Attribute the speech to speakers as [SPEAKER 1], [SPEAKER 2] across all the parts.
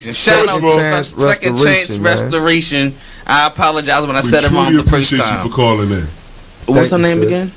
[SPEAKER 1] Shout out to Second Chance Restoration. I apologize when I said it wrong the first time.
[SPEAKER 2] We truly appreciate you for calling in.
[SPEAKER 1] What's her name again?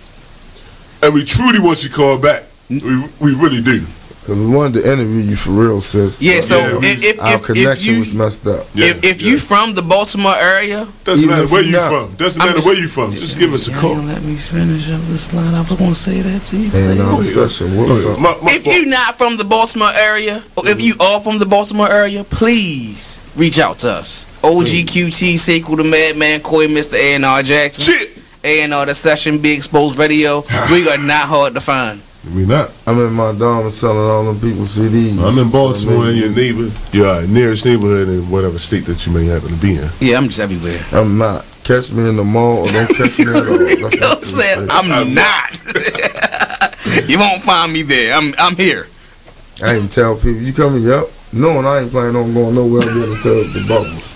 [SPEAKER 2] And we truly want you to call back. We really do.
[SPEAKER 3] Because we wanted to interview you for real, sis.
[SPEAKER 1] Yeah, so
[SPEAKER 3] our connection was messed up.
[SPEAKER 1] If you from the Baltimore area,
[SPEAKER 2] doesn't matter where you from. Doesn't matter where you from. Just give us a call.
[SPEAKER 1] Let me finish up this line. I was going to say that to you.
[SPEAKER 3] If
[SPEAKER 1] you're not from the Baltimore area, or if you are from the Baltimore area, please reach out to us. OGQT, Sequel to Madman, Coy, Mr. A&R Jackson.
[SPEAKER 2] Shit.
[SPEAKER 1] A&R The Session, Big Exposed Radio. We are not hard to find.
[SPEAKER 2] We not.
[SPEAKER 3] I'm in my dome selling all them people's CDs.
[SPEAKER 2] I'm in Baltimore, in your neighbor, your nearest neighborhood in whatever state that you may happen to be in.
[SPEAKER 1] Yeah, I'm just everywhere.
[SPEAKER 3] I'm not. Catch me in the mall or don't catch me at all.
[SPEAKER 1] I'm not. You won't find me there. I'm here.
[SPEAKER 3] I even tell people, you coming up, knowing I ain't planning on going nowhere. I'm going to tell the bubbles.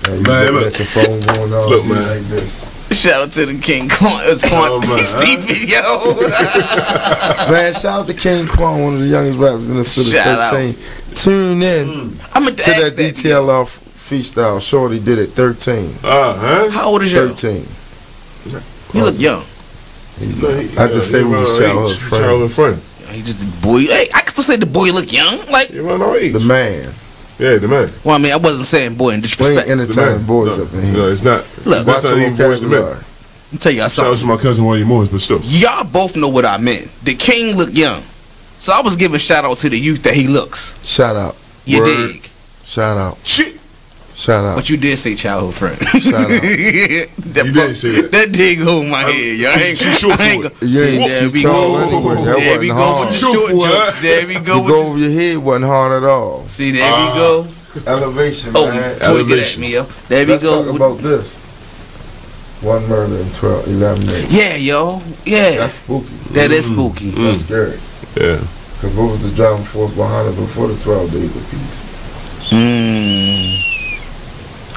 [SPEAKER 3] You man, look. Let your phone going on like this.
[SPEAKER 1] Shout out to the King Quan. It's Stevie, yo.
[SPEAKER 3] Man, shout out to King Quan, one of the youngest rappers in the city. 13. Tune in to that DTLR freestyle. Shorty did it 13.
[SPEAKER 1] How old is you?
[SPEAKER 3] 13.
[SPEAKER 1] You look young.
[SPEAKER 3] He's not. I just say we was childhood friends.
[SPEAKER 1] He just the boy. Hey, I can still say the boy look young. Like
[SPEAKER 3] the man.
[SPEAKER 2] Yeah, the man.
[SPEAKER 1] Well, I mean, I wasn't saying boy in disrespect.
[SPEAKER 3] We ain't entertaining boys up in here.
[SPEAKER 2] No, it's not.
[SPEAKER 1] Look,
[SPEAKER 2] that's not even boys to men.
[SPEAKER 1] Let me tell y'all something.
[SPEAKER 2] Shout out to my cousin William Morris, but still.
[SPEAKER 1] Y'all both know what I meant. The King look young. So I was giving shout out to the youth that he looks.
[SPEAKER 3] Shout out.
[SPEAKER 1] You dig?
[SPEAKER 3] Shout out.
[SPEAKER 2] Shit.
[SPEAKER 3] Shout out.
[SPEAKER 1] But you did say childhood friend.
[SPEAKER 3] Shout out.
[SPEAKER 2] You did say that.
[SPEAKER 1] That did go in my head, yo.
[SPEAKER 3] There we go.
[SPEAKER 1] There we go with the short jokes. There we go.
[SPEAKER 3] You go over your head wasn't hard at all.
[SPEAKER 1] See, there we go.
[SPEAKER 3] Elevation,
[SPEAKER 1] man.
[SPEAKER 3] Elevation.
[SPEAKER 1] At me, yo. There we
[SPEAKER 3] Let's
[SPEAKER 1] go.
[SPEAKER 3] Talk about this. 1 murder in 11 days.
[SPEAKER 1] Yeah, yo. Yeah.
[SPEAKER 3] That's spooky.
[SPEAKER 1] That is spooky.
[SPEAKER 3] That's scary.
[SPEAKER 2] Yeah.
[SPEAKER 3] Because what was the driving force behind it before the 12 days of peace?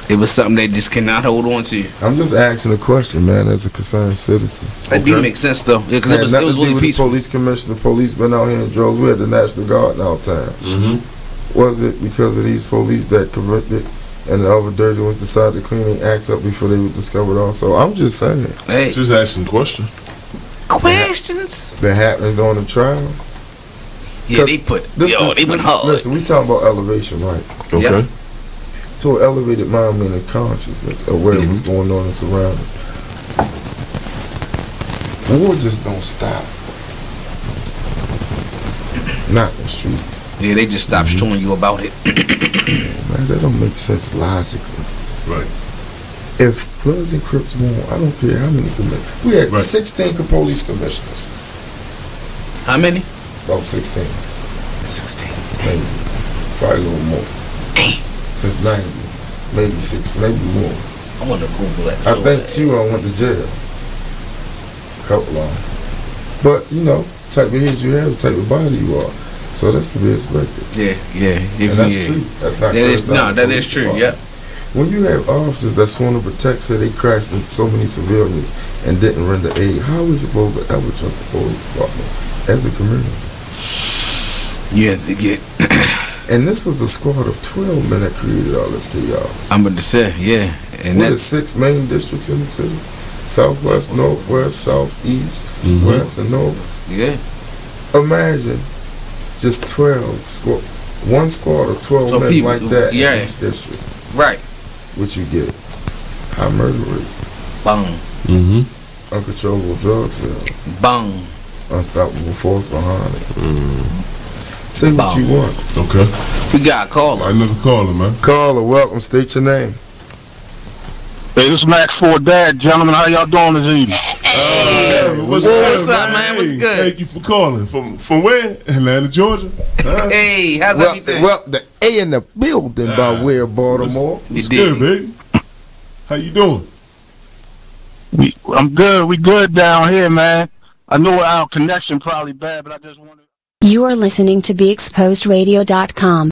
[SPEAKER 1] It was something they just cannot hold on to.
[SPEAKER 3] I'm just asking a question, man, as a concerned citizen.
[SPEAKER 1] That do make sense, though. Yeah, because it was really peaceful.
[SPEAKER 3] The police commissioner, the police been out here in droves. We had the National Guard in our town. Was it because of these police that convicted and the other dirty ones decided to clean their acts up before they were discovered also? I'm just saying.
[SPEAKER 1] Hey.
[SPEAKER 2] Just asking questions.
[SPEAKER 1] Questions?
[SPEAKER 3] That happened during the trial.
[SPEAKER 1] Yeah, they went hard.
[SPEAKER 3] Listen, we talking about elevation, right?
[SPEAKER 2] Okay.
[SPEAKER 1] Yep.
[SPEAKER 3] To an elevated mind, meaning consciousness of where what's going on in surroundings. War just don't stop. Not in the streets.
[SPEAKER 1] Yeah, they just stopped showing you about it.
[SPEAKER 3] Man, that don't make sense logically.
[SPEAKER 2] Right.
[SPEAKER 3] If Bloods and Crips won, I don't care how many commissioners. We had 16 police commissioners.
[SPEAKER 1] How many?
[SPEAKER 3] About 16.
[SPEAKER 1] 16.
[SPEAKER 3] Maybe. Probably a little more. Since 90. Maybe 6, maybe more.
[SPEAKER 1] I want to Google that.
[SPEAKER 3] I think 2 I went to jail. A couple of them. But, you know, type of head you have, the type of body you are. So that's to be expected.
[SPEAKER 1] Yeah.
[SPEAKER 3] And that's true. That's not
[SPEAKER 1] that is true, yeah.
[SPEAKER 3] When you have officers that sworn to protect, say they crashed into so many civilians and didn't render aid, how are we supposed to ever trust the police department as a community?
[SPEAKER 1] You have to get...
[SPEAKER 3] And this was a squad of 12 men that created all this chaos.
[SPEAKER 1] I'm about to say, yeah. And
[SPEAKER 3] what is 6 main districts in the city? Southwest, Northwest, Southeast, West, and North.
[SPEAKER 1] Yeah.
[SPEAKER 3] Imagine just 1 squad of 12 men like that in each district.
[SPEAKER 1] Right.
[SPEAKER 3] What you get? High murder rate.
[SPEAKER 1] Bang.
[SPEAKER 3] Uncontrollable drug sales.
[SPEAKER 1] Bang.
[SPEAKER 3] Unstoppable force behind it. Say what you want.
[SPEAKER 2] Okay.
[SPEAKER 1] We got a caller.
[SPEAKER 2] Another caller, man.
[SPEAKER 3] Caller, welcome. State your name.
[SPEAKER 4] Hey, this is Max for Dad, gentlemen. How y'all doing this evening?
[SPEAKER 2] What's up, man? What's good? Thank you for calling. From where? Atlanta, Georgia.
[SPEAKER 1] Hey, how's everything?
[SPEAKER 3] Well, the A in the building by way of Baltimore.
[SPEAKER 2] What's good, baby? How you doing?
[SPEAKER 4] I'm good. We good down here, man. I know our connection probably bad, but I just wanted.
[SPEAKER 5] You are listening to BeExposedRadio.com.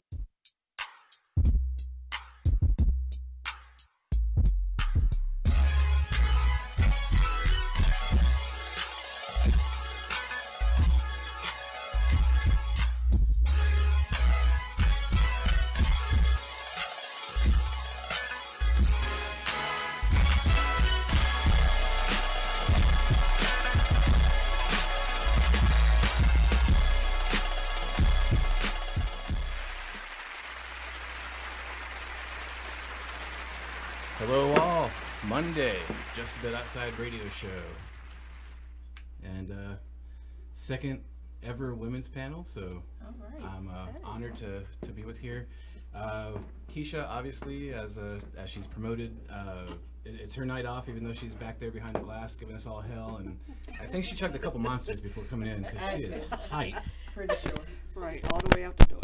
[SPEAKER 6] Hello all. Monday, Just a Bit Outside radio show. And second ever women's panel, so I'm honored to be with here. Kescia, obviously, as she's promoted, it's her night off, even though she's back there behind the glass giving us all hell. And I think she chugged a couple monsters before coming in because she is hype.
[SPEAKER 7] Pretty sure.
[SPEAKER 8] Right, all the way out the door.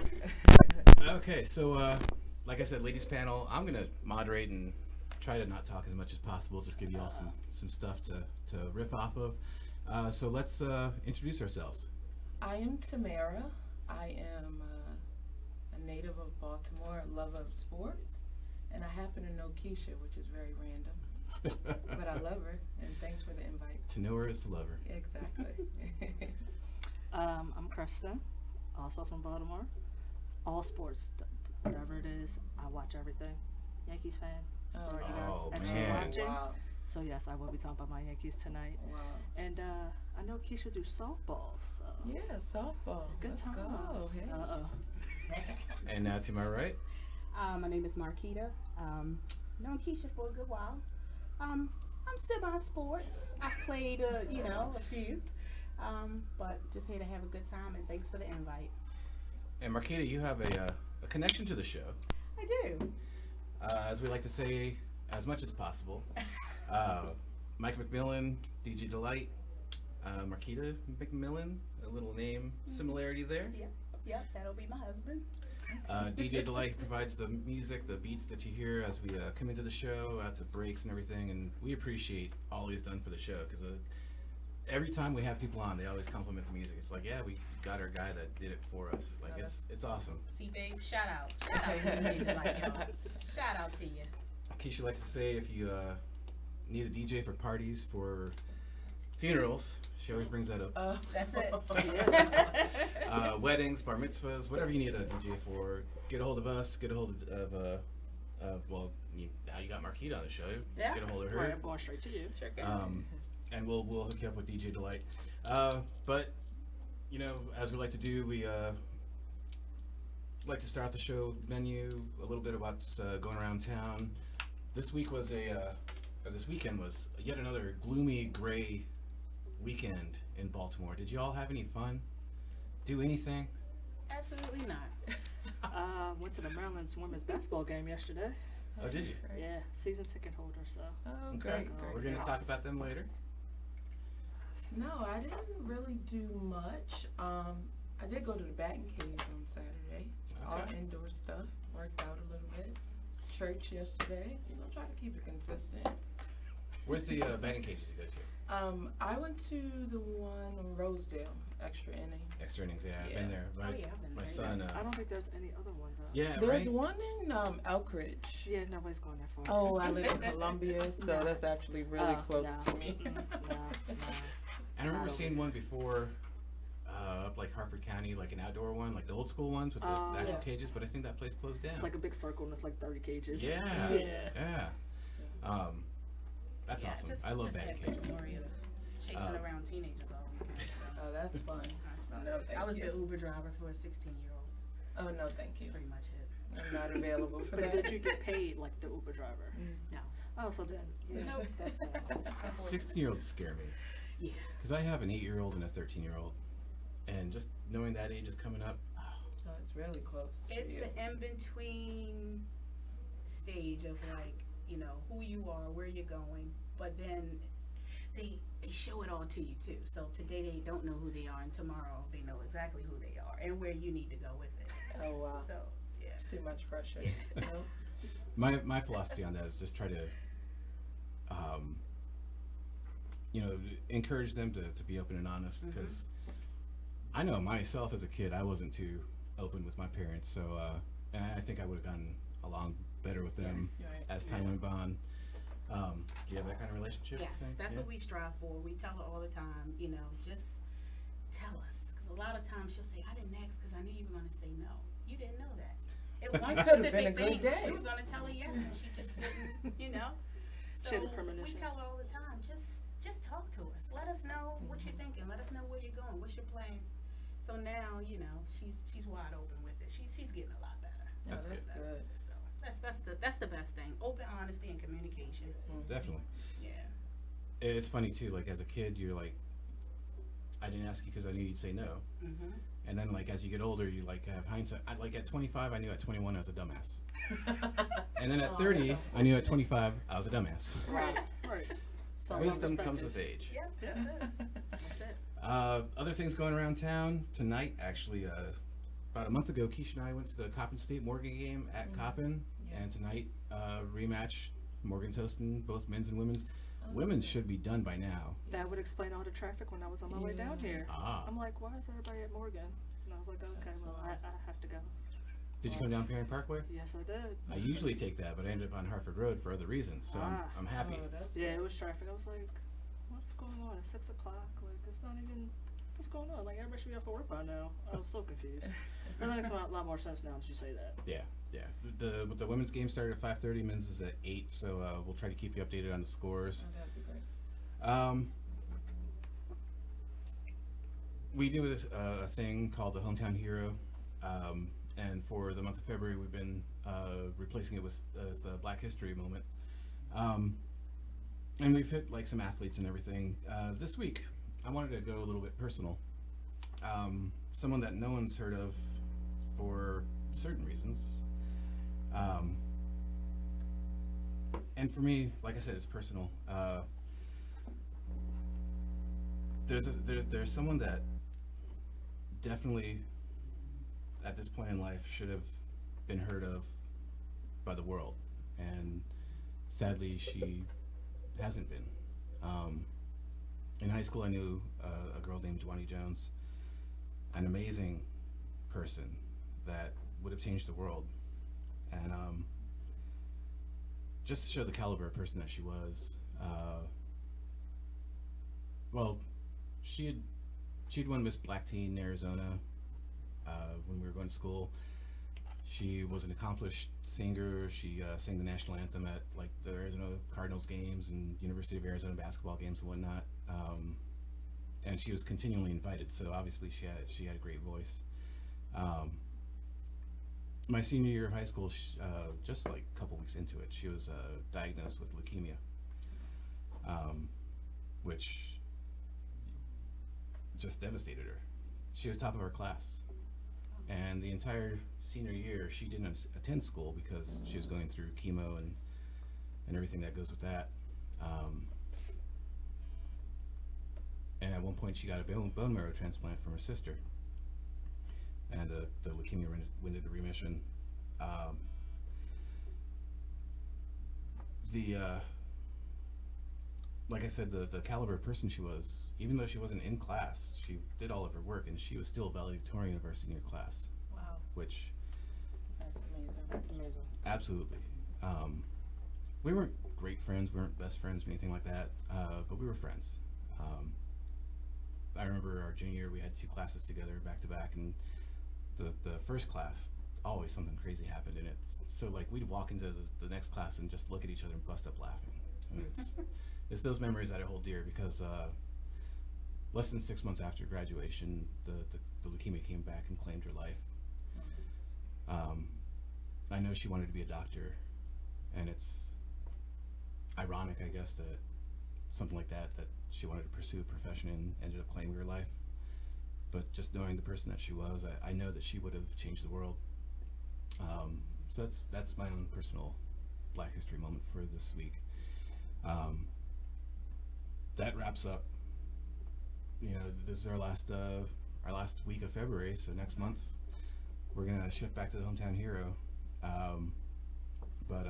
[SPEAKER 6] Okay, so like I said, ladies panel, I'm going to moderate and try to not talk as much as possible, just give you all some stuff to riff off of. So let's introduce ourselves.
[SPEAKER 7] I am Tamara. I am a native of Baltimore, a lover of sports, and I happen to know Kescia, which is very random. But I love her, and thanks for the invite.
[SPEAKER 6] To know her is to love her.
[SPEAKER 7] Exactly.
[SPEAKER 8] I'm Kristin, also from Baltimore. All sports, whatever it is, I watch everything. Yankees fan.
[SPEAKER 6] Oh,
[SPEAKER 8] actually
[SPEAKER 6] man.
[SPEAKER 8] watching.
[SPEAKER 7] Wow.
[SPEAKER 8] So yes, I will be talking about my Yankees tonight.
[SPEAKER 7] Wow.
[SPEAKER 8] And I know Kescia do softball, so
[SPEAKER 7] Yeah, softball.
[SPEAKER 8] good
[SPEAKER 7] Let's
[SPEAKER 8] time.
[SPEAKER 7] go. Hey.
[SPEAKER 6] And now to my right.
[SPEAKER 9] My name is Marquita. Known Kescia for a good while. I'm semi-sports. I've played, a few. But just here to have a good time, and thanks for the invite.
[SPEAKER 6] And Marquita, you have a connection to the show.
[SPEAKER 9] I do.
[SPEAKER 6] As we like to say, as much as possible. Mike McMillan, DJ Delight, Marquita McMillan, a little name similarity there.
[SPEAKER 9] Yep, that'll be my husband.
[SPEAKER 6] DJ Delight provides the music, the beats that you hear as we come into the show, out to breaks and everything, and we appreciate all he's done for the show, because every time we have people on, they always compliment the music. It's like, yeah, we got our guy that did it for us. Like, it's awesome.
[SPEAKER 9] See, babe, shout out to you, like, y'all. Shout out to you.
[SPEAKER 6] Kescia likes to say if you need a DJ for parties, for funerals, she always brings that up.
[SPEAKER 9] That's it.
[SPEAKER 6] Weddings, bar mitzvahs, whatever you need a DJ for, get a hold of us, get a hold of well, now you got Marquita on the show.
[SPEAKER 9] Yeah.
[SPEAKER 6] Get a hold of her.
[SPEAKER 8] Right, I'm going straight to you.
[SPEAKER 9] Sure
[SPEAKER 6] And we'll hook you up with DJ Delight. But, you know, as we like to do, we like to start the show menu, a little bit about what's going around town. This week was this weekend was yet another gloomy, gray weekend in Baltimore. Did you all have any fun? Do anything?
[SPEAKER 9] Absolutely not.
[SPEAKER 8] Went to the Maryland's women's basketball game yesterday.
[SPEAKER 6] Oh, did you?
[SPEAKER 8] Yeah, season ticket holder, so.
[SPEAKER 7] Oh,
[SPEAKER 6] Okay.
[SPEAKER 7] great.
[SPEAKER 6] We're going to talk about them later.
[SPEAKER 7] No, I didn't really do much. I did go to the batting cage on Saturday. All
[SPEAKER 6] Okay.
[SPEAKER 7] indoor stuff. Worked out a little bit. Church yesterday. Try to keep it consistent.
[SPEAKER 6] Where's the batting cages you go to?
[SPEAKER 7] I went to the one on Rosedale, extra inning.
[SPEAKER 6] Extra innings, yeah. I've
[SPEAKER 7] Yeah.
[SPEAKER 6] been there.
[SPEAKER 9] Oh, yeah, I've been
[SPEAKER 6] My
[SPEAKER 9] there.
[SPEAKER 6] son.
[SPEAKER 8] I don't think there's any other one though.
[SPEAKER 6] Yeah,
[SPEAKER 7] There's
[SPEAKER 6] right?
[SPEAKER 7] one in Elkridge.
[SPEAKER 8] Yeah, nobody's going that far.
[SPEAKER 7] Oh, I live in Columbia, so
[SPEAKER 8] No.
[SPEAKER 7] that's actually really close
[SPEAKER 8] no.
[SPEAKER 7] to me.
[SPEAKER 8] No.
[SPEAKER 6] I remember
[SPEAKER 8] Not
[SPEAKER 6] seeing
[SPEAKER 8] over
[SPEAKER 6] one before, up like Harford County, like an outdoor one, like the old school ones with the actual
[SPEAKER 7] Yeah.
[SPEAKER 6] cages, but I think that place closed down.
[SPEAKER 8] It's like a big circle and it's like 30 cages.
[SPEAKER 6] Yeah.
[SPEAKER 7] Yeah.
[SPEAKER 6] That's
[SPEAKER 9] Yeah,
[SPEAKER 6] awesome.
[SPEAKER 9] just-
[SPEAKER 6] I love
[SPEAKER 9] just
[SPEAKER 6] batting
[SPEAKER 9] had the
[SPEAKER 6] cages.
[SPEAKER 9] glory of chasing around teenagers all weekend. So.
[SPEAKER 7] Oh, that's fun.
[SPEAKER 9] That's fun.
[SPEAKER 7] No, thank
[SPEAKER 9] I was
[SPEAKER 7] you.
[SPEAKER 9] the Uber driver for 16-year-olds.
[SPEAKER 7] Oh, no, thank
[SPEAKER 9] That's
[SPEAKER 7] you.
[SPEAKER 9] pretty much it.
[SPEAKER 7] I'm not available for
[SPEAKER 8] But
[SPEAKER 7] that.
[SPEAKER 8] did you get paid like the Uber driver?
[SPEAKER 9] No.
[SPEAKER 8] Oh, so then, yeah,
[SPEAKER 9] Nope.
[SPEAKER 8] that's
[SPEAKER 6] 16-year-olds scare me.
[SPEAKER 9] Yeah.
[SPEAKER 6] Because I have an 8-year-old and a 13-year-old. And just knowing that age is coming up,
[SPEAKER 7] Oh, it's really close. to
[SPEAKER 9] It's
[SPEAKER 7] you.
[SPEAKER 9] an in-between stage of like, who you are, where you're going, but then they show it all to you too. So today they don't know who they are, and tomorrow they know exactly who they are and where you need to go with it.
[SPEAKER 7] Oh, wow.
[SPEAKER 9] So, yeah.
[SPEAKER 7] It's too much pressure. Nope.
[SPEAKER 6] my philosophy on that is just try to, encourage them to be open and honest. Because I know myself as a kid, I wasn't too open with my parents. So, and I think I would have gotten along better with them
[SPEAKER 9] Yes.
[SPEAKER 6] as time went on. Do you have that kind of relationship?
[SPEAKER 9] Yes,
[SPEAKER 6] thing?
[SPEAKER 9] that's
[SPEAKER 6] Yeah?
[SPEAKER 9] what we strive for. We tell her all the time, just tell us. Because a lot of times she'll say, I didn't ask because I knew you were going to say no. You didn't know that. It was one
[SPEAKER 7] Might could've been
[SPEAKER 9] specific
[SPEAKER 7] a good
[SPEAKER 9] thing.
[SPEAKER 7] day.
[SPEAKER 9] You were going to tell her yes, and she just didn't, So
[SPEAKER 8] She had a
[SPEAKER 9] we
[SPEAKER 8] premonition.
[SPEAKER 9] tell her all the time, just talk to us. Let us know what you're thinking. Let us know where you're going. What's your plans? So now, she's wide open with it. She's getting a lot better.
[SPEAKER 7] No,
[SPEAKER 6] That's
[SPEAKER 7] that's
[SPEAKER 6] good.
[SPEAKER 7] good.
[SPEAKER 9] So That's the best thing. Open honesty and communication.
[SPEAKER 6] Definitely.
[SPEAKER 9] Yeah.
[SPEAKER 6] It's funny too. Like as a kid, you're like, I didn't ask you because I knew you'd say no. And then like as you get older, you like have hindsight. Like at 25, I knew at 21 I was a dumbass. And then at 30, I knew at 25 I was a dumbass.
[SPEAKER 8] Right.
[SPEAKER 6] So wisdom comes with age.
[SPEAKER 9] Yep, that's it. That's it.
[SPEAKER 6] Other things going around town tonight. Actually, about a month ago, Kescia and I went to the Coppin State Morgan game at Coppin, and tonight rematch. Morgan's hosting both men's and women's. Women's should be done by now.
[SPEAKER 8] That would explain all the traffic when I was on my way down here. I'm like, why is everybody at Morgan? And I was like, okay, well, I have to go.
[SPEAKER 6] Did you come down Perrin Parkway?
[SPEAKER 8] Yes, I did.
[SPEAKER 6] I usually take that, but I ended up on Hartford Road for other reasons, so I'm happy.
[SPEAKER 8] Yeah, it was traffic. I was like, what's going on? It's 6 o'clock. Like, it's not even. What's going on? Like, everybody should be off to work by now. I was so confused. That makes a lot more sense now that you say that.
[SPEAKER 6] Yeah. The women's game started at 5:30. Men's is at 8. So we'll try to keep you updated on the scores.
[SPEAKER 7] That'd be great.
[SPEAKER 6] We do this a thing called the Hometown Hero, and for the month of February, we've been replacing it with the Black History Moment, and we've hit like some athletes and everything. This week, I wanted to go a little bit personal. Someone that no one's heard of for certain reasons. And for me, like I said, it's personal. There's someone that definitely at this point in life should have been heard of by the world, and sadly she hasn't been. In high school I knew a girl named Dwani Jones, an amazing person that would have changed the world, and just to show the caliber of person that she was, well, she'd won Miss Black Teen in Arizona when we were going to school. She was an accomplished singer. She sang the national anthem at like the Arizona Cardinals games and University of Arizona basketball games and whatnot. And she was continually invited, so obviously she had a great voice. My senior year of high school, just like a couple weeks into it, she was diagnosed with leukemia, which just devastated her. She was top of her class, and the entire senior year she didn't attend school because she was going through chemo and everything that goes with that. And at one point she got a bone marrow transplant from her sister, and the leukemia went into remission. Like I said, the caliber of person she was, even though she wasn't in class, she did all of her work, and she was still valedictorian of our senior class.
[SPEAKER 7] Wow.
[SPEAKER 6] Which.
[SPEAKER 7] That's amazing.
[SPEAKER 8] That's amazing.
[SPEAKER 6] Absolutely. We weren't great friends, we weren't best friends or anything like that, but we were friends. I remember our junior year, we had 2 classes together back to back, and the first class, always something crazy happened in it. So like we'd walk into the next class and just look at each other and bust up laughing. And it's those memories that I hold dear, because less than 6 months after graduation, the leukemia came back and claimed her life. I know she wanted to be a doctor, and it's ironic, I guess, that something like that she wanted to pursue a profession and ended up claiming her life. But just knowing the person that she was, I know that she would have changed the world. So that's my own personal Black History moment for this week. That wraps up. You know, this is our last week of February. So next month we're gonna shift back to the Hometown Hero. But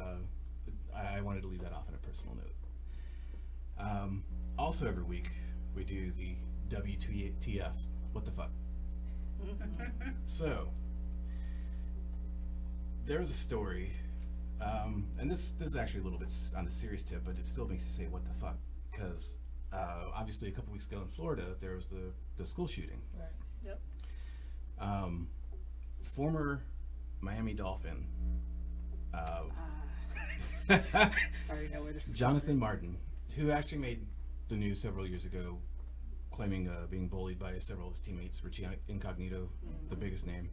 [SPEAKER 6] I wanted to leave that off on a personal note. Also, every week we do the WTF. What the fuck? So there's a story, and this is actually a little bit on the serious tip, but it still makes you say what the fuck, because obviously a couple weeks ago in Florida there was the school shooting.
[SPEAKER 7] Right.
[SPEAKER 8] Yep.
[SPEAKER 6] Former Miami Dolphin,
[SPEAKER 8] I already know where this is
[SPEAKER 6] Jonathan Martin, who actually made the news several years ago, claiming being bullied by several of his teammates, Richie Incognito, the biggest name.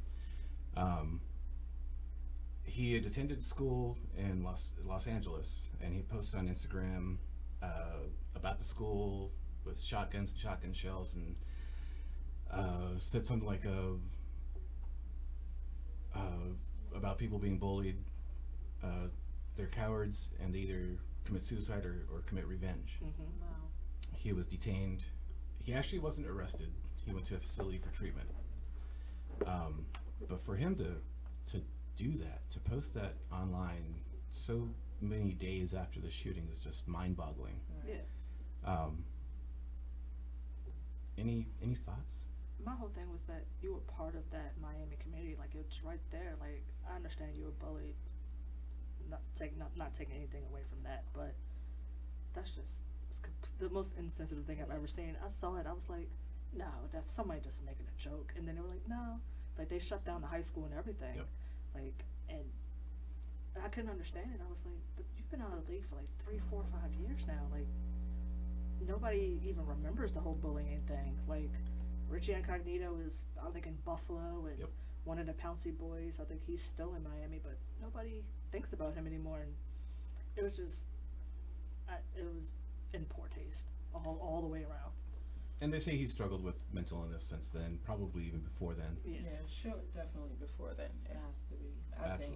[SPEAKER 6] he had attended school in Los Angeles, and he posted on Instagram about the school with shotguns and shotgun shells, and said something like about people being bullied. They're cowards, and they either commit suicide or commit revenge.
[SPEAKER 8] Wow.
[SPEAKER 6] He was detained. He actually wasn't arrested. He went to a facility for treatment. But for him to do that, to post that online so many days after the shooting is just mind-boggling.
[SPEAKER 8] Yeah.
[SPEAKER 6] Any thoughts?
[SPEAKER 8] My whole thing was that you were part of that Miami community. Like, it's right there. Like, I understand you were bullied. Not taking anything away from that, but that's just the most insensitive thing I've ever seen. I saw it. I was like, no, that's somebody just making a joke. And then they were like, no, like they shut down the high school and everything.
[SPEAKER 6] Yep.
[SPEAKER 8] Like, and I couldn't understand it. I was like, but you've been out of the league for like 3, 4, 5 years now. Like, nobody even remembers the whole bullying thing. Like, Richie Incognito is, I think, in Buffalo, and one of the Pouncey boys, I think he's still in Miami, but nobody thinks about him anymore. And it was just, it was in poor taste all the way around.
[SPEAKER 6] And they say he struggled with mental illness since then, probably even before then.
[SPEAKER 7] Yeah, sure, definitely before then. It has to be. I think.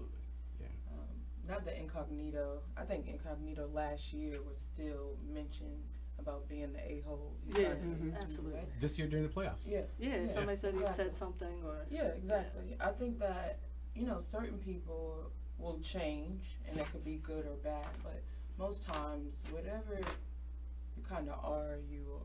[SPEAKER 6] Yeah.
[SPEAKER 7] Not the Incognito. I think Incognito last year was still mentioned about being the a-hole.
[SPEAKER 8] Yeah, absolutely.
[SPEAKER 6] This year during the playoffs.
[SPEAKER 8] Yeah, somebody said he said something, or
[SPEAKER 7] yeah, exactly. I think that, you know, certain people will change, and it could be good or bad, but most times, whatever you kind of are, you are,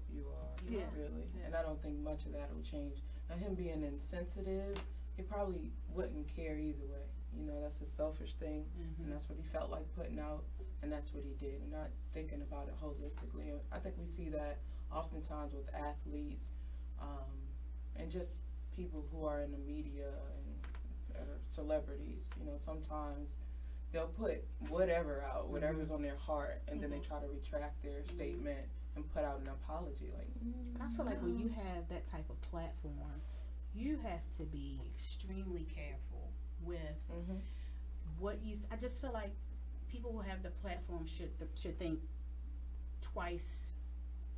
[SPEAKER 7] really. Yeah. And I don't think much of that will change. Now, him being insensitive, he probably wouldn't care either way. You know, that's a selfish thing, and that's what he felt like putting out, and that's what he did, and not thinking about it holistically. And I think we see that oftentimes with athletes, and just people who are in the media and celebrities. You know, sometimes they'll put whatever out, whatever's on their heart, and then they try to retract their statement and put out an apology. Like,
[SPEAKER 9] I feel like when you have that type of platform, you have to be extremely careful with what you. I just feel like people who have the platform should think twice,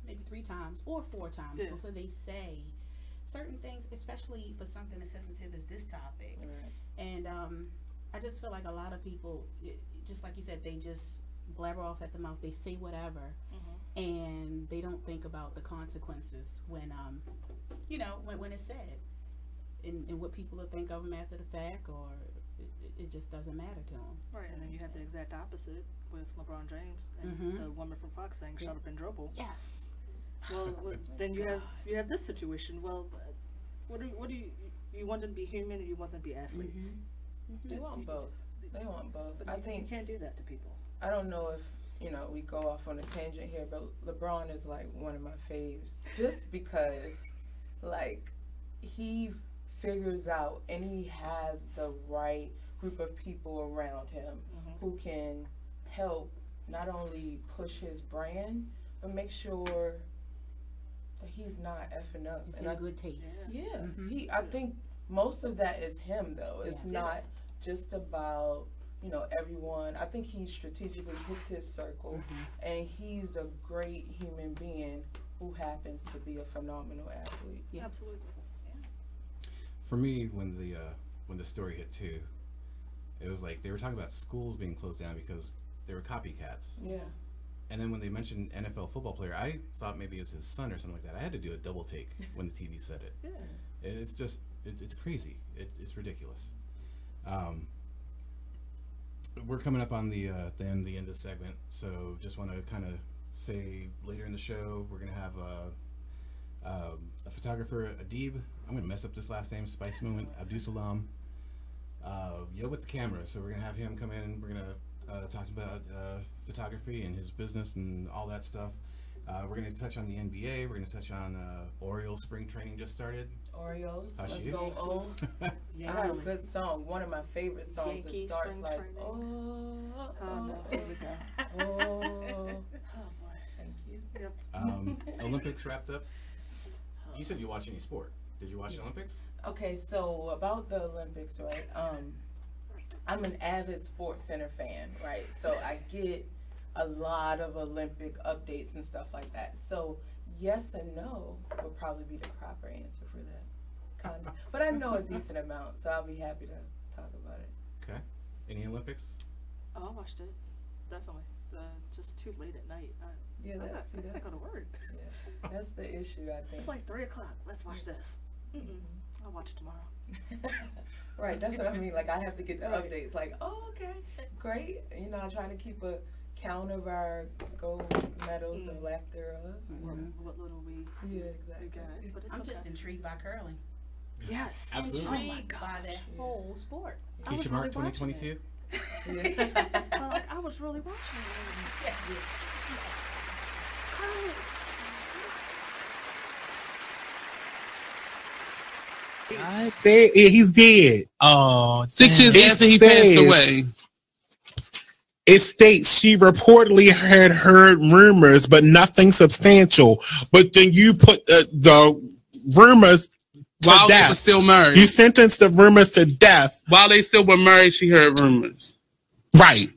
[SPEAKER 9] maybe 3 times or 4 times before they say certain things, especially for something as sensitive as this topic. And I just feel like a lot of people, just like you said, they just blabber off at the mouth. They say whatever, and they don't think about the consequences when, you know, when it's said, and what people will think of them after the fact, or it just doesn't matter to them.
[SPEAKER 8] Right, and then you have the exact opposite with LeBron James and the woman from Fox saying "shut up and dribble."
[SPEAKER 9] Yes.
[SPEAKER 8] Well, then you have this situation. Well, what do you want them to be human, or you want them to be athletes?
[SPEAKER 7] They want both. They want both. I think
[SPEAKER 8] you can't do that to people.
[SPEAKER 7] I don't know if, you know, we go off on a tangent here, but LeBron is like one of my faves, just because, like, he figures out and he has the right group of people around him who can help not only push his brand, but make sure that he's not effing up.
[SPEAKER 9] It's in good taste.
[SPEAKER 7] I think most of that is him, though. It's not just about, you know, everyone. I think he strategically picked his circle, and he's a great human being who happens to be a phenomenal athlete.
[SPEAKER 8] Yeah, absolutely.
[SPEAKER 6] For me, when the story hit too, it was like they were talking about schools being closed down because they were copycats.
[SPEAKER 7] Yeah.
[SPEAKER 6] And then when they mentioned NFL football player, I thought maybe it was his son or something like that. I had to do a double take when the TV said it. Yeah. It's just, it's crazy. It's ridiculous. We're coming up on the end of the segment, so just want to kind of say later in the show we're gonna have a photographer, Adib. I'm gonna mess up this last name, Spice Moment, Abdussalaam. Yo with the camera, so we're gonna have him come in. We're gonna talk about photography and his business and all that stuff. We're gonna touch on the NBA. We're gonna touch on Orioles spring training just started.
[SPEAKER 7] Orioles, let's go O's. I got a good song. One of my favorite songs. It starts like, oh, no, there we go. Oh boy, thank you.
[SPEAKER 8] Yep.
[SPEAKER 6] Olympics wrapped up. You said you watch any sport. Did you watch the Olympics?
[SPEAKER 7] Okay, so about the Olympics, right? I'm an avid Sports Center fan, right? So I get a lot of Olympic updates and stuff like that. So yes and no would probably be the proper answer for that. Kind of. But I know a decent amount, so I'll be happy to talk about it.
[SPEAKER 6] Okay. Any Olympics?
[SPEAKER 8] Oh, I watched it. Definitely. Just too late at night. I gotta go to work.
[SPEAKER 7] Yeah, that's the issue, I think.
[SPEAKER 8] It's like 3 o'clock. Let's watch this. I'll watch it tomorrow.
[SPEAKER 7] Right, that's what I mean. Like, I have to get the updates. Like, oh, okay, great. You know, I try to keep a count of our gold medals or lack thereof.
[SPEAKER 8] What little we
[SPEAKER 7] exactly.
[SPEAKER 8] got. But
[SPEAKER 9] I'm just intrigued by curling.
[SPEAKER 8] Yes.
[SPEAKER 6] Absolutely.
[SPEAKER 9] Intrigued by that whole sport.
[SPEAKER 6] Kescia Mark 2022.
[SPEAKER 8] I was really watching it. Yes.
[SPEAKER 10] I said he's dead.
[SPEAKER 11] Oh, 6 years after he passed away.
[SPEAKER 10] It states she reportedly had heard rumors, but nothing substantial. But then you put the rumors to
[SPEAKER 11] while
[SPEAKER 10] death.
[SPEAKER 11] They were still married.
[SPEAKER 10] You sentenced the rumors to death.
[SPEAKER 11] While they still were married, she heard rumors.
[SPEAKER 10] Right.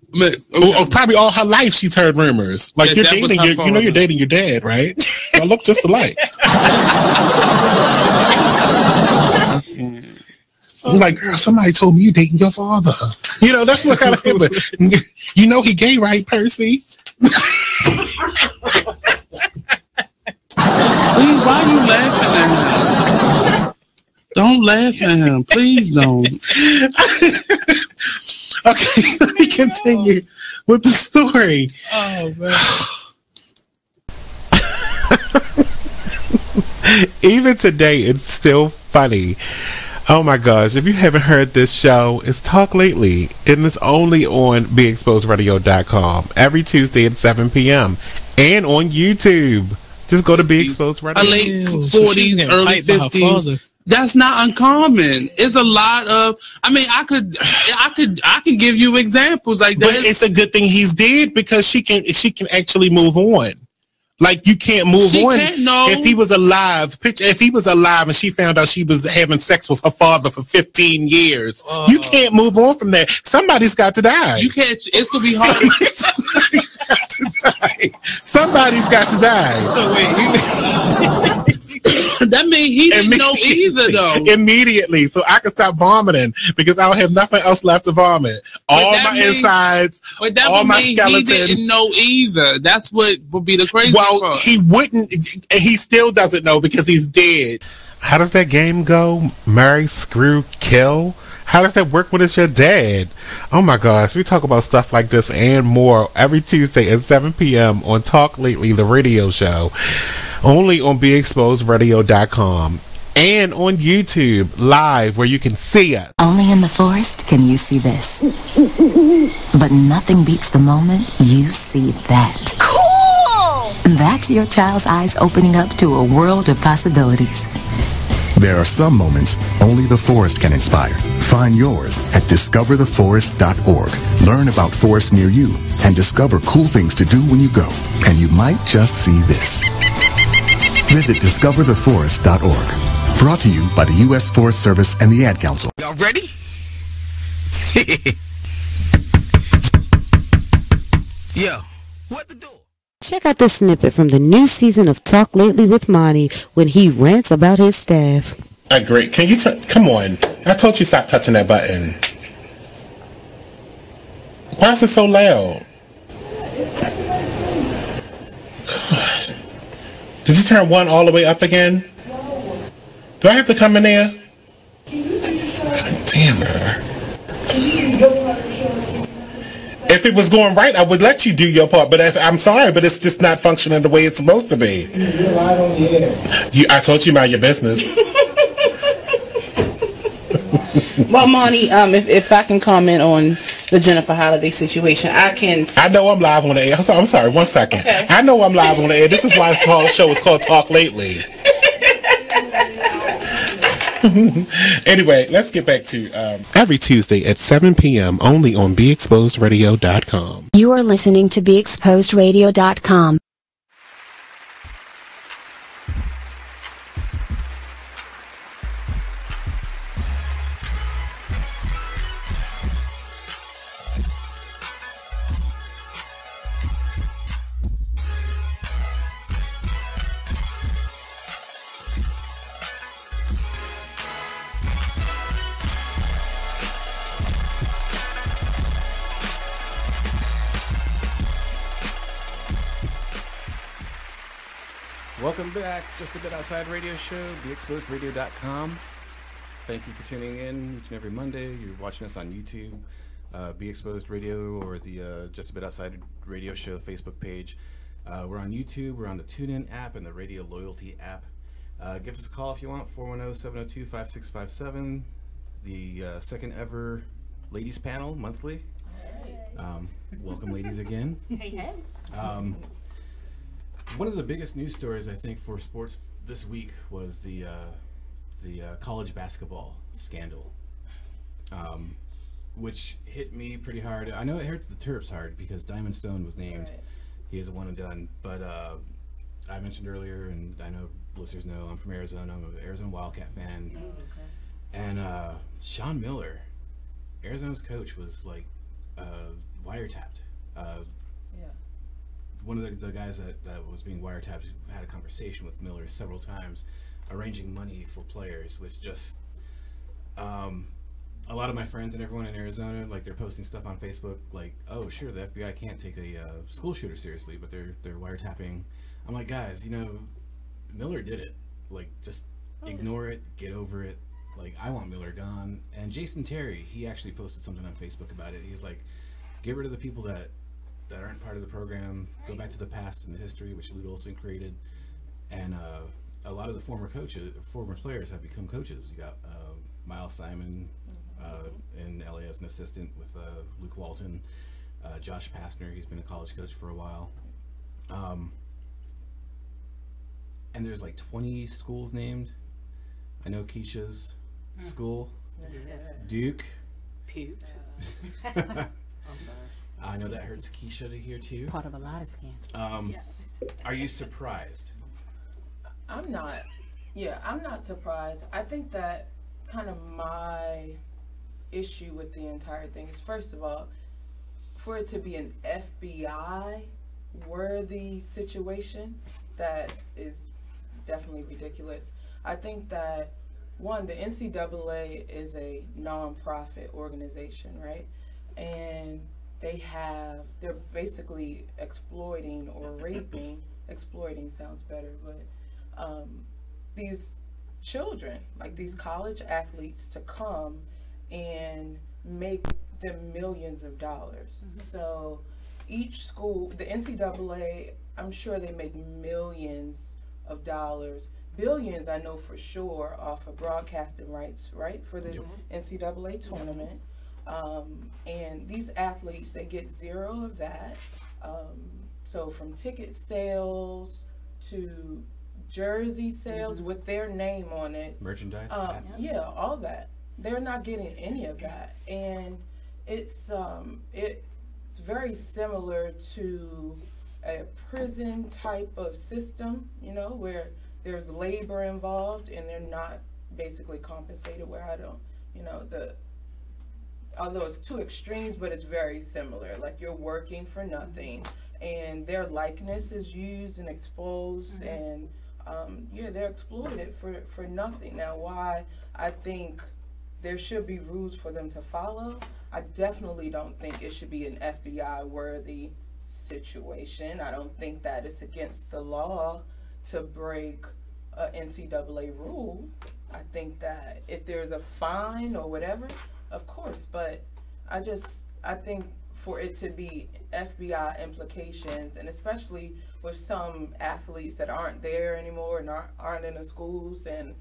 [SPEAKER 10] Probably all her life she's heard rumors. Like you're dating, you know you're dating your dad, right? Y'all look just alike. I'm like, girl, somebody told me you dating your father. You know, that's what kind of thing. You know he gay, right, Percy?
[SPEAKER 11] Please, why are you laughing at him? Don't laugh at him. Please don't.
[SPEAKER 10] Okay, let me continue with the story.
[SPEAKER 11] Oh,
[SPEAKER 10] man. Even today, it's still funny. Oh my gosh, if you haven't heard this show, it's Talk Lately, and it's only on BeExposedRadio.com every Tuesday at 7 p.m. and on YouTube. Just go to BeExposed Radio.
[SPEAKER 11] Late 40s, early 50s. That's not uncommon. It's a lot of. I mean, I can give you examples like that.
[SPEAKER 10] But it's a good thing he's dead because she can actually move on. Like you can't move on. If he was alive, if he was alive and she found out she was having sex with her father for 15 years, you can't move on from that. Somebody's got to die.
[SPEAKER 11] You can't. It's gonna be hard.
[SPEAKER 10] Somebody's got to die.
[SPEAKER 11] So wait. That means he didn't know either, though.
[SPEAKER 10] Immediately, so I can stop vomiting because I don't have nothing else left to vomit. All my insides, all my skeleton.
[SPEAKER 11] He didn't know either. That's what would be the crazy part.
[SPEAKER 10] He wouldn't. He still doesn't know because he's dead. How does that game go? Marry, screw, kill? How does that work when it's your dad? Oh my gosh, we talk about stuff like this and more every Tuesday at 7 p.m. on Talk Lately, the radio show. Only on BeExposedRadio.com and on YouTube live where you can see us.
[SPEAKER 12] Only in the forest can you see this. But nothing beats the moment you see that. Cool! That's your child's eyes opening up to a world of possibilities.
[SPEAKER 13] There are some moments only the forest can inspire. Find yours at discovertheforest.org. Learn about forests near you and discover cool things to do when you go. And you might just see this. Visit discovertheforest.org. Brought to you by the U.S. Forest Service and the Ad Council.
[SPEAKER 1] Y'all ready? Yo, what the door?
[SPEAKER 14] Check out this snippet from the new season of Talk Lately with Monty when he rants about his staff.
[SPEAKER 10] Great. Can you come on. I told you stop touching that button. Why is it so loud? God. Did you turn one all the way up again? Do I have to come in there? God damn her. If it was going right, I would let you do your part, but I'm sorry, but it's just not functioning the way it's supposed to be. I told you mind your business.
[SPEAKER 15] Well, Monty, if I can comment on the Jennifer Holliday situation, I know I'm live on the air. I'm sorry, 1 second. Okay. I know I'm live on the air. This is why this whole show is called Talk Lately.
[SPEAKER 10] Anyway, let's get back to every Tuesday at 7 p.m. only on BeExposedRadio.com.
[SPEAKER 5] You are listening to BeExposedRadio.com.
[SPEAKER 6] Welcome back. Just a Bit Outside Radio Show, BeExposedRadio.com. Thank you for tuning in each and every Monday. You're watching us on YouTube, Be Exposed Radio, or the Just a Bit Outside Radio Show Facebook page. We're on YouTube. We're on the TuneIn app and the Radio Loyalty app. Give us a call if you want, 410-702-5657. The second ever ladies panel monthly. Welcome, ladies, again.
[SPEAKER 9] Hey.
[SPEAKER 6] One of the biggest news stories, I think, for sports this week was the college basketball scandal, which hit me pretty hard. I know it hurt the Terps hard because Diamond Stone was named. Right. He is a one and done. But I mentioned earlier, and I know listeners know, I'm from Arizona. I'm an Arizona Wildcat fan. Oh, okay. And Sean Miller, Arizona's coach, was like wiretapped. Yeah. One of the guys that was being wiretapped had a conversation with Miller several times, arranging money for players, which just a lot of my friends and everyone in Arizona, like, they're posting stuff on Facebook like, oh sure, the FBI can't take a school shooter seriously, but they're wiretapping. I'm like, guys, you know, Miller did it. Like, just ignore it, get over it. Like, I want Miller gone. And Jason Terry, he actually posted something on Facebook about it. He's like, get rid of the people that aren't part of the program, go back to the past and the history, which Lute Olson created. And a lot of the former players have become coaches. You got Miles Simon in LA as an assistant with Luke Walton, Josh Pastner, he's been a college coach for a while. And there's like 20 schools named. I know Kescia's school, Duke.
[SPEAKER 8] Puke. I'm sorry.
[SPEAKER 6] I know that hurts Kescia to hear too.
[SPEAKER 15] Part of a lot of scams.
[SPEAKER 6] Are you surprised?
[SPEAKER 7] I'm not. Yeah, I'm not surprised. I think that kind of my issue with the entire thing is, first of all, for it to be an FBI worthy situation, that is definitely ridiculous. I think that, one, the NCAA is a non-profit organization, right? And they're basically exploiting or raping, exploiting sounds better, but these children, like these college athletes, to come and make them millions of dollars. Mm-hmm. So each school, the NCAA, I'm sure they make millions of dollars, billions, I know for sure, off of broadcasting rights, right, for this NCAA tournament. And these athletes, they get zero of that. So from ticket sales to jersey sales with their name on it,
[SPEAKER 6] merchandise,
[SPEAKER 7] yeah, all that, they're not getting any of that. And it's very similar to a prison type of system, you know, where there's labor involved and they're not basically compensated, where I don't, you know, although it's two extremes, but it's very similar. Like, you're working for nothing, and their likeness is used and exposed, and yeah, they're exploited for nothing. Now, why I think there should be rules for them to follow, I definitely don't think it should be an FBI-worthy situation. I don't think that it's against the law to break a NCAA rule. I think that if there's a fine or whatever, of course, but I think for it to be FBI implications, and especially with some athletes that aren't there anymore and aren't in the schools, and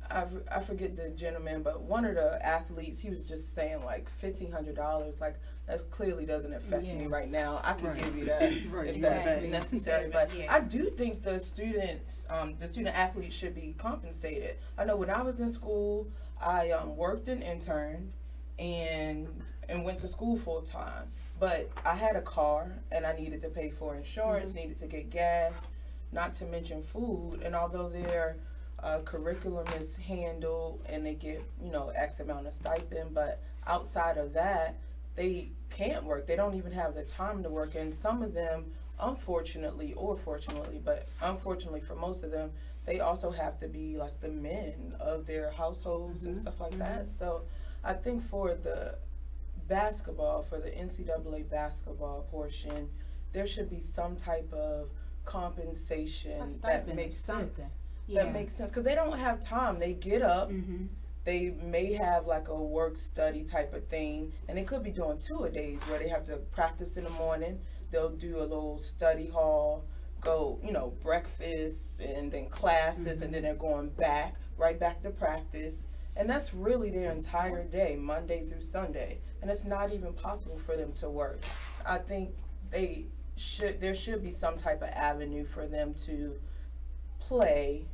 [SPEAKER 7] I forget the gentleman, but one of the athletes, he was just saying like $1,500, like that clearly doesn't affect me right now. I could give you that if that's necessary, but I do think the student athletes should be compensated. I know when I was in school, I worked and interned and went to school full time, but I had a car and I needed to pay for insurance, needed to get gas, not to mention food. And although their curriculum is handled and they get, you know, X amount of stipend, but outside of that, they can't work. They don't even have the time to work. And some of them, unfortunately, or fortunately, but unfortunately for most of them, they also have to be like the men of their households and stuff like that. So I think for the NCAA basketball portion, there should be some type of compensation that
[SPEAKER 9] stipend
[SPEAKER 7] makes
[SPEAKER 9] is something.
[SPEAKER 7] sense.
[SPEAKER 9] Yeah.
[SPEAKER 7] That makes sense because they don't have time. They get up. They may have like a work study type of thing, and they could be doing 2-a-days where they have to practice in the morning. They'll do a little study hall, go, you know, breakfast, and then classes, and then they're going back, right back to practice. And that's really their entire day, Monday through Sunday. And it's not even possible for them to work. I think there should be some type of avenue for them to play,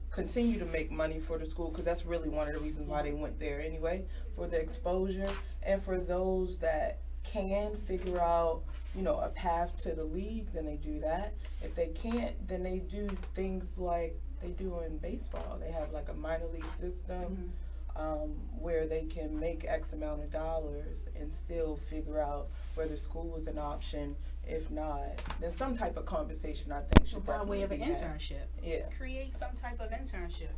[SPEAKER 7] continue to make money for the school, because that's really one of the reasons why they went there anyway, for the exposure. And for those that can figure out, you know, a path to the league, then they do that. If they can't, then they do things like they do in baseball. They have like a minor league system where they can make X amount of dollars and still figure out whether school is an option. If not, then some type of compensation, I think, should
[SPEAKER 9] by way of an
[SPEAKER 7] definitely be
[SPEAKER 9] internship.
[SPEAKER 7] Yeah.
[SPEAKER 9] Create some type of internship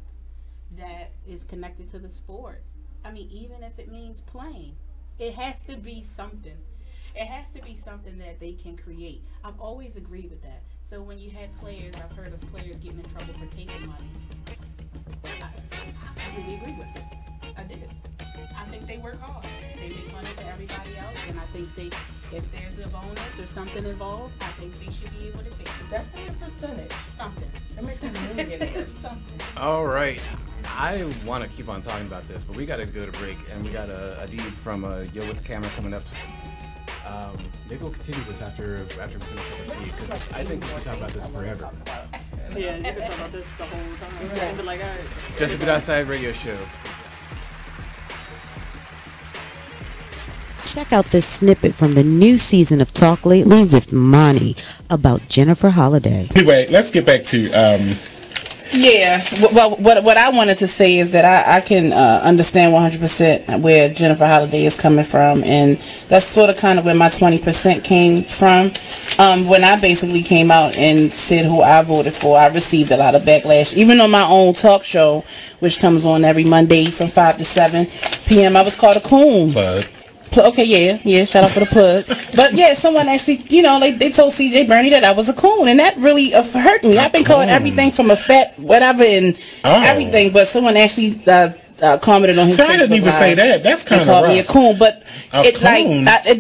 [SPEAKER 9] that is connected to the sport. I mean, even if it means playing, it has to be something. It has to be something that they can create. I've always agreed with that. So when you had players, I've heard of players getting in trouble for taking money. I completely agree with it. I did. I think they work hard. They make money for everybody else, and I think if there's a bonus or something involved, I think they should be able to take it.
[SPEAKER 7] Definitely a percentage.
[SPEAKER 9] Something.
[SPEAKER 7] They're making millionaires.
[SPEAKER 9] Something.
[SPEAKER 6] All right. I want to keep on talking about this, but we got to go to break, and we got Adib from Yo with the Camera coming up. Maybe we'll continue this after we finish up with tea, because I think we can talk about this forever.
[SPEAKER 8] Yeah, you can talk about this the whole time. Yeah. Be like, all right.
[SPEAKER 6] Just a Good Outside radio show.
[SPEAKER 14] Check out this snippet from the new season of Talk Lately with Monty about Jennifer Holliday.
[SPEAKER 10] Anyway, let's get back to
[SPEAKER 15] Yeah, well, what I wanted to say is that I can understand 100% where Jennifer Holliday is coming from, and that's sort of kind of where my 20% came from. When I basically came out and said who I voted for, I received a lot of backlash. Even on my own talk show, which comes on every Monday from 5 to 7 p.m., I was called a coon. Okay, yeah, shout out for the plug. But yeah, someone actually, you know, they told CJ Bernie that I was a coon, and that really hurt me. I've been called everything from a fat whatever and everything, but someone actually commented on his Facebook
[SPEAKER 10] I didn't even say that. That's kind of
[SPEAKER 15] called me a coon, but it's like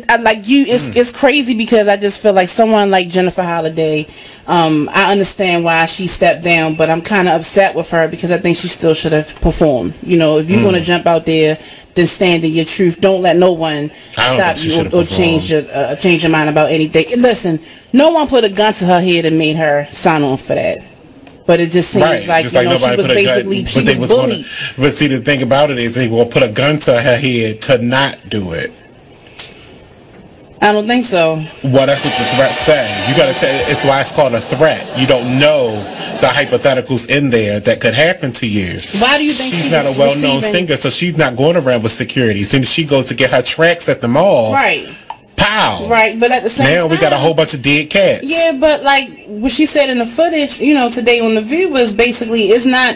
[SPEAKER 15] I like you. It's crazy because I just feel like someone like Jennifer Holliday. I understand why she stepped down, but I'm kind of upset with her because I think she still should have performed. You know, if you're going to jump out there, then stand in your truth. Don't let no one stop you or change your mind about anything. And listen, no one put a gun to her head and made her sign on for that. But it just seems like, you know, she was basically, she was bullied.
[SPEAKER 10] But see, the thing about it is they will put a gun to her head to not do it.
[SPEAKER 15] I don't think so.
[SPEAKER 10] Well, that's what the threat says. You gotta tell. It's why it's called a threat. You don't know the hypotheticals in there that could happen to you.
[SPEAKER 15] Why do you think
[SPEAKER 10] she's not a well-known singer, so she's not going around with security. Since she goes to get her tracks at the mall,
[SPEAKER 15] right?
[SPEAKER 10] Pow!
[SPEAKER 15] Right, but at the same time,
[SPEAKER 10] now we got a whole bunch of dead cats.
[SPEAKER 15] Yeah, but like what she said in the footage, you know, today on The View was basically it's not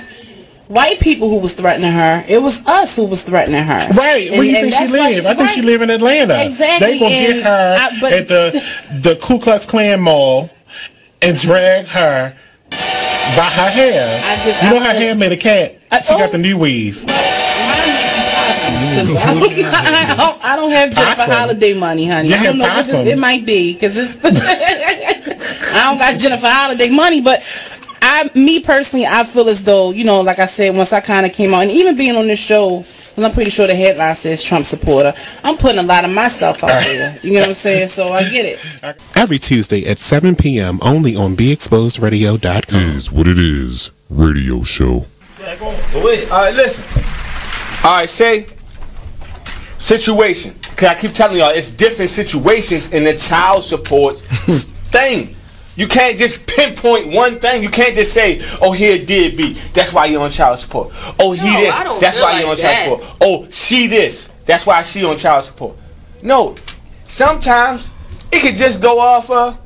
[SPEAKER 15] white people who was threatening her. It was us who was threatening her.
[SPEAKER 10] Right. Where do you think she live? I think she live in Atlanta.
[SPEAKER 15] Exactly.
[SPEAKER 10] They gonna get her at the Ku Klux Klan mall and drag her by her hair. You know her hair made a cat. She got the new weave.
[SPEAKER 15] I don't have Jennifer Holliday money, honey. I don't know what it might be because it's. I don't got Jennifer Holliday money, but me personally, I feel as though, you know, like I said, once I kind of came out, and even being on this show, because I'm pretty sure the headline says Trump supporter, I'm putting a lot of myself out there. You know what I'm saying? So I get it.
[SPEAKER 10] Every Tuesday at 7 p.m. only on BeExposedRadio.com.
[SPEAKER 16] Is what it is. Radio show.
[SPEAKER 17] Wait, all right, listen. All right, say situation. Cause I keep telling y'all, it's different situations in the child support thing. You can't just pinpoint one thing. You can't just say, "Oh, here did be. That's why you're on child support. Oh, he this. That's why you're on child support. Oh, she this. That's why she on child support." No, sometimes it could just go off of,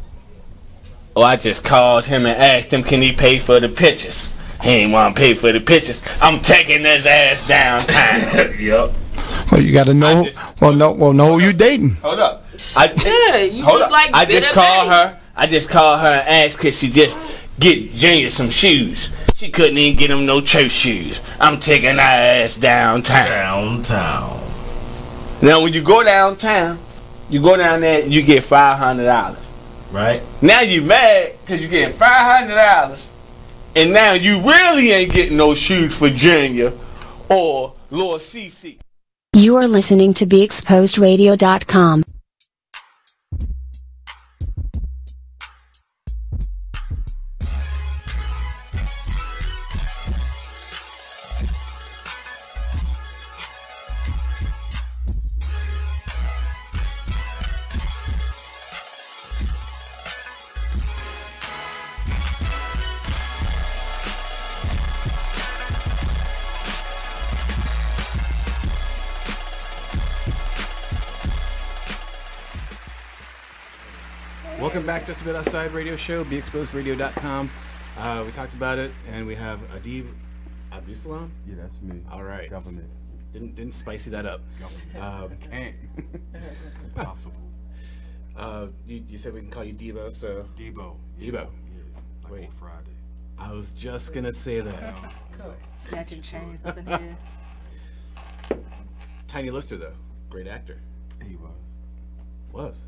[SPEAKER 17] "Oh, I just called him and asked him, can he pay for the pictures? He ain't want to pay for the pictures. I'm taking his ass downtown." Yup.
[SPEAKER 18] Well, you got to know. Know who you dating.
[SPEAKER 17] Hold up. I just called her. I just called her and asked, cause she just get Junior some shoes. She couldn't even get him no church shoes. I'm taking her ass downtown. Now when you go downtown, you go down there and you get $500.
[SPEAKER 19] Right.
[SPEAKER 17] Now you mad because you get $500, and now you really ain't getting no shoes for Junior or Lord CC.
[SPEAKER 5] You are listening to BeExposedRadio.com.
[SPEAKER 6] Welcome back, Just a Bit Outside Radio Show, BeExposedRadio.com. We talked about it, and we have Adib Abdussalaam.
[SPEAKER 19] Yeah, that's me.
[SPEAKER 6] All right.
[SPEAKER 19] Government.
[SPEAKER 6] Didn't spicy that up.
[SPEAKER 19] Can't. It's impossible.
[SPEAKER 6] You said we can call you Debo, so
[SPEAKER 19] Debo.
[SPEAKER 6] Debo.
[SPEAKER 19] Yeah, like
[SPEAKER 6] Wait.
[SPEAKER 19] on Friday.
[SPEAKER 6] I was just gonna say that.
[SPEAKER 8] Snatching chains up in here.
[SPEAKER 6] Tiny Lister, though, great actor.
[SPEAKER 19] He
[SPEAKER 6] Was.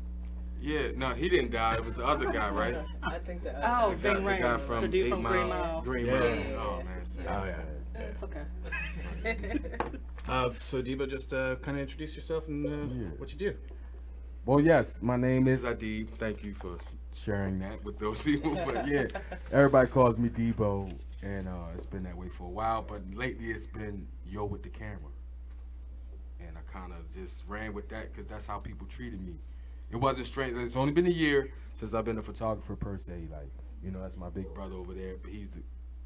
[SPEAKER 19] Yeah, no, he didn't die. It was the other guy, right?
[SPEAKER 7] I think that.
[SPEAKER 8] Oh,
[SPEAKER 19] the
[SPEAKER 8] Bing
[SPEAKER 19] guy
[SPEAKER 8] Rings,
[SPEAKER 19] from
[SPEAKER 8] the dude
[SPEAKER 19] 8
[SPEAKER 8] from Green Mile.
[SPEAKER 19] Green
[SPEAKER 6] Yeah.
[SPEAKER 19] Mile.
[SPEAKER 6] Yeah.
[SPEAKER 19] Oh man, sad.
[SPEAKER 6] Oh, yeah.
[SPEAKER 19] sad.
[SPEAKER 8] It's okay.
[SPEAKER 6] So Debo, just kind of introduce yourself and what you do.
[SPEAKER 19] Well, yes, my name is Adib. Thank you for sharing that with those people. But yeah, everybody calls me Debo, and it's been that way for a while. But lately, it's been Yo with the camera, and I kind of just ran with that because that's how people treated me. It wasn't strange. It's only been a year since I've been a photographer per se. Like, you know, that's my big brother over there, but he's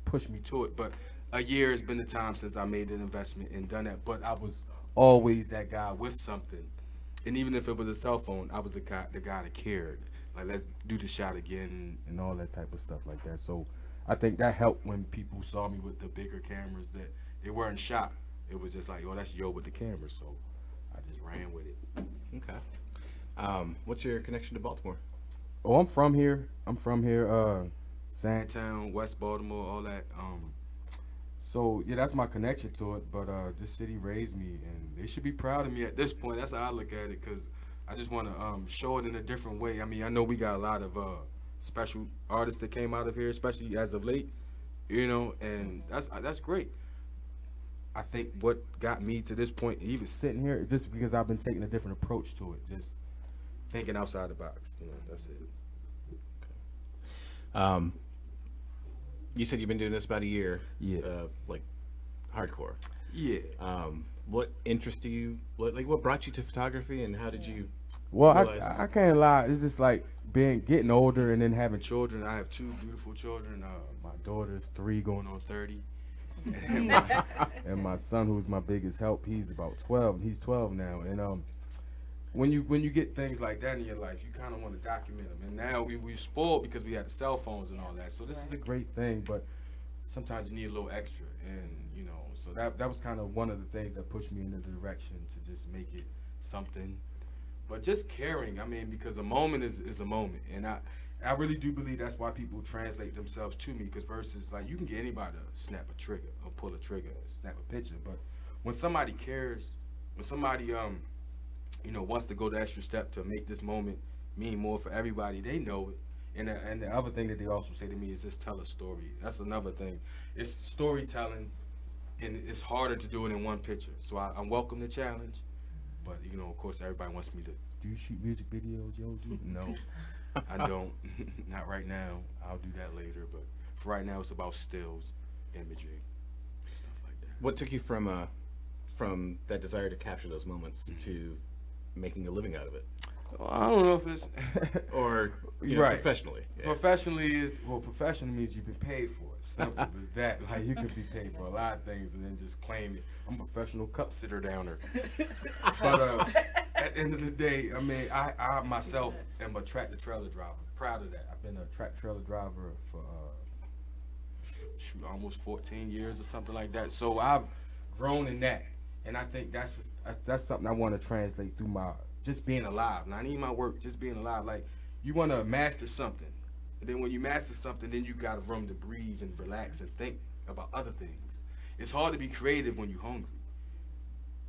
[SPEAKER 19] pushed me to it. But a year has been the time since I made an investment and done that. But I was always that guy with something. And even if it was a cell phone, I was the guy that cared. Like, let's do the shot again and all that type of stuff like that. So I think that helped when people saw me with the bigger cameras that they weren't shot. It was just like, oh, that's Yo with the camera. So I just ran with it.
[SPEAKER 6] Okay. What's your connection to Baltimore?
[SPEAKER 19] Oh, I'm from here. Sandtown, West Baltimore, all that. So yeah, that's my connection to it. But this city raised me, and they should be proud of me at this point. That's how I look at it, because I just want to show it in a different way. I mean, I know we got a lot of special artists that came out of here, especially as of late, you know, and that's great. I think what got me to this point, even sitting here, is just because I've been taking a different approach to it, just thinking outside the box. You know, that's it.
[SPEAKER 6] Okay. You said you've been doing this about a year.
[SPEAKER 19] Yeah.
[SPEAKER 6] Like hardcore.
[SPEAKER 19] Yeah.
[SPEAKER 6] What interested you? What brought you to photography, and how did you?
[SPEAKER 19] Well, I can't lie. It's just like getting older and then having children. I have 2 beautiful children. My daughter's 3 going on 30. And my son, who's my biggest help, he's about 12. He's 12 now. And when you get things like that in your life, you kind of want to document them. And now we're spoiled because we have the cell phones and all that. So this is a great thing, but sometimes you need a little extra. And you know, so that was kind of one of the things that pushed me in the direction to just make it something. But just caring, I mean, because a moment is a moment, and I really do believe that's why people translate themselves to me. Because versus, like, you can get anybody to snap a trigger or pull a trigger, snap a picture, but when somebody cares, when somebody you know, wants to go the extra step to make this moment mean more for everybody, they know it. And the other thing that they also say to me is just tell a story. That's another thing. It's storytelling, and it's harder to do it in one picture. So I welcome the challenge. But, you know, of course, everybody wants me to, do you shoot music videos, yo? No, I don't. Not right now. I'll do that later. But for right now, it's about stills, imagery, stuff like that.
[SPEAKER 6] What took you from that desire to capture those moments to making a living out of it?
[SPEAKER 19] Well, I don't know if it's
[SPEAKER 6] or you know, professionally. Yeah.
[SPEAKER 19] Professionally means you've been paid for it. Simple as that. Like, you can be paid for a lot of things and then just claim it. I'm a professional cup sitter downer. But at the end of the day, I mean, I myself am a tractor trailer driver. Proud of that. I've been a tractor trailer driver for almost 14 years or something like that. So I've grown in that, and I think that's something I want to translate through my just being alive. Now, I need my work, just being alive. Like, you want to master something, And then when you master something, then you got room to breathe and relax and think about other things. It's hard to be creative when you're hungry.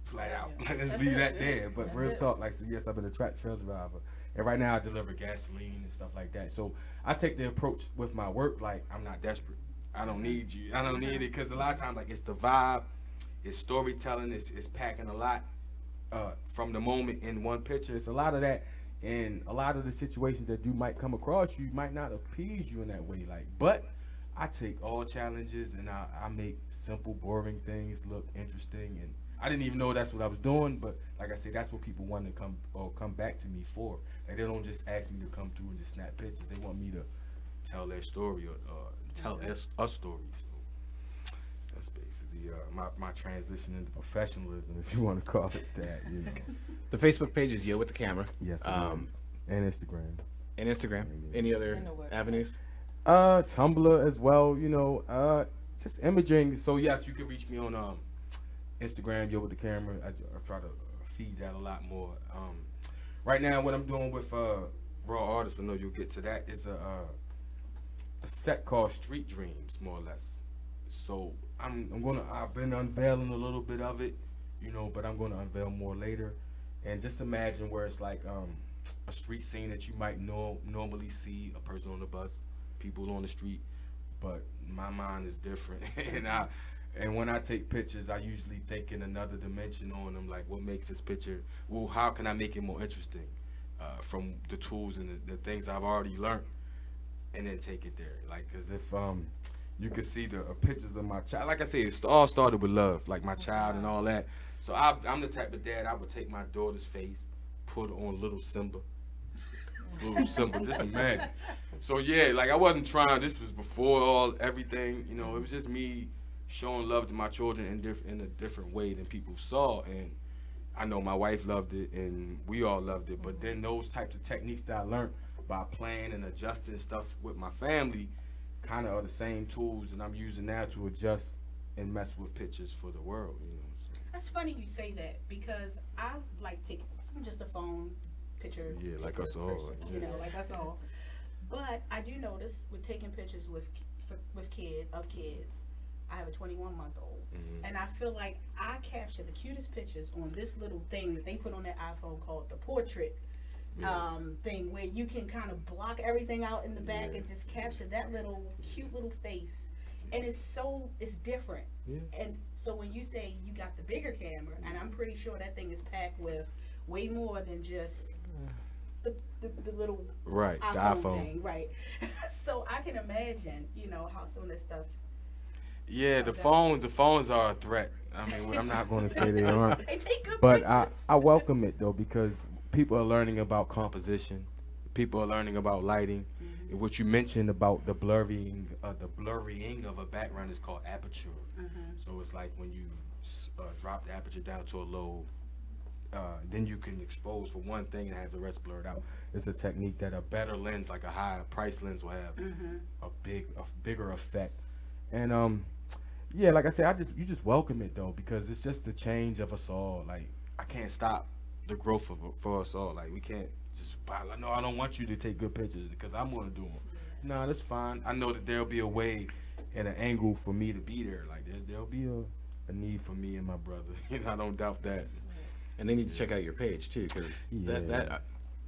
[SPEAKER 19] Flat out. Let's leave that there. But real talk, like, so yes, I've been a track trail driver. And right now I deliver gasoline and stuff like that. So I take the approach with my work like I'm not desperate. I don't need you. I don't need it because a lot of times, like, it's the vibe, it's storytelling, it's packing a lot from the moment in one picture. It's a lot of that. And a lot of the situations that you might come across, you might not appease you in that way. Like, but I take all challenges and I make simple, boring things look interesting. And I didn't even know that's what I was doing, but like I say, that's what people want to come back to me for. Like, they don't just ask me to come through and just snap pictures. They want me to tell their story or tell a story. So that's basically my transition into professionalism, if you want to call it that. You know.
[SPEAKER 6] The Facebook page is Yo with the Camera.
[SPEAKER 19] Yes, it is. And Instagram.
[SPEAKER 6] And Instagram.
[SPEAKER 19] Yeah.
[SPEAKER 6] Any other avenues?
[SPEAKER 19] Tumblr as well. You know, just imaging. So yes, you can reach me on Instagram, Yo with the Camera. I try to feed that a lot more. Right now, what I'm doing with Raw Artists, I know you'll get to that, is a set called Street Dreams, more or less. So I've been unveiling a little bit of it, you know, but I'm gonna unveil more later. And just imagine where it's like a street scene that you might normally see, a person on the bus, people on the street, but my mind is different. And when I take pictures, I usually think in another dimension on them, like what makes this picture, well, how can I make it more interesting from the tools and the things I've already learned, and then take it there. Like, cause if you could see the pictures of my child, like I said, it all started with love, like my child and all that. So I'm the type of dad, I would take my daughter's face, put on little Simba, just imagine. So yeah, like I wasn't trying, this was before everything, you know, it was just me showing love to my children in a different way than people saw. And I know my wife loved it and we all loved it, but then those types of techniques that I learned by playing and adjusting stuff with my family kind of are the same tools that I'm using now to adjust and mess with pictures for the world, you know. So.
[SPEAKER 9] That's funny you say that, because I like taking just a phone picture.
[SPEAKER 19] Yeah, like us all.
[SPEAKER 9] Person, you know, like us all. But I do notice with taking pictures with kids, I have a 21-month-old, and I feel like I capture the cutest pictures on this little thing that they put on their iPhone called the portrait thing, where you can kind of block everything out in the back and just capture that little cute little face, and it's different. And so when you say you got the bigger camera, and I'm pretty sure that thing is packed with way more than just the little
[SPEAKER 19] iPhone
[SPEAKER 9] thing, right? So I can imagine, you know, how some of this stuff.
[SPEAKER 19] Yeah, the phones are a threat. I mean, I'm not going to say they aren't,
[SPEAKER 9] they take good
[SPEAKER 19] but
[SPEAKER 9] pictures.
[SPEAKER 19] I welcome it though, because people are learning about composition, people are learning about lighting, and what you mentioned about the blurring of a background is called aperture. So it's like when you drop the aperture down to a low, then you can expose for one thing and have the rest blurred out. It's a technique that a better lens, like a higher price lens, will have a bigger effect. And yeah, like I said, you just welcome it though, because it's just the change of us all. Like, I can't stop the growth for us all. Like, we can't just no, I don't want you to take good pictures because I'm gonna do them. No, that's fine. I know that there'll be a way and an angle for me to be there. Like, there'll be a need for me and my brother. You know, I don't doubt that.
[SPEAKER 6] And they need to check out your page too, because that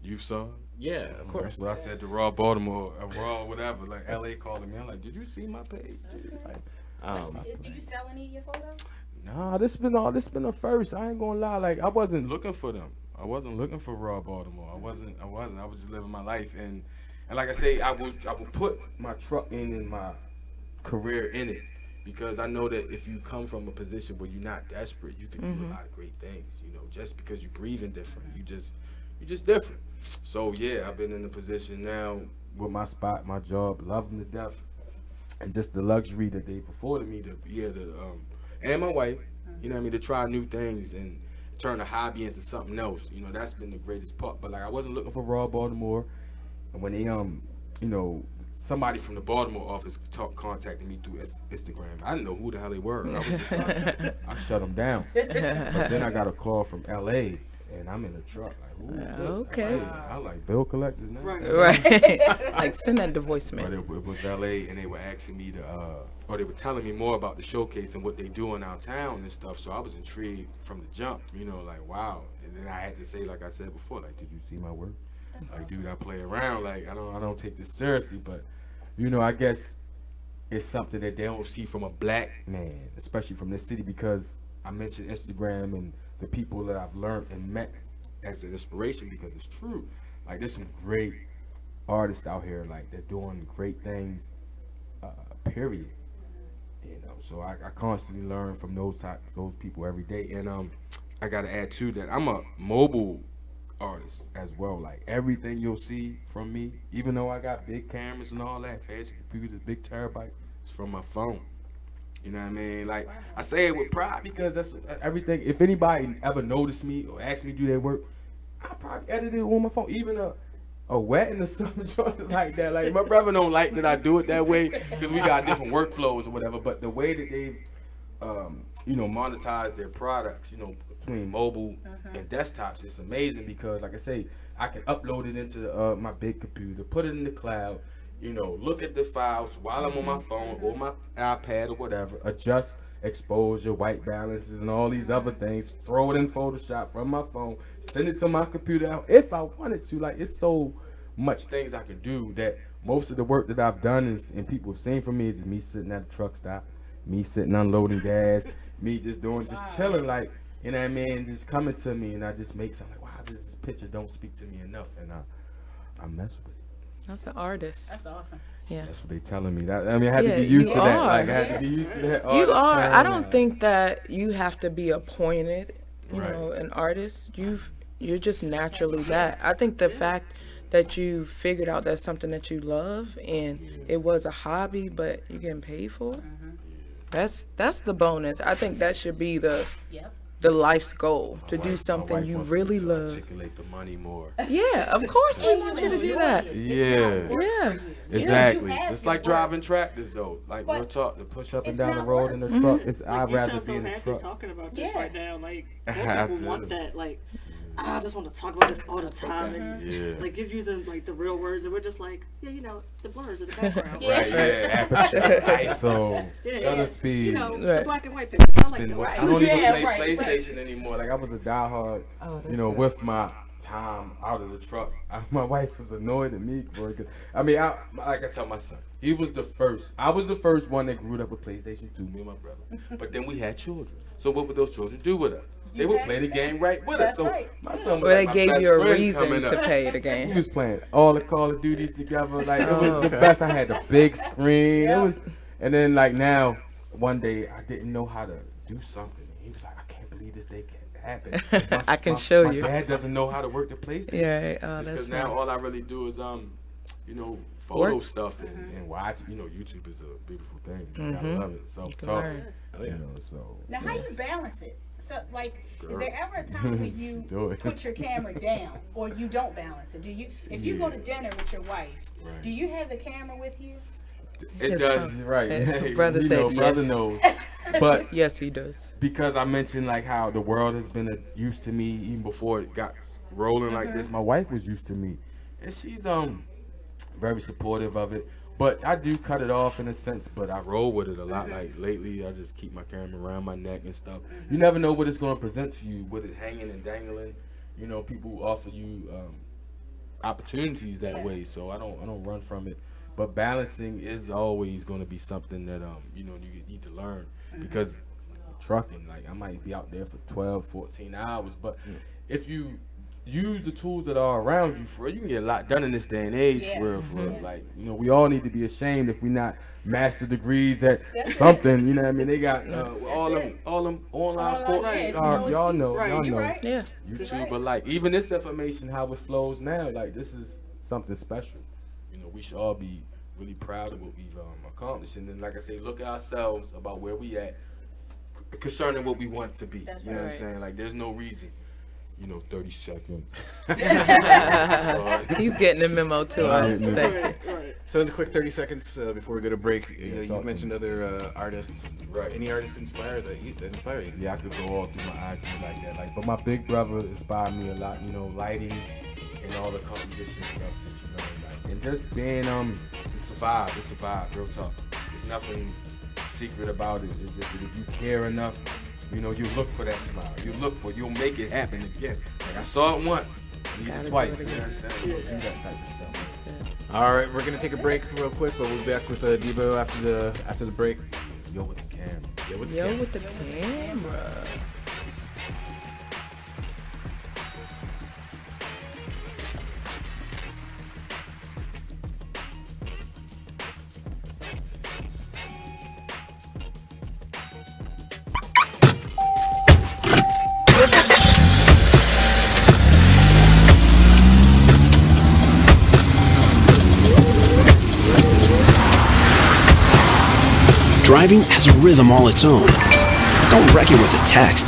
[SPEAKER 19] you saw?
[SPEAKER 6] Yeah, of course.
[SPEAKER 19] That's what I said to Raw Baltimore, Raw whatever. Like, LA calling me. I'm like, did you see my page, dude? Like,
[SPEAKER 9] do you sell any of your photos?
[SPEAKER 19] Nah, this been a first. I ain't gonna lie. Like, I wasn't looking for them. I wasn't looking for Raw Baltimore. I wasn't. I was just living my life, and like I say, I would put my truck in my career in it, because I know that if you come from a position where you're not desperate, you can do a lot of great things. You know, just because you're breathing different, you're just different. So yeah, I've been in a position now with my spot, my job, love them to death, and just the luxury that they've afforded me to be able to, and my wife, you know what I mean, to try new things and turn a hobby into something else. You know, that's been the greatest part. But like, I wasn't looking for Raw Baltimore, and when they you know, somebody from the Baltimore office contacted me through Instagram. I didn't know who the hell they were. I was just like, I shut them down. But then I got a call from LA, And I'm in the truck, like, who is this?
[SPEAKER 7] Okay.
[SPEAKER 19] I like bill collectors now.
[SPEAKER 7] Right. Like, send that to voicemail.
[SPEAKER 19] But it was LA, and they were asking me to, or they were telling me more about the showcase and what they do in our town and stuff. So I was intrigued from the jump, you know, like, wow. And then I had to say, like I said before, like, did you see my work? Like, dude, I play around. Like, I don't take this seriously. But, you know, I guess it's something that they don't see from a black man, especially from this city, because I mentioned Instagram and the people that I've learned and met as an inspiration, because it's true. Like, there's some great artists out here, like, they're doing great things, period. You know, so I constantly learn from those people every day. And I gotta add too that I'm a mobile artist as well. Like, everything you'll see from me, even though I got big cameras and all that, fancy computers, big terabytes, it's from my phone. You know what I mean? Like, I say it with pride because that's everything. If anybody ever noticed me or asked me to do their work, I probably edited it on my phone. Even a wedding or something like that. Like, my brother don't like that I do it that way because we got different workflows or whatever. But the way that they've, you know, monetized their products, you know, between mobile and desktops, it's amazing because, like I say, I can upload it into my big computer, put it in the cloud, you know, look at the files while I'm on my phone or my iPad or whatever, adjust exposure, white balances, and all these other things, throw it in Photoshop from my phone, send it to my computer if I wanted to. Like, it's so much things I can do that most of the work that I've done is, and people have seen from me, is me sitting at a truck stop, me sitting unloading gas, me just chilling, like, you know what I mean, just coming to me, and I just make something like, wow, this picture don't speak to me enough, and I mess with it.
[SPEAKER 7] That's an artist.
[SPEAKER 9] That's awesome.
[SPEAKER 7] Yeah.
[SPEAKER 19] That's what they telling me. I mean, I had to get used to that. Like, I had to get used to that.
[SPEAKER 7] You are. I don't think that you have to be appointed, you know, an artist. You're just naturally that. I think the fact that you figured out that's something that you love and it was a hobby, but you're getting paid for it. That's the bonus. I think that should be the life's goal, to do something you really love.
[SPEAKER 19] Articulate the money more.
[SPEAKER 7] Yeah, of course we want you to do that.
[SPEAKER 19] Yeah, exactly. Just like driving tractors, though. Like, we'll talk to push up and down the road in the truck. I'd rather be in the truck.
[SPEAKER 8] Talking about this right now, like, people want that, like. I just want to talk about this all the time. And, like, you're using, like, the real words, and we're just like, yeah, you know, the blurs in the background.
[SPEAKER 19] Aperture, ISO, shutter speed.
[SPEAKER 8] You know, the black and white picture. I
[SPEAKER 19] don't even play PlayStation anymore. Like, I was a diehard, you know, with my time out of the truck. My wife was annoyed at me for it. I mean, like I tell my son, he was the first. I was the first one that grew up with PlayStation 2, me and my brother. But then we had children. So what would those children do with us? They would play the game right with us. So my son was
[SPEAKER 7] they
[SPEAKER 19] my
[SPEAKER 7] gave
[SPEAKER 19] best
[SPEAKER 7] you a
[SPEAKER 19] friend
[SPEAKER 7] reason
[SPEAKER 19] coming
[SPEAKER 7] to
[SPEAKER 19] up.
[SPEAKER 7] play the game.
[SPEAKER 19] We was playing all the Call of Duties together. Like, it was the best. I had the big screen. It was, and then, like, now, one day I didn't know how to do something. He was like, I can't believe this day can happen.
[SPEAKER 7] I can show you.
[SPEAKER 19] My dad doesn't know how to work the PlayStation.
[SPEAKER 7] Yeah,
[SPEAKER 19] because now all I really do is you know, photo stuff and watch. You know, YouTube is a beautiful thing. You gotta love it. Self-taught. You know, so.
[SPEAKER 9] Now, how you balance it? So, like, is there ever a time when you put your camera down or you don't balance it? Do you, if you go to dinner with your wife, do you have the camera with you?
[SPEAKER 19] It does, right?
[SPEAKER 7] Brother said
[SPEAKER 19] brother knows. But
[SPEAKER 7] yes, he does.
[SPEAKER 19] Because I mentioned, like, how the world has been used to me even before it got rolling like this. My wife was used to me, and she's very supportive of it. But I do cut it off in a sense, but I roll with it a lot. Like, lately, I just keep my camera around my neck and stuff. You never know what it's going to present to you with it hanging and dangling. You know, people offer you opportunities that way, so I don't run from it. But balancing is always going to be something that you know, you need to learn, because trucking, like, I might be out there for 12, 14 hours, but if you use the tools that are around you, for you can get a lot done in this day and age. For real. Like, you know, we all need to be ashamed if we not master degrees at something. You know what I mean? They got all them online courses. Y'all know.
[SPEAKER 7] Yeah.
[SPEAKER 19] YouTube, but, like, even this information, how it flows now, like, this is something special. You know, we should all be really proud of what we've accomplished, and then, like I say, look at ourselves about where we at concerning what we want to be. You know what I'm saying? Like, there's no reason. You know, 30 seconds.
[SPEAKER 7] He's getting a memo to us. Thank you.
[SPEAKER 6] So in a quick 30 seconds before we go to break, you mentioned other artists.
[SPEAKER 19] Right.
[SPEAKER 6] Any artists inspire you?
[SPEAKER 19] Yeah, I could go all through my IG like that. But my big brother inspired me a lot. Lighting and all the composition stuff that and just being it's a vibe, real talk. There's nothing secret about it. It's just that if you care enough, you look for that smile. You'll make it happen again. Like I saw it once, even twice. You know what I'm saying? You'll do that type of stuff.
[SPEAKER 6] All right, we're gonna take a break real quick, but we'll be back with Debo after the break.
[SPEAKER 19] Yo with the camera.
[SPEAKER 6] Yo with the camera.
[SPEAKER 20] Driving has a rhythm all its own. Don't wreck it with a text.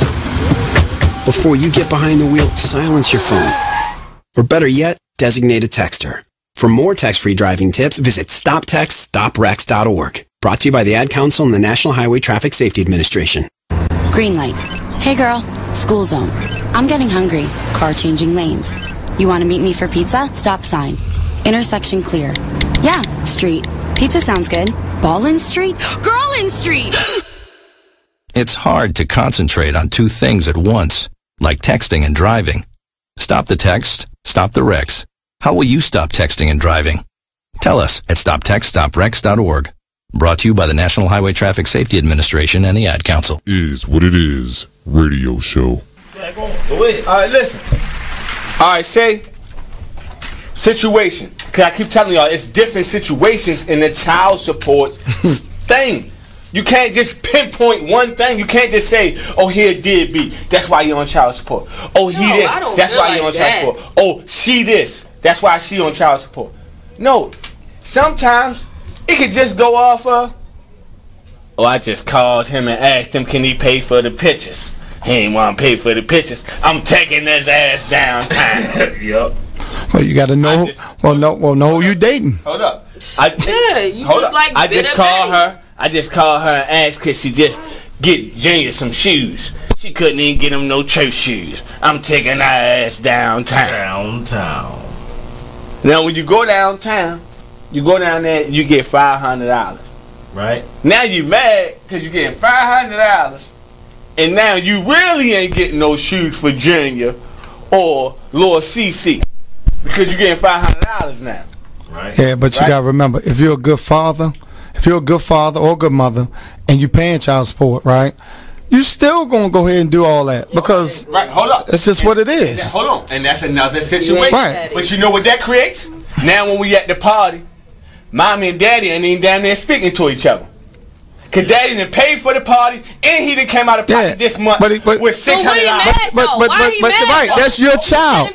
[SPEAKER 20] Before you get behind the wheel, silence your phone. Or better yet, designate a texter. For more text-free driving tips, visit stoptextstoprex.org. Brought to you by the Ad Council and the National Highway Traffic Safety Administration.
[SPEAKER 21] Green light. Hey girl, school zone. I'm getting hungry. Car changing lanes. You want to meet me for pizza? Stop sign. Intersection clear. Yeah, street. Pizza sounds good. Ballin' Street? Girlin' Street!
[SPEAKER 22] It's hard to concentrate on two things at once, like texting and driving. Stop the text, stop the wrecks. How will you stop texting and driving? Tell us at stoptextstoprex.org. Brought to you by the National Highway Traffic Safety Administration and the Ad Council.
[SPEAKER 16] Is what it is. Radio show.
[SPEAKER 17] All right, listen. All right, say situation. Cause I keep telling y'all, it's different situations in the child support thing. You can't just pinpoint one thing. You can't just say, "Oh, here did be. That's why you're on child support. Oh, he this. That's why you're on child support. Oh, she this. That's why she on child support." No, sometimes it could just go off of, "Oh, I just called him and asked him, can he pay for the pictures? He ain't want to pay for the pictures. I'm taking his ass downtown." Yup.
[SPEAKER 18] Well, you got to know. Know who you dating.
[SPEAKER 17] Hold up. I just called her and asked could she just get Junior some shoes. She couldn't even get him no church shoes. I'm taking her ass downtown. Now, when you go downtown, you go down there and you get $500. Right. Now you mad because you get $500, and now you really ain't getting no shoes for Junior or Lord CC. Because you're getting $500 now. Right.
[SPEAKER 18] Yeah, but you gotta remember, if you're a good father or a good mother, and you're paying child support, right? You still gonna go ahead and do all that because
[SPEAKER 17] hold up.
[SPEAKER 18] It's just what it is.
[SPEAKER 17] Hold on, and that's another situation.
[SPEAKER 18] Right.
[SPEAKER 17] But you know what that creates? Now when we at the party, mommy and daddy ain't even down there speaking to each other. Cause daddy done paid for the party, and he done came out of pocket this month with $600.
[SPEAKER 18] But that's your child.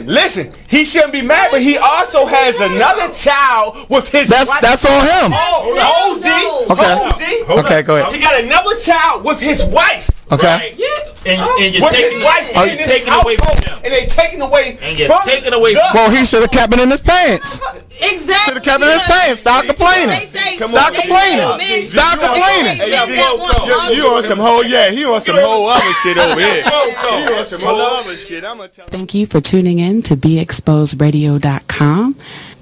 [SPEAKER 17] Listen. He shouldn't be mad, but he also has another child with his wife.
[SPEAKER 18] That's on him.
[SPEAKER 17] Okay,
[SPEAKER 18] go ahead.
[SPEAKER 17] He got another child with his wife.
[SPEAKER 18] Okay.
[SPEAKER 17] Right. And you're taking away from him. And they taking away
[SPEAKER 18] Well, he should have kept it in his pants.
[SPEAKER 9] Exactly.
[SPEAKER 18] Should have kept it in his pants. Stop complaining. Stop complaining. Stop complaining.
[SPEAKER 17] You on some whole he on some whole other shit over here. He on some whole other shit. I'm gonna tell.
[SPEAKER 23] Thank you for tuning in to BeExposedRadio.com.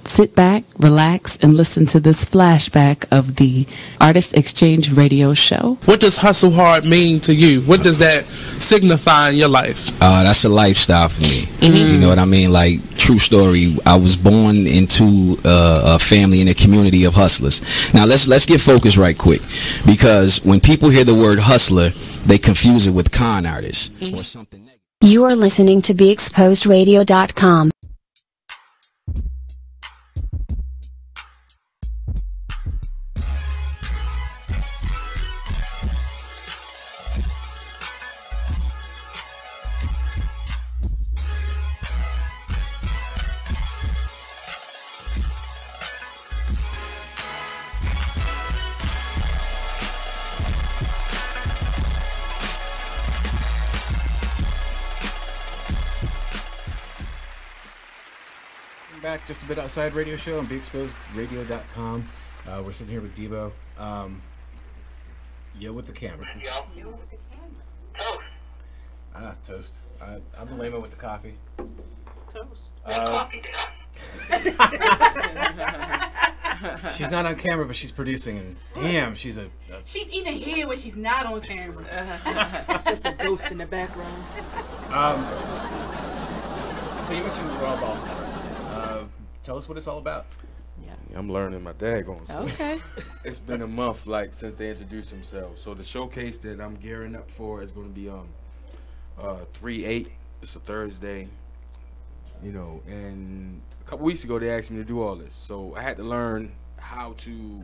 [SPEAKER 23] Sit back, relax, and listen to this flashback of the Artist Exchange Radio Show.
[SPEAKER 11] What does hustle hard mean to you? What does that signify in your life?
[SPEAKER 24] That's a lifestyle for me. You know what I mean? Like, true story. I was born into a family in a community of hustlers. Now, let's get focused right quick, because when people hear the word hustler, they confuse it with con artist or something negative.
[SPEAKER 5] You are listening to BeExposedRadio.com.
[SPEAKER 6] Flashback, just a bit outside radio show on BeExposedRadio.com. We're sitting here with Debo. Yo with the camera.
[SPEAKER 9] Yo with the camera. Toast.
[SPEAKER 6] Toast. I'm the layman with the coffee.
[SPEAKER 8] Toast.
[SPEAKER 6] She's not on camera, but she's producing, and damn, she's
[SPEAKER 9] She's even here when she's not on camera.
[SPEAKER 8] Just a ghost in the background.
[SPEAKER 6] So you mentioned Raw Baltimore. Tell us what it's all about.
[SPEAKER 19] I'm learning my daggone self.
[SPEAKER 7] Okay.
[SPEAKER 19] It's been a month, like, since they introduced themselves. So the showcase that I'm gearing up for is going to be 3/8. It's a Thursday. You know, and a couple weeks ago they asked me to do all this, so I had to learn how to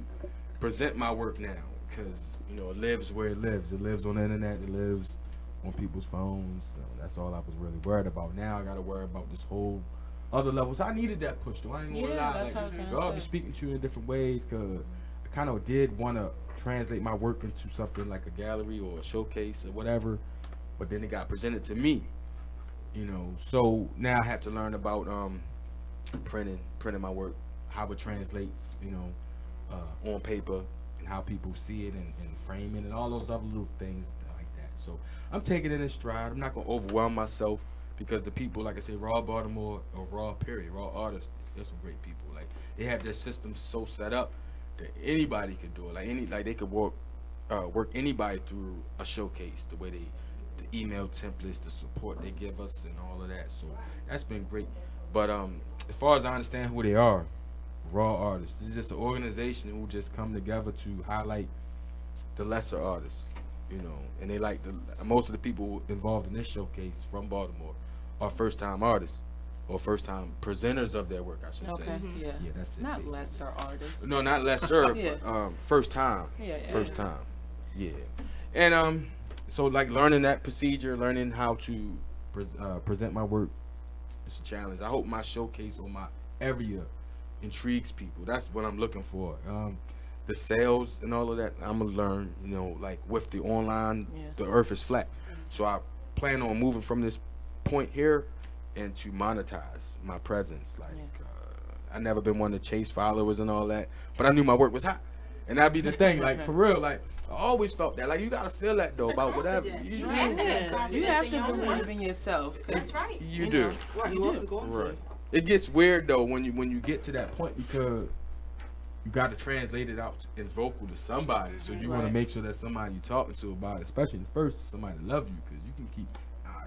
[SPEAKER 19] present my work now, because you know it lives where it lives. It lives on the internet. It lives on people's phones. So that's all I was really worried about. Now I got to worry about this whole other level. So I needed that push, though. I ain't gonna lie.
[SPEAKER 7] That's
[SPEAKER 19] Like, God be speaking to you in different ways, because I kind of did want to translate my work into something like a gallery or a showcase or whatever, but then it got presented to me. You know, so now I have to learn about printing my work, how it translates, you know, on paper, and how people see it and frame it, and all those other little things like that. So I'm taking it in stride. I'm not gonna overwhelm myself, because the people, like I said, Raw Baltimore or Raw period, Raw artists, they're some great people. Like they have their system so set up that anybody could do it. Like they could work anybody through a showcase, the way the email templates, the support they give us, and all of that. So that's been great. But as far as I understand who they are, Raw artists, this is just an organization who just come together to highlight the lesser artists, you know. And they like most of the people involved in this showcase from Baltimore are first-time artists or first-time presenters of their work, I should say.
[SPEAKER 7] Yeah.
[SPEAKER 19] Yeah, that's it.
[SPEAKER 7] Not
[SPEAKER 19] basically.
[SPEAKER 7] lesser artists.
[SPEAKER 19] No, not lesser,
[SPEAKER 7] Yeah.
[SPEAKER 19] but first time.
[SPEAKER 7] Yeah.
[SPEAKER 19] First time. Yeah. And so like learning that procedure, learning how to present my work, it's a challenge. I hope my showcase or my area intrigues people. That's what I'm looking for. The sales and all of that, I'm gonna learn, you know, like with the online, the earth is flat. So I plan on moving from this point here and to monetize my presence. Like I never been one to chase followers and all that, but I knew my work was hot. And that'd be the thing, like for real, like I always felt that. Like you gotta feel that though about whatever.
[SPEAKER 7] You have to believe in yourself.
[SPEAKER 9] That's right.
[SPEAKER 19] You do. Right. It gets weird though when you get to that point, because you got to translate it out in vocal to somebody. So you want to make sure that somebody you talking to about it, especially first, somebody that love you, because you can keep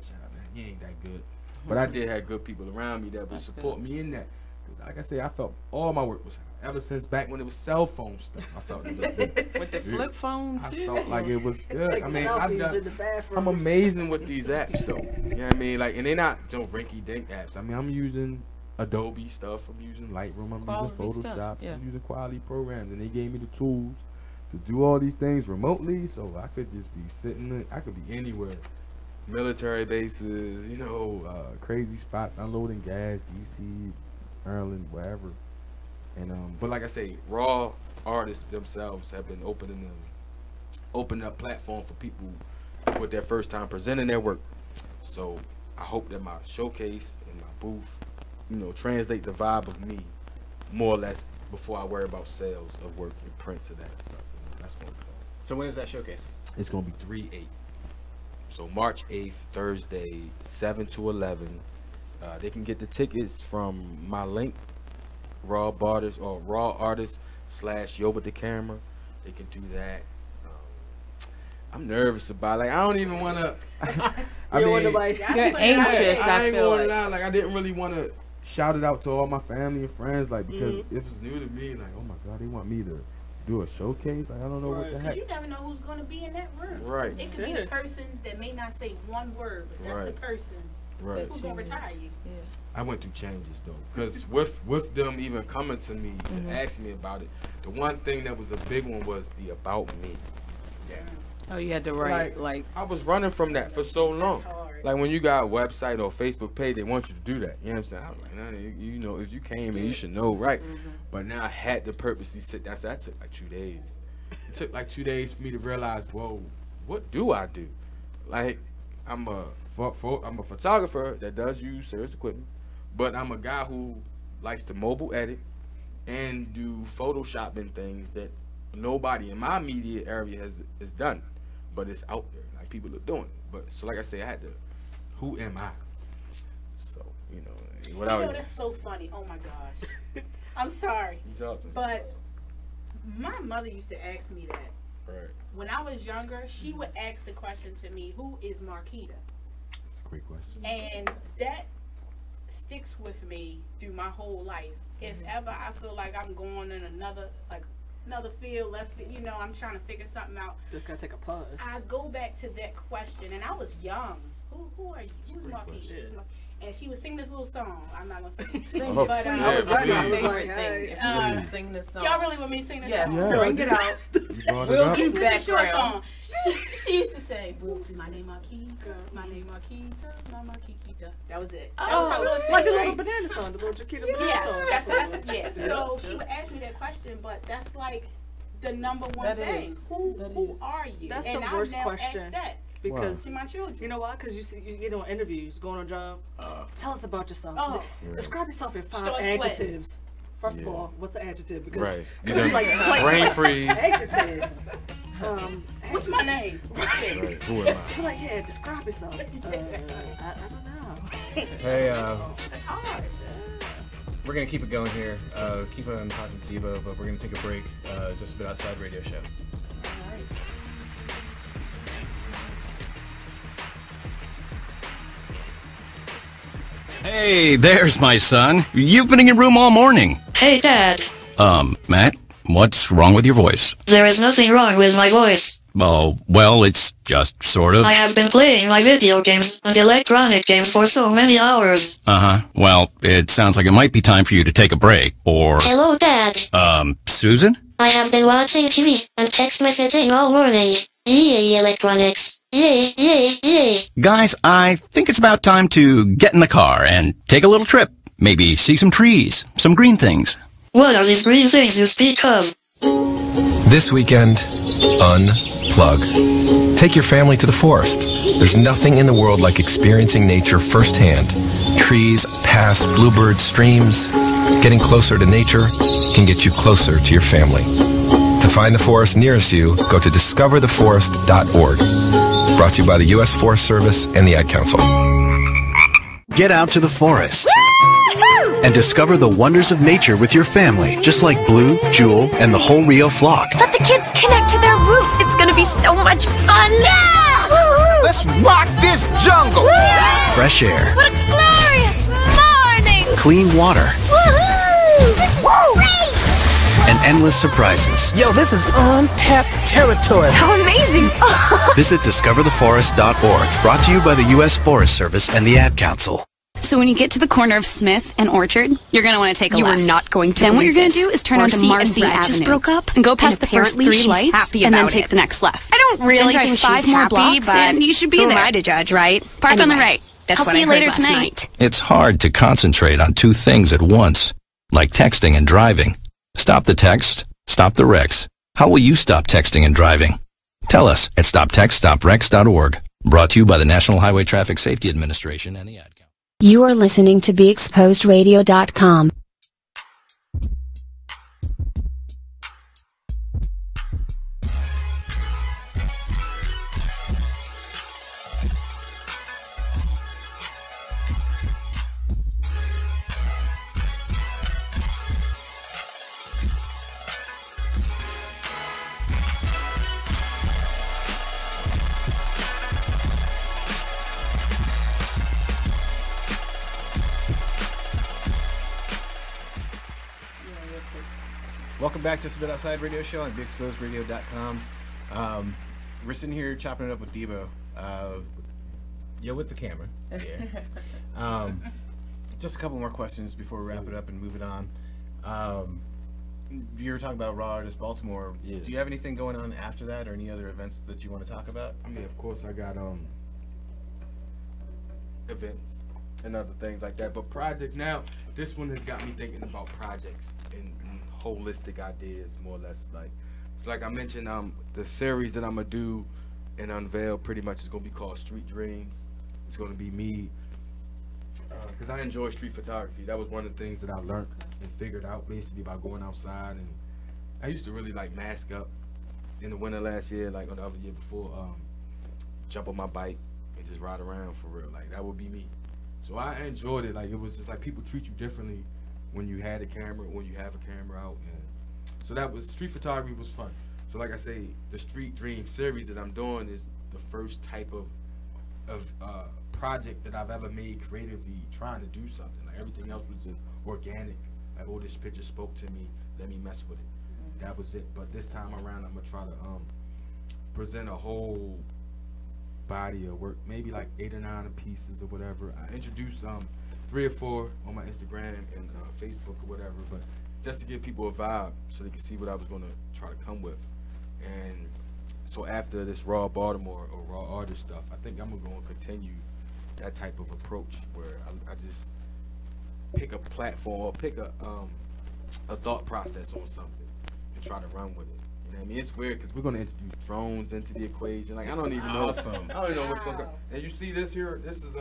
[SPEAKER 19] shut up, man, you ain't that good. But I did have good people around me that would support me in that. Like I say, I felt all my work was ever since back when it was cell phone stuff. I felt it was good.
[SPEAKER 7] With the flip phone too.
[SPEAKER 19] I felt like it was good. I mean, I'm amazing with these apps though. You know what I mean? Like, and they're not no rinky-dink apps. I mean, I'm using Adobe stuff. I'm using Lightroom. I'm using Photoshop. I'm using quality programs, and they gave me the tools to do all these things remotely. So I could just be sitting. I could be anywhere. Military bases, you know, crazy spots, unloading gas, DC, Maryland, wherever. And but like I say, Raw artists themselves have been opening up platform for people with their first time presenting their work. So I hope that my showcase and my booth, you know, translate the vibe of me more or less before I worry about sales of work and prints of that stuff. You know, that's gonna go.
[SPEAKER 6] So when is that showcase?
[SPEAKER 19] It's gonna be 3/8. So March 8th, Thursday, 7 to 11. They can get the tickets from my link, Raw Artists or Raw Artists / Yo with the Camera. They can do that. I'm nervous about it. Like I don't even want to.
[SPEAKER 7] You're anxious. I feel
[SPEAKER 19] like I didn't really want to shout it out to all my family and friends, like because it was new to me. Like, oh my God, they want me to do a showcase. Like I don't know what the heck.
[SPEAKER 9] You never know who's going to be in that room.
[SPEAKER 19] Right.
[SPEAKER 9] It could be the person that may not say one word, but that's the person who's going to retire you. Yeah.
[SPEAKER 19] I went through changes though, because with them even coming to me to ask me about it, the one thing that was a big one was the about me. Yeah.
[SPEAKER 7] Oh, you had to write like
[SPEAKER 19] I was running from that for so long. Like when you got a website or Facebook page, they want you to do that. You know what I'm saying? I was like, nah, you know, if you came in, you should know, right? But now I had to purposely sit down. So that took like 2 days. It took like 2 days for me to realize, whoa, what do I do? Like I'm a photographer that does use serious equipment, but I'm a guy who likes to mobile edit and do photoshopping things that nobody in my media area has done, but it's out there. Like, people are doing it. But so, like I say, I had to. Who am I? So
[SPEAKER 9] that's so funny. Oh my gosh. I'm sorry. But my mother used to ask me that.
[SPEAKER 19] Right.
[SPEAKER 9] When I was younger, she would ask the question to me, "Who is Marquita?"
[SPEAKER 19] That's a great question. And
[SPEAKER 9] that sticks with me through my whole life. If ever I feel like I'm going in another field, left field, I'm trying to figure something out.
[SPEAKER 8] Just gotta take a pause.
[SPEAKER 9] I go back to that question, and I was young. Who are you? Who's Marquita? And she would sing this little song. I'm not gonna sing it, but
[SPEAKER 7] I was my favorite thing. If you sing this song,
[SPEAKER 9] y'all really want me to sing this
[SPEAKER 7] song?
[SPEAKER 9] Yes,
[SPEAKER 7] bring it out. We'll give background.
[SPEAKER 9] She used to say, "My name Marquita, my name Marquita, my Marquita." That was it. That was her little sing,
[SPEAKER 8] like the little banana song, the little Chiquita banana song.
[SPEAKER 9] That's yeah. So she would ask me that question, but that's like the number one thing. Who are you?
[SPEAKER 8] That's the worst question.
[SPEAKER 9] That.
[SPEAKER 8] Because
[SPEAKER 9] see my children.
[SPEAKER 8] You know why? Because you get on interviews, going on a job. Tell us about yourself. Describe yourself in 5 adjectives. First of all, what's an adjective? Because
[SPEAKER 19] brain freeze.
[SPEAKER 8] Adjective.
[SPEAKER 9] What's my name?
[SPEAKER 19] Right. Who am I?
[SPEAKER 8] You're like, yeah, describe yourself. I don't know.
[SPEAKER 6] Hey,
[SPEAKER 9] That's hard.
[SPEAKER 6] We're gonna keep it going here. Keep on talking to Debo, but we're gonna take a break. Just a bit outside radio show.
[SPEAKER 22] Hey, there's my son. You've been in your room all morning.
[SPEAKER 2] Hey, Dad.
[SPEAKER 22] Matt, what's wrong with your voice?
[SPEAKER 2] There is nothing wrong with my voice.
[SPEAKER 22] Oh, well, it's just sort of.
[SPEAKER 2] I have been playing my video games and electronic games for so many hours.
[SPEAKER 22] Uh-huh. Well, it sounds like it might be time for you to take a break, or...
[SPEAKER 2] Hello, Dad.
[SPEAKER 22] Susan?
[SPEAKER 2] I have been watching TV and text messaging all morning. Yay, electronics. Yay, yay, yay.
[SPEAKER 22] Guys, I think it's about time to get in the car and take a little trip. Maybe see some trees, some green things.
[SPEAKER 2] What are these green things you speak of?
[SPEAKER 3] This weekend, unplug. Take your family to the forest. There's nothing in the world like experiencing nature firsthand. Trees, paths, bluebirds, streams. Getting closer to nature can get you closer to your family. To find the forest nearest you, go to discovertheforest.org. Brought to you by the U.S. Forest Service and the Ad Council.
[SPEAKER 4] Get out to the forest and discover the wonders of nature with your family, just like Blue, Jewel, and the whole Rio flock.
[SPEAKER 12] Let the kids connect to their roots. It's gonna be so much fun. Yeah! Woo-hoo!
[SPEAKER 4] Let's rock this jungle.
[SPEAKER 12] Woo!
[SPEAKER 4] Fresh air.
[SPEAKER 12] What a glorious morning.
[SPEAKER 4] Clean water.
[SPEAKER 12] Woohoo! This is great.
[SPEAKER 4] And endless surprises.
[SPEAKER 25] Yo, this is untapped territory.
[SPEAKER 12] How amazing.
[SPEAKER 4] Visit discovertheforest.org. Brought to you by the U.S. Forest Service and the Ad Council.
[SPEAKER 26] So when you get to the corner of Smith and Orchard, you're going to want to take a left.
[SPEAKER 12] You are not going to.
[SPEAKER 26] Then what you're going to do is turn onto Marcy
[SPEAKER 12] Avenue.
[SPEAKER 26] Just broke up and go past the first 3 lights and then take the next left.
[SPEAKER 12] I don't really think she's
[SPEAKER 26] 5 more
[SPEAKER 12] happy,
[SPEAKER 26] blocks
[SPEAKER 12] but
[SPEAKER 26] and you should be
[SPEAKER 12] who
[SPEAKER 26] there.
[SPEAKER 12] am I to judge, right?
[SPEAKER 26] Park on the right.
[SPEAKER 12] That's
[SPEAKER 26] I'll
[SPEAKER 12] what
[SPEAKER 26] see
[SPEAKER 12] I
[SPEAKER 26] you
[SPEAKER 12] heard
[SPEAKER 26] later
[SPEAKER 12] last
[SPEAKER 26] tonight.
[SPEAKER 12] night.
[SPEAKER 22] It's hard to concentrate on 2 things at once, like texting and driving. Stop the text, stop the wrecks. How will you stop texting and driving? Tell us at stoptextstopwrecks.org. Brought to you by the National Highway Traffic Safety Administration and the Ad Council.
[SPEAKER 5] You are listening to BeExposedRadio.com.
[SPEAKER 6] Welcome back to Just a Bit Outside Radio Show on BeExposedRadio.com. We're sitting here chopping it up with Debo. With the camera. Yeah. Just a couple more questions before we wrap it up and move it on. You were talking about Raw Artist Baltimore.
[SPEAKER 19] Yeah.
[SPEAKER 6] Do you have anything going on after that, or any other events that you want to talk about?
[SPEAKER 19] I mean, of course, I got events and other things like that. But projects now, this one has got me thinking about projects and holistic ideas, more or less. Like it's like I mentioned, the series that I'm gonna do and unveil pretty much is gonna be called Street Dreams. It's gonna be me because I enjoy street photography. That was one of the things that I learned and figured out basically by going outside. And I used to really like mask up in the winter last year, like on the other year before, jump on my bike and just ride around for real. Like that would be me. So I enjoyed it. Like it was just like people treat you differently when you had a camera, when you have a camera out. And so that was, street photography was fun. So like I say, the Street Dream series that I'm doing is the first type of project that I've ever made creatively, trying to do something. Like everything else was just organic. Like, oh, this picture spoke to me, let me mess with it. That was it. But this time around, I'm gonna try to present a whole body of work, maybe like 8 or 9 pieces or whatever. I introduced 3 or 4 on my Instagram and Facebook or whatever, but just to give people a vibe so they can see what I was gonna try to come with. And so after this Raw Baltimore or Raw Artist stuff, I think I'm gonna continue that type of approach where I just pick a platform or pick a thought process on something and try to run with it. You know what I mean? It's weird because we're gonna introduce drones into the equation. Like I don't even know.
[SPEAKER 6] Awesome.
[SPEAKER 19] I don't know what's gonna go. And you see this here? This is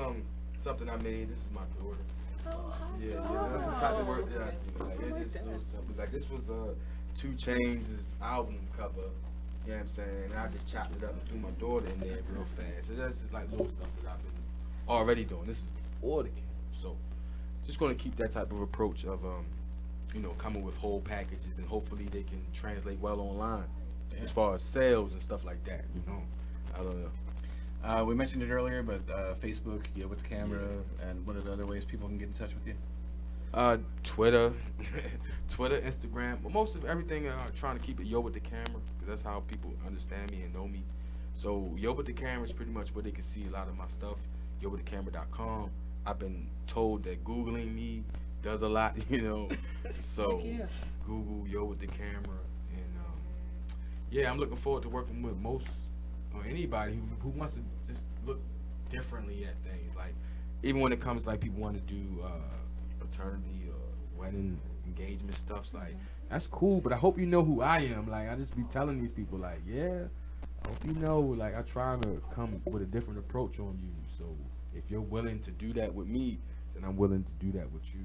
[SPEAKER 19] something I made. This is my daughter. Yeah, that's the type of work that I do. Like it's just so simple. Like this was 2 Chainz' album cover. You know what I'm saying? And I just chopped it up and threw my daughter in there real fast. So that's just like little stuff that I've been already doing. This is before the camera. So just gonna keep that type of approach of you know, coming with whole packages, and hopefully they can translate well online as far as sales and stuff like that. You know, I don't know.
[SPEAKER 6] We mentioned it earlier, but Facebook, Yo with the Camera, and what are the other ways people can get in touch with you?
[SPEAKER 19] Twitter, Instagram, but most of everything trying to keep it Yo with the Camera, because that's how people understand me and know me. So Yo with the Camera is pretty much where they can see a lot of my stuff. YoWithTheCamera.com. I've been told that Googling me does a lot, you know. So Google Yo with the Camera, and yeah, I'm looking forward to working with most or anybody who wants to just look differently at things. Like even when it comes like people want to do paternity or wedding engagement stuffs, like that's cool, but I hope you know who I am. Like I just be telling these people like, yeah, I hope you know, like I try to come with a different approach on you. So if you're willing to do that with me, then I'm willing to do that with you.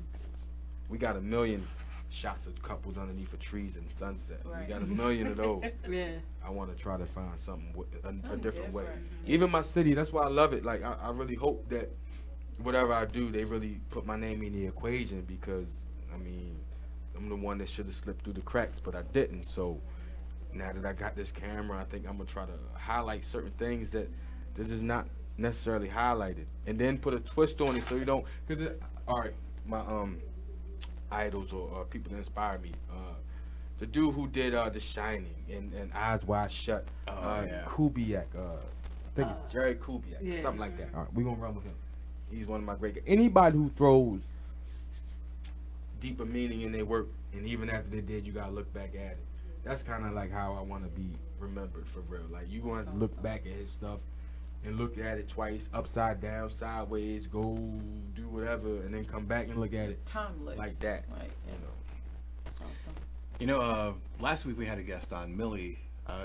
[SPEAKER 19] We got 1 million shots of couples underneath of trees in sunset.
[SPEAKER 8] Right.
[SPEAKER 19] We got 1 million of those.
[SPEAKER 8] Yeah.
[SPEAKER 19] I want to try to find something a different way. Even my city, that's why I love it. Like I really hope that whatever I do, they really put my name in the equation, because I mean, I'm the one that should have slipped through the cracks, but I didn't. So now that I got this camera, I think I'm gonna try to highlight certain things that this is not necessarily highlighted, and then put a twist on it so you don't. Because all right, my idols or people that inspire me. The dude who did The Shining and Eyes Wide Shut, Kubiak, I think it's Jerry Kubiak, something like that. All right, we gonna run with him. He's one of my great guys. Anybody who throws deeper meaning in their work, and even after they're dead, you gotta look back at it. That's kind of like how I want to be remembered for real. Like you gonna have to look back at his stuff and look at it twice, upside down, sideways, go do whatever, and then come back and look at it
[SPEAKER 7] timeless
[SPEAKER 19] like that.
[SPEAKER 7] Right.
[SPEAKER 19] You know.
[SPEAKER 7] Awesome.
[SPEAKER 6] You know, last week we had a guest on, Millie,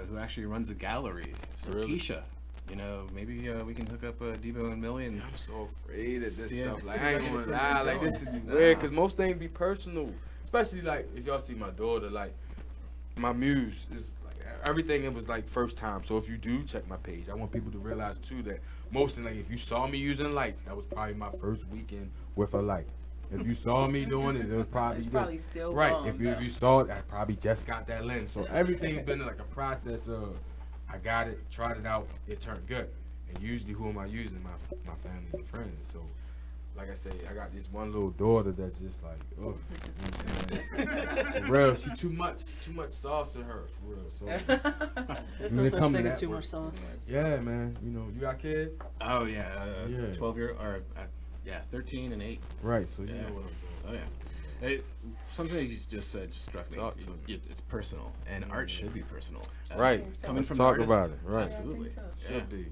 [SPEAKER 6] who actually runs a gallery. So
[SPEAKER 19] Really?
[SPEAKER 6] Keisha, you know, maybe we can hook up Debo and Millie. And
[SPEAKER 19] I'm so afraid of this
[SPEAKER 6] Yeah.
[SPEAKER 19] stuff. Like I ain't gonna lie, like this would be weird, because most things be personal. Especially like if y'all see my daughter, like my muse is like everything. It was like first time. So if you do check my page, I want people to realize too that most of like if you saw me using lights, that was probably my first weekend with a light. If you saw me doing it, it was probably,
[SPEAKER 7] still
[SPEAKER 19] right.
[SPEAKER 7] wrong,
[SPEAKER 19] If you saw it, I probably just got that lens. So everything been like a process of I got it, tried it out, it turned good. And usually who am I using? My family and friends. So like I say, I got this one little daughter that's just like, oh, you know what I'm saying? For real, she too much sauce in her, for real. So
[SPEAKER 8] There's no such thing as too much sauce.
[SPEAKER 19] Yeah, man. You know, you got kids?
[SPEAKER 6] Oh yeah,
[SPEAKER 19] Yeah.
[SPEAKER 6] 13 and 8.
[SPEAKER 19] Right. So you
[SPEAKER 6] Yeah.
[SPEAKER 19] know what I'm doing.
[SPEAKER 6] Oh yeah. Something you just said just struck me.
[SPEAKER 19] Talk to me.
[SPEAKER 6] It's personal, and art should be personal.
[SPEAKER 19] Right.
[SPEAKER 6] Coming from
[SPEAKER 19] Talk
[SPEAKER 6] the
[SPEAKER 19] about
[SPEAKER 6] artist,
[SPEAKER 19] it. Right.
[SPEAKER 6] Absolutely.
[SPEAKER 19] Should be.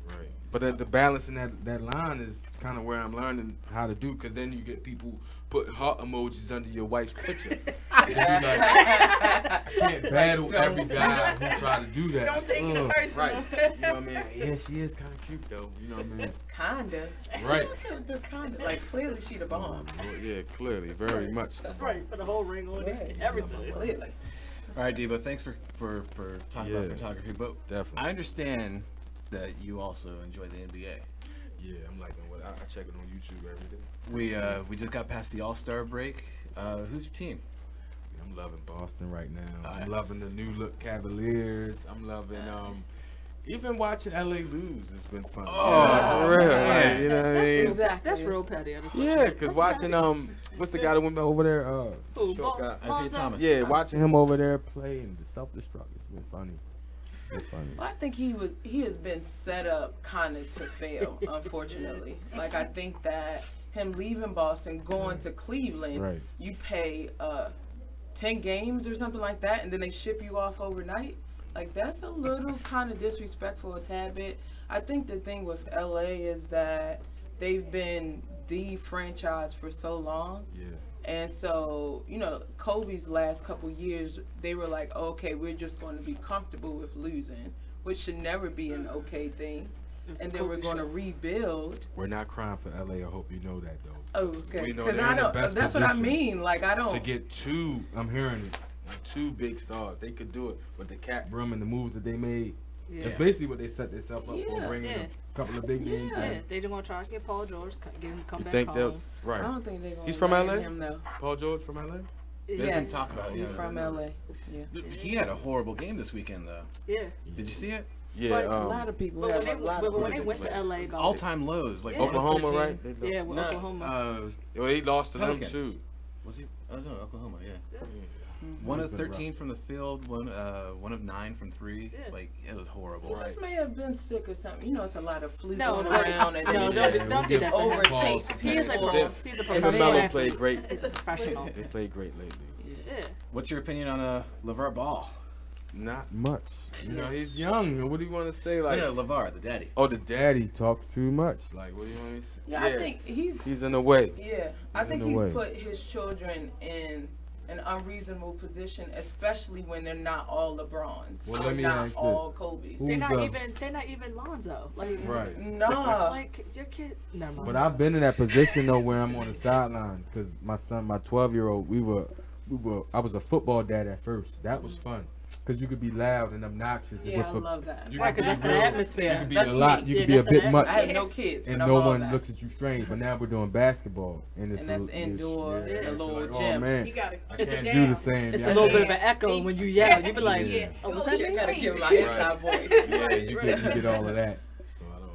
[SPEAKER 19] Right. But the balance in that line is kind of where I'm learning how to do, because then you get people put heart emojis under your wife's picture. And you like, can't battle every guy who try to do that.
[SPEAKER 7] Don't take it personal.
[SPEAKER 19] Right. You know what I mean? Yeah, she is kind of cute though. You know what I mean?
[SPEAKER 7] Kinda.
[SPEAKER 19] Right.
[SPEAKER 7] Just kinda. Like clearly she the bomb.
[SPEAKER 19] Well, yeah, clearly, very much.
[SPEAKER 8] Right, put the whole ring on it, everything.
[SPEAKER 7] Clearly.
[SPEAKER 6] All right, Diva, thanks for talking about photography, but
[SPEAKER 19] definitely.
[SPEAKER 6] I understand that you also enjoy the NBA.
[SPEAKER 19] Yeah, I'm like, I check it on YouTube every day.
[SPEAKER 6] We just got past the All-Star break. Who's your team?
[SPEAKER 19] I'm loving Boston right now. I'm loving the new look Cavaliers. I'm loving even watching LA lose has been fun.
[SPEAKER 6] Oh,
[SPEAKER 19] for real.
[SPEAKER 6] man.
[SPEAKER 19] Like, you know what I mean?
[SPEAKER 8] That's real petty.
[SPEAKER 19] Yeah, because watching what's the guy that went over there? Short guy.
[SPEAKER 6] Isaiah Thomas.
[SPEAKER 19] Yeah, watching him over there playing the self-destruct. It's been funny.
[SPEAKER 7] Well, I think he has been set up kind of to fail, unfortunately. Like I think that him leaving Boston, going to Cleveland, you pay 10 games or something like that, and then they ship you off overnight. Like that's a little kind of disrespectful, a tad bit. I think the thing with LA is that they've been the franchise for so long.
[SPEAKER 19] Yeah.
[SPEAKER 7] And so, you know, Kobe's last couple years, they were like, okay, we're just going to be comfortable with losing, which should never be an okay thing. And then we're going to rebuild.
[SPEAKER 19] We're not crying for LA. I hope you know that, though.
[SPEAKER 7] Oh, okay.
[SPEAKER 19] We know
[SPEAKER 7] Because
[SPEAKER 19] they're in the best
[SPEAKER 7] that's what I
[SPEAKER 19] position
[SPEAKER 7] mean. Like, I don't.
[SPEAKER 19] to get two, I'm hearing it, like two big stars. They could do it, but the cap room and the moves that they made, that's basically what they set themselves up for, bringing a couple of big names in.
[SPEAKER 8] They just want to try to get Paul George, get him to come
[SPEAKER 19] You
[SPEAKER 8] back
[SPEAKER 19] think
[SPEAKER 8] home.
[SPEAKER 19] right?
[SPEAKER 7] I don't think they're going to
[SPEAKER 19] He's from
[SPEAKER 7] land
[SPEAKER 19] LA?
[SPEAKER 7] him, though.
[SPEAKER 19] Paul George from LA?
[SPEAKER 6] There's been talk about it.
[SPEAKER 7] He's from LA. Yeah.
[SPEAKER 6] He had a horrible game this weekend, though.
[SPEAKER 8] Yeah.
[SPEAKER 6] Did you see it?
[SPEAKER 19] Yeah.
[SPEAKER 7] But a lot of people have a lot of
[SPEAKER 8] when they went to LA,
[SPEAKER 6] all-time lows, like
[SPEAKER 19] Oklahoma,
[SPEAKER 6] 113.
[SPEAKER 19] right?
[SPEAKER 8] Yeah, with Oklahoma.
[SPEAKER 19] Well, he lost to them
[SPEAKER 6] Pelicans.
[SPEAKER 19] too.
[SPEAKER 6] Was he? Oh no, Oklahoma. Yeah. 1 of 13 from the field, 1 of 9 from 3.
[SPEAKER 7] Yeah.
[SPEAKER 6] Like it was horrible.
[SPEAKER 7] He just may have been sick or something. You know, it's a lot of flu
[SPEAKER 8] No,
[SPEAKER 7] going around, and
[SPEAKER 8] no,
[SPEAKER 7] then
[SPEAKER 8] don't do that to him.
[SPEAKER 7] overtakes
[SPEAKER 8] He is a
[SPEAKER 7] people.
[SPEAKER 8] He's a
[SPEAKER 19] Him and
[SPEAKER 8] professional
[SPEAKER 19] Melo
[SPEAKER 8] athlete.
[SPEAKER 19] played great.
[SPEAKER 8] He's a professional.
[SPEAKER 19] They played great lately.
[SPEAKER 8] Yeah.
[SPEAKER 6] What's your opinion on LeVar Ball?
[SPEAKER 19] Not much. You know, he's young. What do you want to say? Like,
[SPEAKER 6] no, LeVar, the daddy.
[SPEAKER 19] Oh, the daddy talks too much. Like, what do you want to say?
[SPEAKER 7] Yeah, I think
[SPEAKER 19] he's in the way.
[SPEAKER 7] Yeah, I think he's put his children in an unreasonable position, especially when they're not all LeBrons.
[SPEAKER 19] Well, let me
[SPEAKER 7] not
[SPEAKER 19] ask
[SPEAKER 7] all
[SPEAKER 19] this.
[SPEAKER 7] Kobe's.
[SPEAKER 19] Who's,
[SPEAKER 8] They're not even Lonzo. Like,
[SPEAKER 19] right.
[SPEAKER 7] Nah.
[SPEAKER 8] Like your kid. Never mind.
[SPEAKER 19] But I've been in that position though, where I'm on the sideline because my son, my 12-year-old, I was a football dad at first. That was fun. Because you could be loud and obnoxious.
[SPEAKER 7] Yeah, I love that.
[SPEAKER 8] Right, because that's the atmosphere.
[SPEAKER 19] You could be
[SPEAKER 7] That's
[SPEAKER 19] a lot.
[SPEAKER 7] me.
[SPEAKER 19] You could be a bit much.
[SPEAKER 7] I have no kids,
[SPEAKER 19] and
[SPEAKER 7] but
[SPEAKER 19] no
[SPEAKER 7] I'm all
[SPEAKER 19] one
[SPEAKER 7] that.
[SPEAKER 19] looks at you strange. But now we're doing basketball, and it's
[SPEAKER 7] And that's indoor, a
[SPEAKER 19] it's
[SPEAKER 7] little
[SPEAKER 19] like,
[SPEAKER 7] gym.
[SPEAKER 19] Oh man,
[SPEAKER 7] You gotta-
[SPEAKER 19] I
[SPEAKER 7] it's a
[SPEAKER 19] can't do
[SPEAKER 7] dance.
[SPEAKER 19] the same.
[SPEAKER 8] It's
[SPEAKER 19] Yeah,
[SPEAKER 8] a little bit of an echo when you yell. You be like,
[SPEAKER 19] Yeah.
[SPEAKER 8] oh, what's that?
[SPEAKER 7] I gotta give my
[SPEAKER 19] Right.
[SPEAKER 7] inside voice.
[SPEAKER 19] Yeah, you get all of that. So I don't.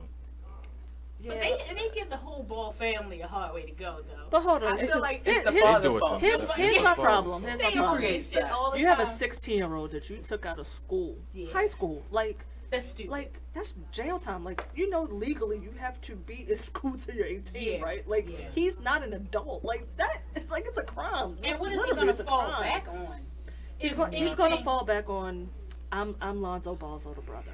[SPEAKER 9] But they give the whole Ball family a hard way to go, though.
[SPEAKER 8] But hold on,
[SPEAKER 9] I feel like
[SPEAKER 7] it's the father's fault.
[SPEAKER 8] Here's my problem. Here's my
[SPEAKER 9] They
[SPEAKER 8] problem.
[SPEAKER 9] create shit all the
[SPEAKER 8] You have a
[SPEAKER 9] time.
[SPEAKER 8] 16-year-old that you took out of school,
[SPEAKER 9] Yeah.
[SPEAKER 8] high school, like.
[SPEAKER 9] That's stupid.
[SPEAKER 8] Like, that's jail time. Like, you know, legally, you have to be in school till you're 18,
[SPEAKER 9] Yeah.
[SPEAKER 8] right? Like,
[SPEAKER 9] Yeah.
[SPEAKER 8] he's not an adult. Like, that, like, it's a crime.
[SPEAKER 9] And what is he
[SPEAKER 8] Literally,
[SPEAKER 9] gonna
[SPEAKER 8] it's a
[SPEAKER 9] fall
[SPEAKER 8] crime.
[SPEAKER 9] back on?
[SPEAKER 8] He's going to fall back on, I'm Lonzo Ball's older brother.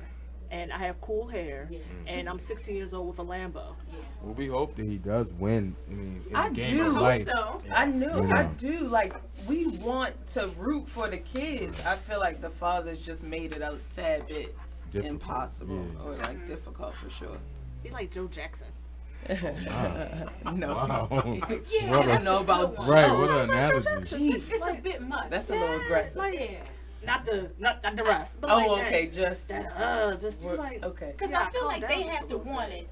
[SPEAKER 8] And I have cool hair.
[SPEAKER 9] Yeah.
[SPEAKER 8] And I'm 16 years old with a Lambo.
[SPEAKER 19] Well, we hope that he does win. I mean, in
[SPEAKER 7] I
[SPEAKER 19] the game
[SPEAKER 7] do.
[SPEAKER 19] of life.
[SPEAKER 7] So. I do. Like, we want to root for the kids. I feel like the fathers just made it a tad bit impossible or like difficult for sure.
[SPEAKER 8] He like Joe Jackson.
[SPEAKER 7] No.
[SPEAKER 19] Wow.
[SPEAKER 7] Yeah, I don't know about
[SPEAKER 19] Right,
[SPEAKER 7] Joe.
[SPEAKER 19] what an analogy.
[SPEAKER 9] It's a bit much.
[SPEAKER 7] That's a little aggressive.
[SPEAKER 8] Like, not the rest. But
[SPEAKER 7] Oh,
[SPEAKER 8] like
[SPEAKER 7] okay,
[SPEAKER 8] that, just
[SPEAKER 7] we're-
[SPEAKER 8] like
[SPEAKER 7] okay.
[SPEAKER 9] Because
[SPEAKER 8] Yeah,
[SPEAKER 9] I feel
[SPEAKER 8] calm
[SPEAKER 9] like
[SPEAKER 8] down
[SPEAKER 9] they
[SPEAKER 8] just
[SPEAKER 9] have
[SPEAKER 8] a
[SPEAKER 9] to
[SPEAKER 8] little
[SPEAKER 9] want
[SPEAKER 8] bit.
[SPEAKER 9] it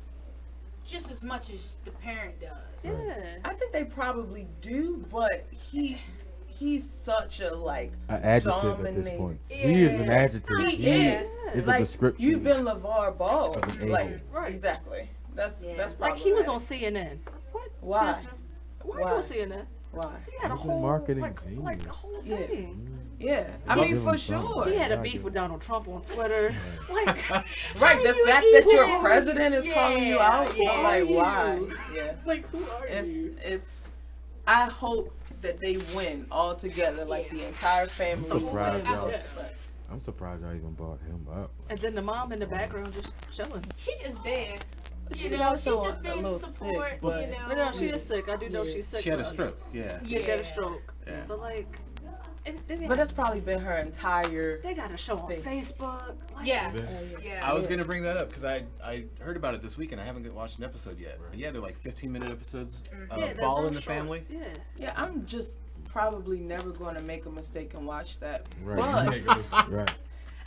[SPEAKER 9] just as much as the parent does.
[SPEAKER 8] Yeah.
[SPEAKER 7] I think they probably do, but he's such a like
[SPEAKER 19] An adjective at this
[SPEAKER 7] dominating-
[SPEAKER 19] point. He is an adjective.
[SPEAKER 7] He is.
[SPEAKER 19] Is
[SPEAKER 7] Like,
[SPEAKER 19] a description.
[SPEAKER 7] You've been LeVar Ball.
[SPEAKER 19] of an
[SPEAKER 7] Like
[SPEAKER 19] a-hole.
[SPEAKER 7] exactly. That's
[SPEAKER 8] Like
[SPEAKER 7] probably
[SPEAKER 8] he was on CNN. What?
[SPEAKER 7] Why?
[SPEAKER 8] Business? Why
[SPEAKER 7] Why?
[SPEAKER 8] you on CNN?
[SPEAKER 7] Why?
[SPEAKER 8] He had a
[SPEAKER 19] He's a
[SPEAKER 8] whole
[SPEAKER 19] marketing
[SPEAKER 8] like a
[SPEAKER 19] genius.
[SPEAKER 8] whole
[SPEAKER 7] Yeah.
[SPEAKER 8] thing.
[SPEAKER 7] Yeah. I
[SPEAKER 19] Love
[SPEAKER 7] mean,
[SPEAKER 19] him
[SPEAKER 7] for
[SPEAKER 19] something.
[SPEAKER 7] sure.
[SPEAKER 8] He had a
[SPEAKER 19] Right.
[SPEAKER 8] beef with Donald Trump on Twitter. Like,
[SPEAKER 7] Right,
[SPEAKER 8] how
[SPEAKER 7] the
[SPEAKER 8] you
[SPEAKER 7] fact that your
[SPEAKER 8] even-
[SPEAKER 7] president is calling you out,
[SPEAKER 8] yeah,
[SPEAKER 7] like
[SPEAKER 8] who are
[SPEAKER 7] why?
[SPEAKER 8] you?
[SPEAKER 7] Yeah.
[SPEAKER 8] Like, who are you?
[SPEAKER 7] It's. I hope that they win all together, like the entire family.
[SPEAKER 19] I'm surprised y'all.
[SPEAKER 7] Yeah.
[SPEAKER 19] I'm surprised y'all even brought him up.
[SPEAKER 8] And then the mom in the background just chilling.
[SPEAKER 9] She just there.
[SPEAKER 7] She's
[SPEAKER 9] You know, she's
[SPEAKER 7] also
[SPEAKER 9] just
[SPEAKER 7] a
[SPEAKER 9] being
[SPEAKER 7] little
[SPEAKER 9] support,
[SPEAKER 7] sick, but
[SPEAKER 8] But no, she is sick. I do know she's sick.
[SPEAKER 6] She had a
[SPEAKER 8] but-
[SPEAKER 6] stroke. Yeah.
[SPEAKER 8] Yeah, she had a stroke.
[SPEAKER 6] Yeah.
[SPEAKER 8] But like,
[SPEAKER 7] But that's probably been her entire.
[SPEAKER 8] They got a show on Facebook. Like,
[SPEAKER 9] Yeah.
[SPEAKER 6] I was gonna bring that up because I heard about it this week and I haven't watched an episode yet. But yeah, they're like 15-minute episodes. Ball in the Family.
[SPEAKER 7] Yeah, I'm just probably never going to make a mistake and watch that.
[SPEAKER 19] Right.
[SPEAKER 7] But
[SPEAKER 19] Right.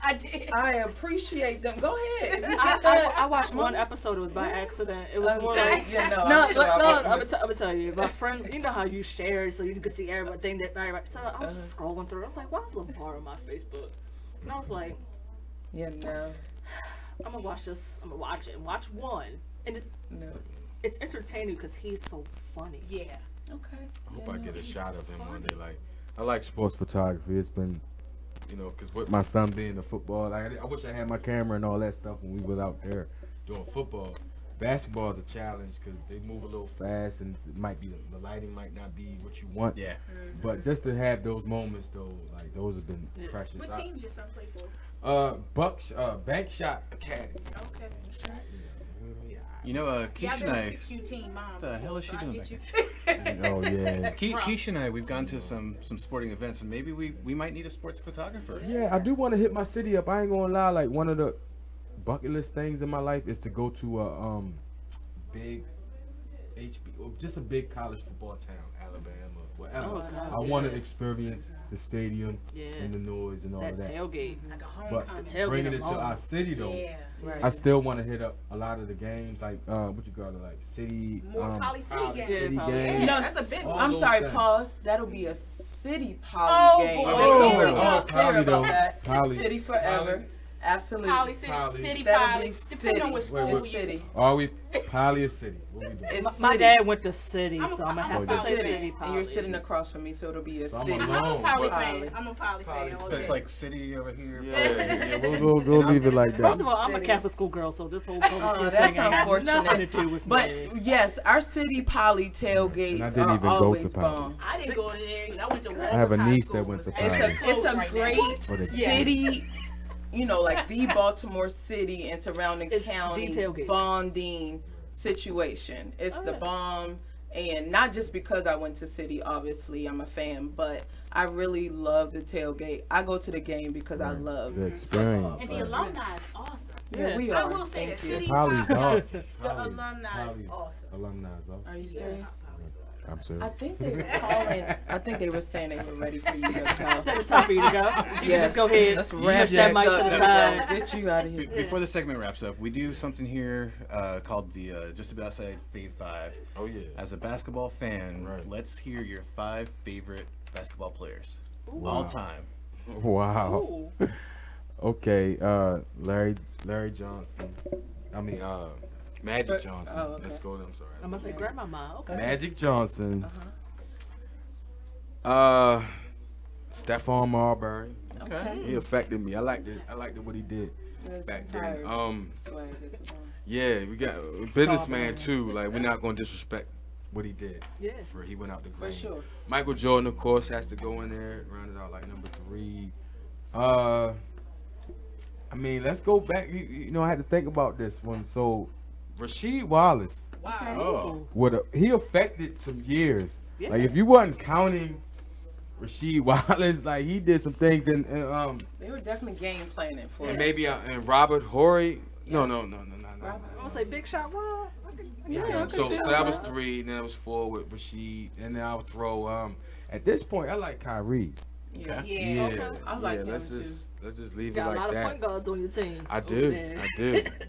[SPEAKER 9] I did.
[SPEAKER 7] I appreciate them. Go ahead. If you get that,
[SPEAKER 8] I watched one episode. It was by accident. It was more like
[SPEAKER 7] yeah, no.
[SPEAKER 8] I'm gonna tell you. My friend, you know how you share so you can see everything that. So I was just scrolling through. I was like, why is LeVar on my Facebook? And I was like,
[SPEAKER 7] yeah, no.
[SPEAKER 8] I'm gonna watch this. I'm gonna watch it and watch one. And it's entertaining because he's so funny.
[SPEAKER 9] Yeah.
[SPEAKER 7] Okay.
[SPEAKER 19] I hope I get a shot of him one day. Like, I like sports photography. It's been, you know, because with my son being a football, like, I wish I had my camera and all that stuff when we was out there doing football. Basketball is a challenge because they move a little fast and it might be the lighting might not be what you want.
[SPEAKER 6] Yeah.
[SPEAKER 19] But just to have those moments though, like those have been precious.
[SPEAKER 9] What team did your son play for?
[SPEAKER 19] Bank Shot Academy.
[SPEAKER 9] Okay.
[SPEAKER 6] You know, Keisha and I. What the hell is she doing back there?
[SPEAKER 19] Oh yeah.
[SPEAKER 6] Keisha and I, we've gone to some sporting events, and maybe we might need a sports photographer.
[SPEAKER 19] Yeah, I do want to hit my city up. I ain't gonna lie. Like, one of the bucket list things in my life is to go to a big just a big college football town, Alabama, whatever.
[SPEAKER 8] Oh, God,
[SPEAKER 19] I want to experience the stadium and the noise and all
[SPEAKER 8] that
[SPEAKER 19] of that.
[SPEAKER 8] Tailgate. Like a homecoming.
[SPEAKER 19] But bringing it to our city though, I still want to hit up a lot of the games, like what you call it, like city,
[SPEAKER 9] Poly City
[SPEAKER 19] games.
[SPEAKER 7] No, that's a big. I'm sorry, pause. That'll be a city poly game.
[SPEAKER 19] Oh,
[SPEAKER 7] We're all clear
[SPEAKER 19] poly
[SPEAKER 7] about
[SPEAKER 19] though.
[SPEAKER 7] that.
[SPEAKER 19] Poly.
[SPEAKER 7] City forever. Absolutely.
[SPEAKER 9] Poly City, City
[SPEAKER 7] That'll
[SPEAKER 9] Poly.
[SPEAKER 7] be
[SPEAKER 9] Depending on what
[SPEAKER 7] city.
[SPEAKER 9] school
[SPEAKER 7] It's
[SPEAKER 9] you
[SPEAKER 7] city.
[SPEAKER 19] Are we Poly or city? What we doing?
[SPEAKER 8] My dad went to city, so I'm gonna have to
[SPEAKER 7] It's
[SPEAKER 8] say
[SPEAKER 7] city.
[SPEAKER 8] city.
[SPEAKER 7] And you're sitting across from me, so it'll be a
[SPEAKER 19] So I'm
[SPEAKER 7] city.
[SPEAKER 19] alone.
[SPEAKER 9] I'm a Poly
[SPEAKER 7] Poly.
[SPEAKER 9] fan. I'm a Poly fan.
[SPEAKER 6] So it's like city over here.
[SPEAKER 19] Yeah, we'll leave it like that.
[SPEAKER 8] First of all, I'm a Catholic school girl, so this whole public school
[SPEAKER 7] that's
[SPEAKER 8] thing ain't got nothing to do
[SPEAKER 7] unfortunate.
[SPEAKER 8] with
[SPEAKER 7] But
[SPEAKER 8] me.
[SPEAKER 7] yes, our city poly tailgates
[SPEAKER 19] And I didn't even
[SPEAKER 7] are
[SPEAKER 19] go
[SPEAKER 7] always
[SPEAKER 19] to Poly.
[SPEAKER 7] bomb.
[SPEAKER 9] I didn't go there. I went to
[SPEAKER 19] I have a niece that went to
[SPEAKER 7] It's
[SPEAKER 19] Poly.
[SPEAKER 7] a great
[SPEAKER 19] Oh, they-
[SPEAKER 7] city, you know, like the Baltimore City and surrounding
[SPEAKER 8] It's
[SPEAKER 7] counties
[SPEAKER 8] the tailgate.
[SPEAKER 7] bonding situation. It's the bomb, and not just because I went to city, obviously I'm a fan, but I really love the tailgate. I go to the game because I love
[SPEAKER 19] the experience.
[SPEAKER 9] And the alumni is awesome.
[SPEAKER 7] Yeah, we are.
[SPEAKER 9] I will say that
[SPEAKER 7] Thank you.
[SPEAKER 9] City
[SPEAKER 19] Poly's
[SPEAKER 9] Poly,
[SPEAKER 19] awesome.
[SPEAKER 9] the alumni is awesome.
[SPEAKER 19] Alumni is awesome.
[SPEAKER 7] Are you serious?
[SPEAKER 19] I'm serious.
[SPEAKER 7] I think they were calling. I think they were saying they were ready for you to come.
[SPEAKER 8] Said it's time for you to go. You can
[SPEAKER 7] Yes.
[SPEAKER 8] just go ahead.
[SPEAKER 7] Let's
[SPEAKER 8] Push
[SPEAKER 7] wrap
[SPEAKER 8] that
[SPEAKER 7] this
[SPEAKER 8] mic to
[SPEAKER 7] up
[SPEAKER 8] the
[SPEAKER 7] and
[SPEAKER 8] side.
[SPEAKER 7] get you out of here.
[SPEAKER 6] Before the segment wraps up, we do something here called the Just About Outside Fave 5.
[SPEAKER 19] Oh yeah.
[SPEAKER 6] As a basketball fan, let's hear your 5 favorite basketball players all time.
[SPEAKER 19] Wow. Okay, Larry Johnson. I mean, Magic Johnson.
[SPEAKER 8] Oh, okay.
[SPEAKER 19] Let's go. I'm sorry.
[SPEAKER 8] I'm gonna say grandmama. Okay.
[SPEAKER 19] Magic Johnson. Stephon Marbury.
[SPEAKER 7] Okay.
[SPEAKER 19] He affected me. I liked it. What he did back then. Yeah, we got a businessman too. Like, we're not gonna disrespect what he did.
[SPEAKER 8] Yeah.
[SPEAKER 19] He went out the green.
[SPEAKER 7] For sure.
[SPEAKER 19] Michael Jordan, of course, has to go in there. Rounded out like number 3. I mean, let's go back. You know, I had to think about this one. So, Rasheed Wallace.
[SPEAKER 9] Wow.
[SPEAKER 19] He affected some years.
[SPEAKER 8] Yeah.
[SPEAKER 19] Like, if you wasn't counting Rasheed Wallace, like, he did some things, and
[SPEAKER 7] They were definitely game planning for
[SPEAKER 19] and
[SPEAKER 7] it.
[SPEAKER 19] maybe and Robert Horry. No.
[SPEAKER 8] I'm gonna say Big Shot Rob.
[SPEAKER 7] Yeah,
[SPEAKER 19] So that was 3, and then that was 4 with Rasheed, and then I'll throw at this point I like Kyrie.
[SPEAKER 7] Yeah.
[SPEAKER 8] Okay.
[SPEAKER 7] I like him
[SPEAKER 19] let's
[SPEAKER 7] too.
[SPEAKER 19] just leave
[SPEAKER 8] Got
[SPEAKER 19] it
[SPEAKER 8] a
[SPEAKER 19] like
[SPEAKER 8] lot
[SPEAKER 19] that.
[SPEAKER 8] of point guards on your team.
[SPEAKER 19] I do,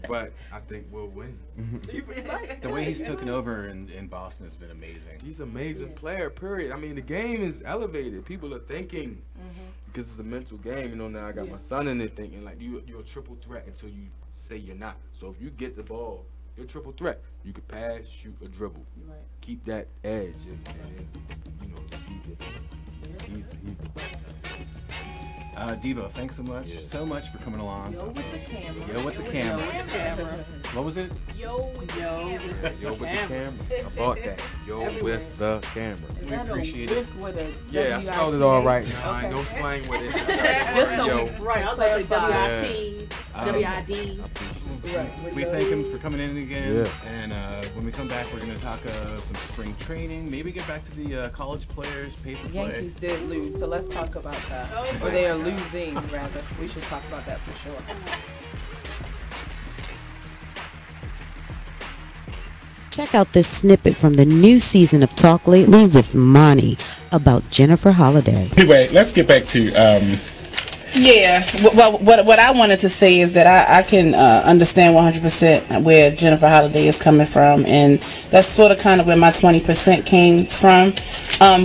[SPEAKER 19] but I think we'll win.
[SPEAKER 6] The way he's taken over in Boston has been amazing.
[SPEAKER 19] He's an amazing player, period. I mean, the game is elevated. People are thinking, because it's a mental game, you know, now I got my son in there thinking, like, you're a triple threat until you say you're not. So if you get the ball, you're a triple threat. You can pass, shoot, or dribble.
[SPEAKER 7] Right.
[SPEAKER 19] Keep that edge and you know, deceive it. He's the best.
[SPEAKER 6] Debo, thanks so much for coming along.
[SPEAKER 7] Yo with the camera.
[SPEAKER 6] Yo with the camera. What was it?
[SPEAKER 9] Yo with the camera.
[SPEAKER 19] Yo with the camera. I bought that. Yo with the camera.
[SPEAKER 6] We appreciate it.
[SPEAKER 19] Yeah, I spelled it all right now. I ain't no slang with it.
[SPEAKER 7] Just so
[SPEAKER 19] Yo.
[SPEAKER 7] we
[SPEAKER 8] Right, I was like
[SPEAKER 7] clarify.
[SPEAKER 8] WIT, WID.
[SPEAKER 6] We thank him for coming in again.
[SPEAKER 19] Yeah.
[SPEAKER 6] And when we come back, we're going to talk some spring training. Maybe get back to the college players, paper play.
[SPEAKER 7] Yankees did lose, so let's talk about that. Or they are losing, rather. We should talk about that for sure.
[SPEAKER 1] Check out this snippet from the new season of Talk Lately with Monty about Jennifer Holliday.
[SPEAKER 10] Anyway, let's get back to
[SPEAKER 9] Yeah, well, what I wanted to say is that I can understand 100% where Jennifer Holliday is coming from, and that's sort of kind of where my 20% came from.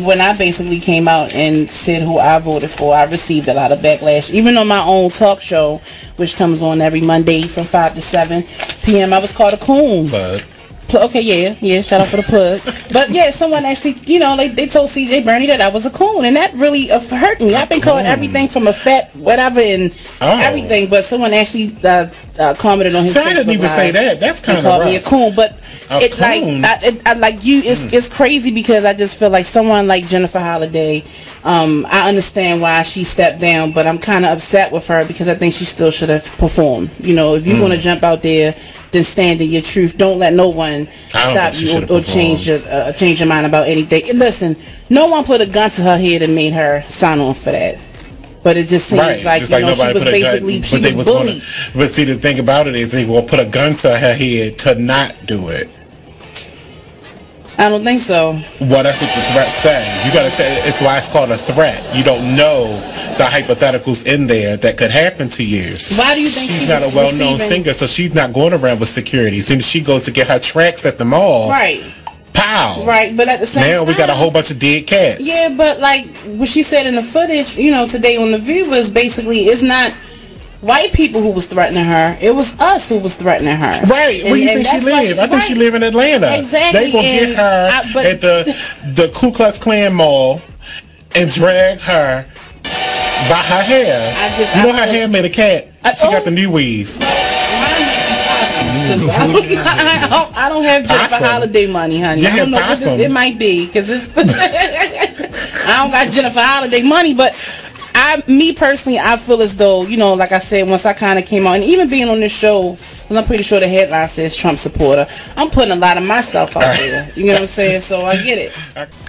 [SPEAKER 9] When I basically came out and said who I voted for, I received a lot of backlash. Even on my own talk show, which comes on every Monday from 5 to 7 p.m., I was called a coon. Okay, yeah, shout out for the plug. But yeah, someone actually, they told CJ Bernie that I was a coon, and that really hurt me. I've been called everything from a fat whatever and everything, but someone actually commented on his Facebook
[SPEAKER 10] I didn't even say that. That's kind of
[SPEAKER 9] called me a coon, but it's it's crazy because I just feel like someone like Jennifer Holliday, I understand why she stepped down, but I'm kind of upset with her because I think she still should have performed. If you want to jump out there, then stand in your truth. Don't let no one stop you or change your mind about anything. And listen, no one put a gun to her head and made her sign on for that. But it just seems like, she was basically, she was bullied.
[SPEAKER 10] But see, the thing about it is they will put a gun to her head to not do it.
[SPEAKER 9] I don't think so.
[SPEAKER 10] Well, that's what the threat says. You gotta say it's why it's called a threat. You don't know the hypotheticals in there that could happen to you.
[SPEAKER 9] Why do you think
[SPEAKER 10] she's not a well-known singer, so she's not going around with security. As soon as she goes to get her tracks at the mall,
[SPEAKER 9] right?
[SPEAKER 10] Pow!
[SPEAKER 9] Right, but at the same time,
[SPEAKER 10] we got a whole bunch of dead cats.
[SPEAKER 9] Yeah, but like what she said in the footage, today on The View was basically it's not white people who was threatening her. It was us who was threatening her.
[SPEAKER 10] Right. Where do you think she live? I think she live in Atlanta.
[SPEAKER 9] Exactly.
[SPEAKER 10] They will get her at the Ku Klux Klan mall and drag her by her hair. Her hair made a cat. She got the new weave.
[SPEAKER 9] I don't have Jennifer Holliday money, honey. I don't know what it might be because it's. I don't got Jennifer Holliday money, but. Me personally, I feel as though, like I said, once I kind of came out, and even being on this show, because I'm pretty sure the headline says Trump supporter, I'm putting a lot of myself out there. You know what I'm saying? So I get it.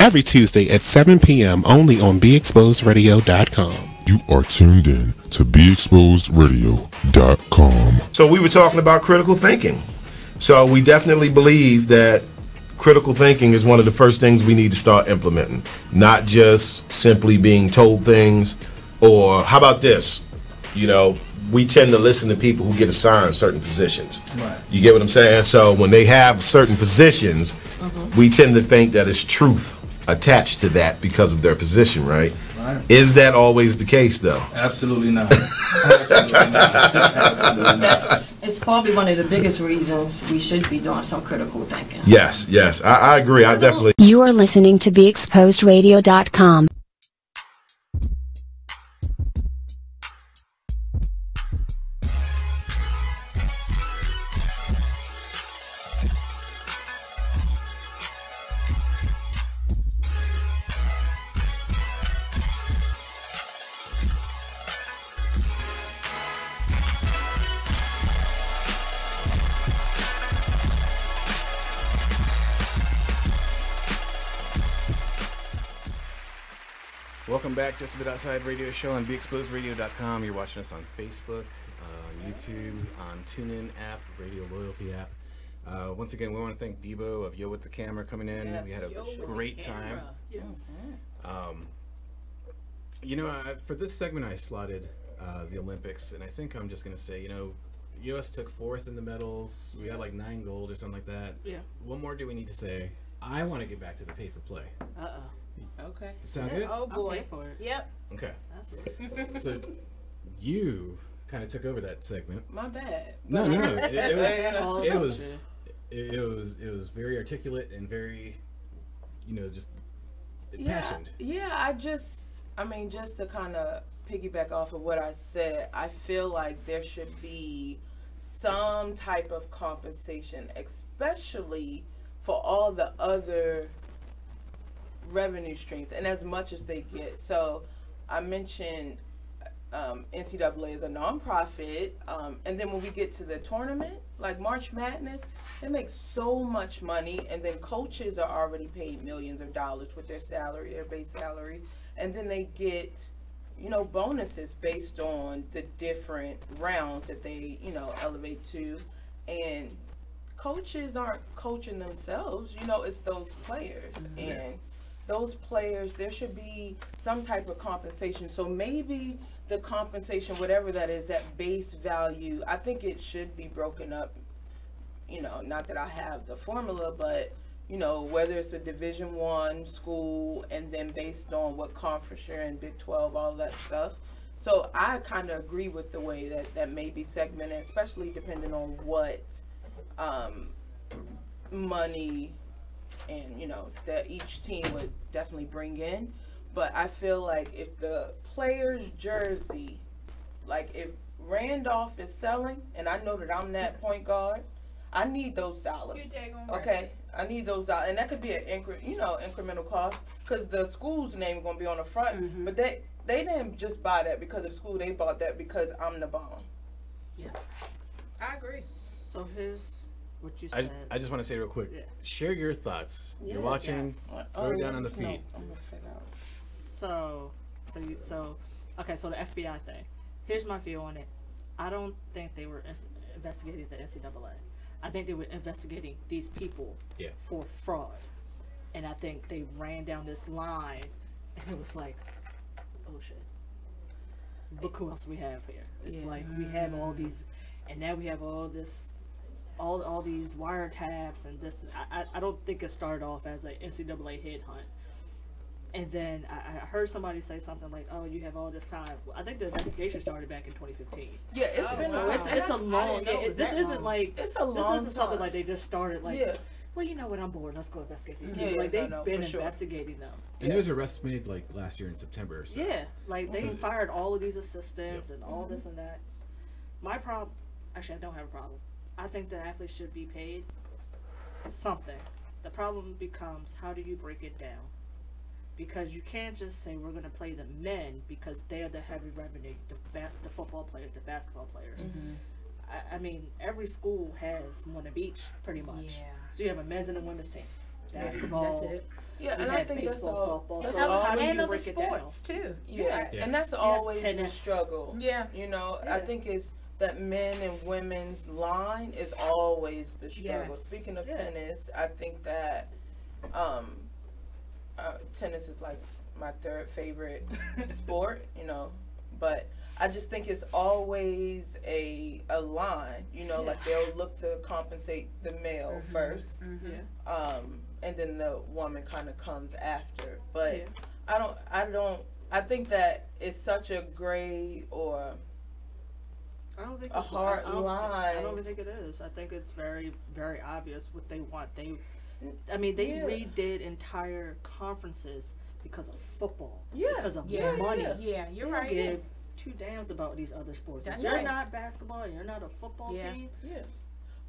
[SPEAKER 10] Every Tuesday at 7 p.m. only on BeExposedRadio.com.
[SPEAKER 16] You are tuned in to BeExposedRadio.com.
[SPEAKER 13] So we were talking about critical thinking. So we definitely believe that critical thinking is one of the first things we need to start implementing. Not just simply being told things. Or how about this? We tend to listen to people who get assigned certain positions. Right. You get what I'm saying? So when they have certain positions, we tend to think that it's truth attached to that because of their position, right? Right. Is that always the case, though?
[SPEAKER 14] Absolutely not. Absolutely not. Absolutely not.
[SPEAKER 15] It's probably one of the biggest reasons we should be doing some critical thinking.
[SPEAKER 13] Yes, I agree. I definitely.
[SPEAKER 5] You are listening to BeExposedRadio.com.
[SPEAKER 6] Welcome back, Just a Bit Outside Radio Show on BeExposedRadio.com. You're watching us on Facebook, YouTube, on TuneIn app, Radio Loyalty app. Once again, we want to thank Debo of Yo With The Camera coming in. Yes, we had a great time.
[SPEAKER 7] Yeah.
[SPEAKER 6] For this segment I slotted the Olympics, and I think I'm just going to say, U.S. took 4th in the medals. We had like 9 gold or something like that.
[SPEAKER 7] Yeah.
[SPEAKER 6] What more do we need to say? I want to get back to the pay for play.
[SPEAKER 7] Okay.
[SPEAKER 6] Sound good?
[SPEAKER 7] Oh boy.
[SPEAKER 15] For it.
[SPEAKER 7] Yep.
[SPEAKER 6] Okay. So you kind of took over that segment.
[SPEAKER 7] My bad.
[SPEAKER 6] No. It was very articulate and very, just impassioned.
[SPEAKER 7] Yeah. Just to kind of piggyback off of what I said, I feel like there should be some type of compensation, especially for all the other revenue streams and as much as they get. So I mentioned NCAA is a nonprofit, and then when we get to the tournament, like March Madness, they make so much money, and then coaches are already paid millions of dollars with their salary, their base salary, and then they get, you know, bonuses based on the different rounds that they, you know, elevate to, and coaches aren't coaching themselves, you know, it's those players, and those players, there should be some type of compensation. So maybe the compensation, whatever that is, that base value, I think it should be broken up, you know, not that I have the formula, but, you know, whether it's a Division I school, and then based on what conference you're in, Big 12, all that stuff. So I kind of agree with the way that may be segmented, especially depending on what money and, you know, that each team would definitely bring in. But I feel like if the player's jersey, like if Randolph is selling, and I know that I'm that point guard, I need those dollars. Okay, I need those dollars, and that could be an incremental cost, because the school's name is going to be on the front. But they didn't just buy that because of the school; they bought that because I'm the bomb.
[SPEAKER 9] Yeah, I agree.
[SPEAKER 8] So here's what you said.
[SPEAKER 6] I just want to say real quick.
[SPEAKER 8] Yeah.
[SPEAKER 6] Share your thoughts. You're watching. Throw it down on the feed.
[SPEAKER 7] I'm gonna figure out.
[SPEAKER 8] So the FBI thing. Here's my view on it. I don't think they were investigating the NCAA. I think they were investigating these people for fraud. And I think they ran down this line, and it was like, oh shit. Look who else we have here. It's like we have all these, and now we have all this, all these wiretaps and this. I don't think it started off as an NCAA head hunt. And then I heard somebody say something like, "Oh, you have all this time." Well, I think the investigation started back in 2015.
[SPEAKER 7] Yeah, it's been
[SPEAKER 8] so it's a long. This isn't like
[SPEAKER 7] it's a long.
[SPEAKER 8] This isn't something like they just started like. Well, you know what? I'm bored. Let's go investigate these people. Like they've been investigating them.
[SPEAKER 6] And there's arrests made like last year in September or so.
[SPEAKER 8] Yeah, like they fired all of these assistants and all this and that. My problem, actually, I don't have a problem. I think the athletes should be paid something. The problem becomes, how do you break it down? Because you can't just say we're going to play the men because they're the heavy revenue, the football players, the basketball players. I mean, every school has one of each, pretty much. Yeah. So you have a men's and a women's team. Basketball.
[SPEAKER 7] That's it. Yeah, and I think
[SPEAKER 8] baseball,
[SPEAKER 7] that's all.
[SPEAKER 8] Softball. So how do you
[SPEAKER 9] and
[SPEAKER 8] break it
[SPEAKER 9] sports
[SPEAKER 8] down?
[SPEAKER 9] too.
[SPEAKER 7] Yeah, and that's always the struggle. Yeah, you know, I think it's that men and women's line is always the struggle. Speaking of tennis, I think that tennis is like my third favorite sport, you know, but I just think it's always a line, you know, like they'll look to compensate the male first, and then the woman kind of comes after. But I think that it's such a gray or a hard line.
[SPEAKER 8] I don't think it is. I think it's very, very obvious what they want. They redid entire conferences because of football, because of money.
[SPEAKER 9] Yeah, you're right.
[SPEAKER 8] They give two damns about these other sports. If you're not basketball and you're not a football team,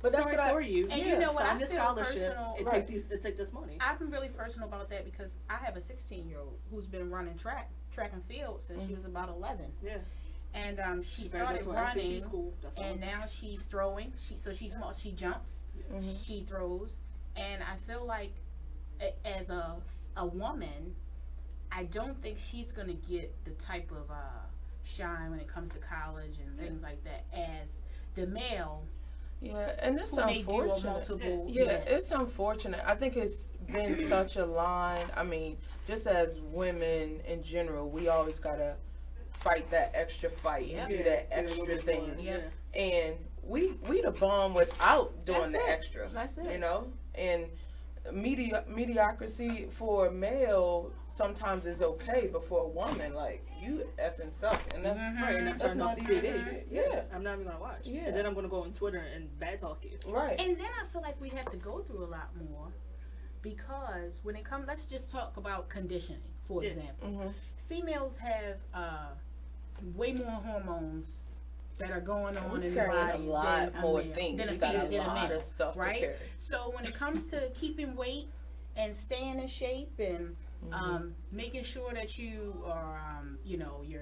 [SPEAKER 8] but that's
[SPEAKER 9] sorry
[SPEAKER 8] what for you.
[SPEAKER 9] And you know what?
[SPEAKER 8] Sign
[SPEAKER 9] I
[SPEAKER 8] this
[SPEAKER 9] feel
[SPEAKER 8] scholarship.
[SPEAKER 9] personal.
[SPEAKER 8] It take this money.
[SPEAKER 9] I've been really personal about that because I have a 16-year-old who's been running track and field since she was about 11. Yeah. And she started running, and now she's throwing. She jumps, she throws, and I feel like as a woman, I don't think she's gonna get the type of shine when it comes to college and things like that as the male.
[SPEAKER 7] Yeah, and it's unfortunate. It's unfortunate. I think it's been such a line. I mean, just as women in general, we always gotta fight that extra fight and do that extra thing. And we the bomb without doing the extra. That's it. You know, and mediocrity for a male sometimes is okay, but for a woman, like, you effing suck, and that's
[SPEAKER 8] right. And I'm turning off the TV.
[SPEAKER 7] Yeah,
[SPEAKER 8] I'm not even gonna watch. Yeah, and then I'm gonna go on Twitter and bad talk you.
[SPEAKER 7] Right.
[SPEAKER 9] And then I feel like we have to go through a lot more because when it comes, let's just talk about conditioning, for example. Females have way more hormones that are going on in the body
[SPEAKER 7] a lot more things.
[SPEAKER 9] Than a lot of
[SPEAKER 7] stuff,
[SPEAKER 9] right?
[SPEAKER 7] To carry.
[SPEAKER 9] So when it comes to keeping weight and staying in shape and Making sure that you are, you know, your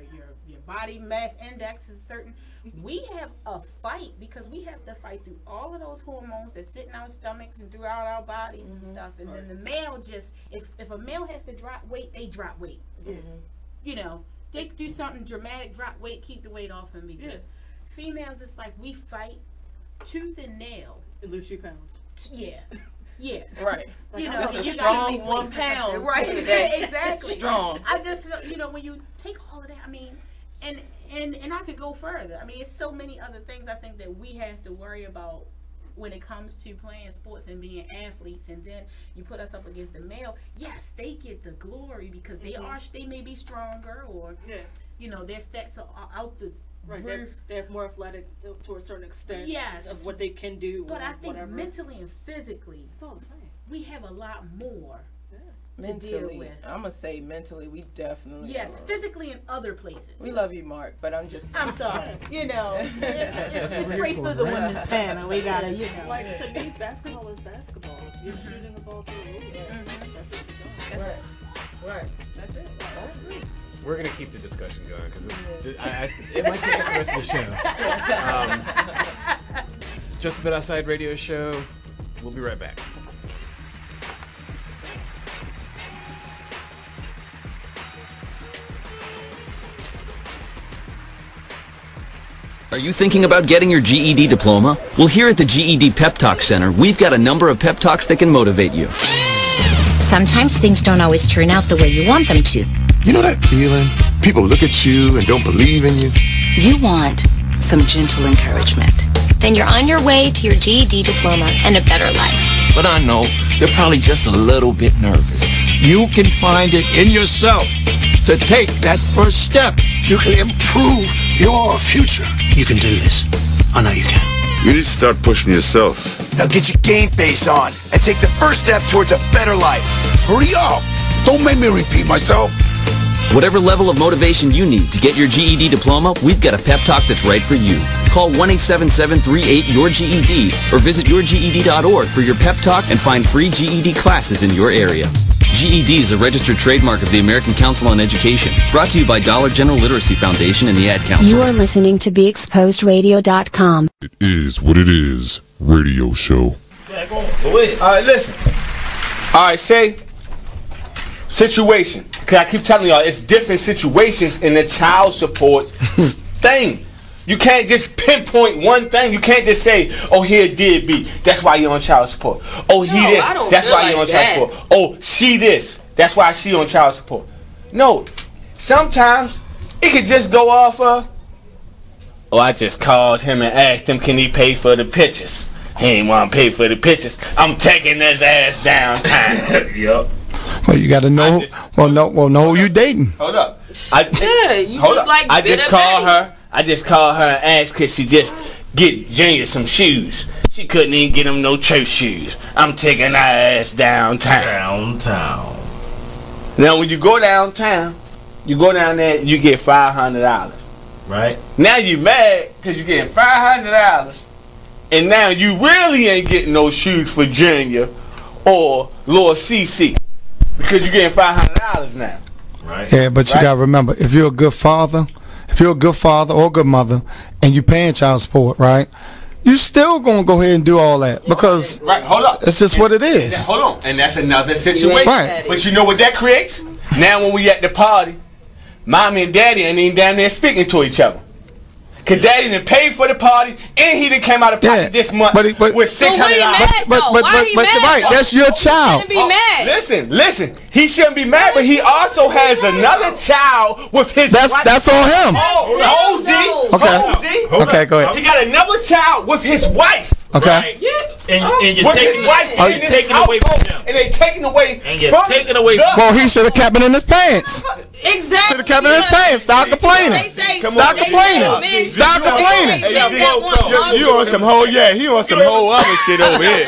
[SPEAKER 9] body mass index is certain. We have a fight because we have to fight through all of those hormones that sit in our stomachs and throughout our bodies and stuff. And then the male just, if a male has to drop weight, they drop weight. You know, they do something dramatic, drop weight, keep the weight off, and be good. Females, it's like we fight tooth and nail.
[SPEAKER 8] And lose 2 pounds.
[SPEAKER 9] Yeah. Yeah.
[SPEAKER 7] Right.
[SPEAKER 9] You know,
[SPEAKER 7] that's a
[SPEAKER 9] you
[SPEAKER 7] strong
[SPEAKER 9] gotta
[SPEAKER 7] 1 pound.
[SPEAKER 9] Right. Exactly.
[SPEAKER 7] Strong.
[SPEAKER 9] I just feel, you know, when you take all of that, I mean, and I could go further. I mean, it's so many other things I think that we have to worry about when it comes to playing sports and being athletes. And then you put us up against the male. Yes, they get the glory because they may be stronger, or you know, their stats are out the roof.
[SPEAKER 8] They're more athletic to a certain extent.
[SPEAKER 9] Yes.
[SPEAKER 8] Of what they can do.
[SPEAKER 9] But I think
[SPEAKER 8] whatever.
[SPEAKER 9] mentally and physically,
[SPEAKER 8] it's all the same.
[SPEAKER 9] We have a lot more.
[SPEAKER 7] Mentally, I'm gonna say mentally, we definitely.
[SPEAKER 9] Yes, physically in other places.
[SPEAKER 7] We love you, Mark, but I'm
[SPEAKER 9] sorry. You know, it's great for the women's panel. We gotta, you know.
[SPEAKER 8] Like, to me, basketball is basketball. You're shooting the ball through the hoop. That's what you're doing.
[SPEAKER 9] Right. That's it.
[SPEAKER 8] I agree.
[SPEAKER 6] We're gonna keep the discussion going because it might take up the rest of the show. Just a Bit Outside Radio Show. We'll be right back.
[SPEAKER 22] Are you thinking about getting your GED diploma? Well, here at the GED Pep Talk Center, we've got a number of pep talks that can motivate you.
[SPEAKER 11] Sometimes things don't always turn out the way you want them to.
[SPEAKER 17] You know that feeling? People look at you and don't believe in you.
[SPEAKER 11] You want some gentle encouragement. Then you're on your way to your GED diploma and a better life.
[SPEAKER 18] But I know you're probably just a little bit nervous. You can find it in yourself to take that first step.
[SPEAKER 17] You can improve your future. You can do this. I know you can.
[SPEAKER 20] You need to start pushing yourself.
[SPEAKER 17] Now get your game face on and take the first step towards a better life. Hurry up. Don't make me repeat myself.
[SPEAKER 22] Whatever level of motivation you need to get your GED diploma, we've got a pep talk that's right for you. Call 1-877-38-YOUR-GED or visit yourged.org for your pep talk and find free GED classes in your area. GED is a registered trademark of the American Council on Education. Brought to you by Dollar General Literacy Foundation and the Ad Council.
[SPEAKER 5] You are listening to BeExposedRadio.com.
[SPEAKER 16] It is what it is. Radio show.
[SPEAKER 21] Go ahead. All right, listen. All right, say situation. Because I keep telling y'all, it's different situations in the child support thing. You can't just pinpoint one thing. You can't just say, oh, he a deadbeat. That's why you're on child support. Oh, he this. That's why you're on child support. Oh, she this. That's why she on child support. No. Sometimes it could just go off of, oh, I just called him and asked him, can he pay for the pictures? He ain't want to pay for the pictures. I'm taking his ass downtown. Yup.
[SPEAKER 23] Well, you got to know. Know who you dating.
[SPEAKER 21] Hold up.
[SPEAKER 15] You just like
[SPEAKER 21] I just called her. I just called her and asked could she just get Junior some shoes. She couldn't even get him no church shoes. I'm taking her ass downtown. Now when you go downtown, you go down there and you get $500. Right. Now you mad because you getting $500, and now you really ain't getting no shoes for Junior or Lord CC because you getting $500 now. Right.
[SPEAKER 23] Yeah, but you gotta remember, if you're a good father or a good mother, and you're paying child support, right? You still gonna go ahead and do all that because
[SPEAKER 21] hold up.
[SPEAKER 23] It's just what it is.
[SPEAKER 21] Hold on, and that's another situation.
[SPEAKER 23] Right.
[SPEAKER 21] But you know what that creates? Now when we at the party, mommy and daddy ain't even down there speaking to each other. Cause daddy done paid for the party, and he done came out of pocket this month with $600.
[SPEAKER 23] Right, that's your child.
[SPEAKER 15] Be mad.
[SPEAKER 21] Listen. He shouldn't be mad, but he also has another child with his wife.
[SPEAKER 23] That's on him.
[SPEAKER 21] Okay,
[SPEAKER 23] go ahead.
[SPEAKER 21] He got another child with his wife.
[SPEAKER 23] Okay.
[SPEAKER 21] Right. And you're taking away from him. And they taking away from him.
[SPEAKER 23] Well, he should have kept it in his pants.
[SPEAKER 15] Exactly.
[SPEAKER 23] Should have kept it in his pants. Stop complaining. Stop complaining. Stop complaining.
[SPEAKER 21] You on some whole, he on some whole other shit over here.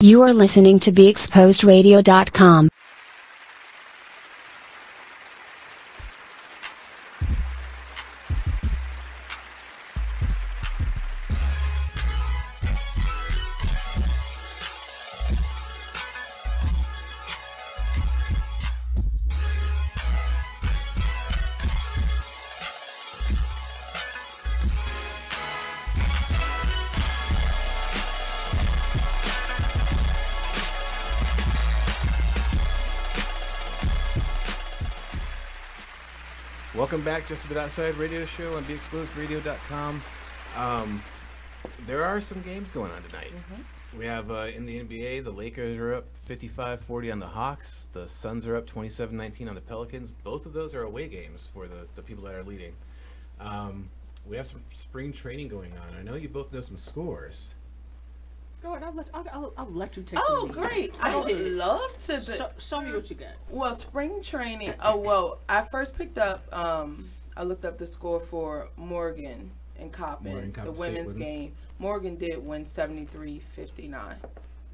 [SPEAKER 5] You are listening to BeExposedRadio.com.
[SPEAKER 6] Welcome back, Just a Bit Outside Radio Show on BeExposedRadio.com. There are some games going on tonight. We have in the NBA, the Lakers are up 55-40 on the Hawks. The Suns are up 27-19 on the Pelicans. Both of those are away games for the people that are leading. We have some spring training going on. I know you both know some scores.
[SPEAKER 8] Go ahead, I'll let you take
[SPEAKER 7] Oh,
[SPEAKER 8] the lead.
[SPEAKER 7] great. I would love to.
[SPEAKER 8] Show me what you got.
[SPEAKER 7] Well, spring training. Oh, well, I first picked up, I looked up the score for Morgan and Coppin, the women's game. Morgan did win 73-59.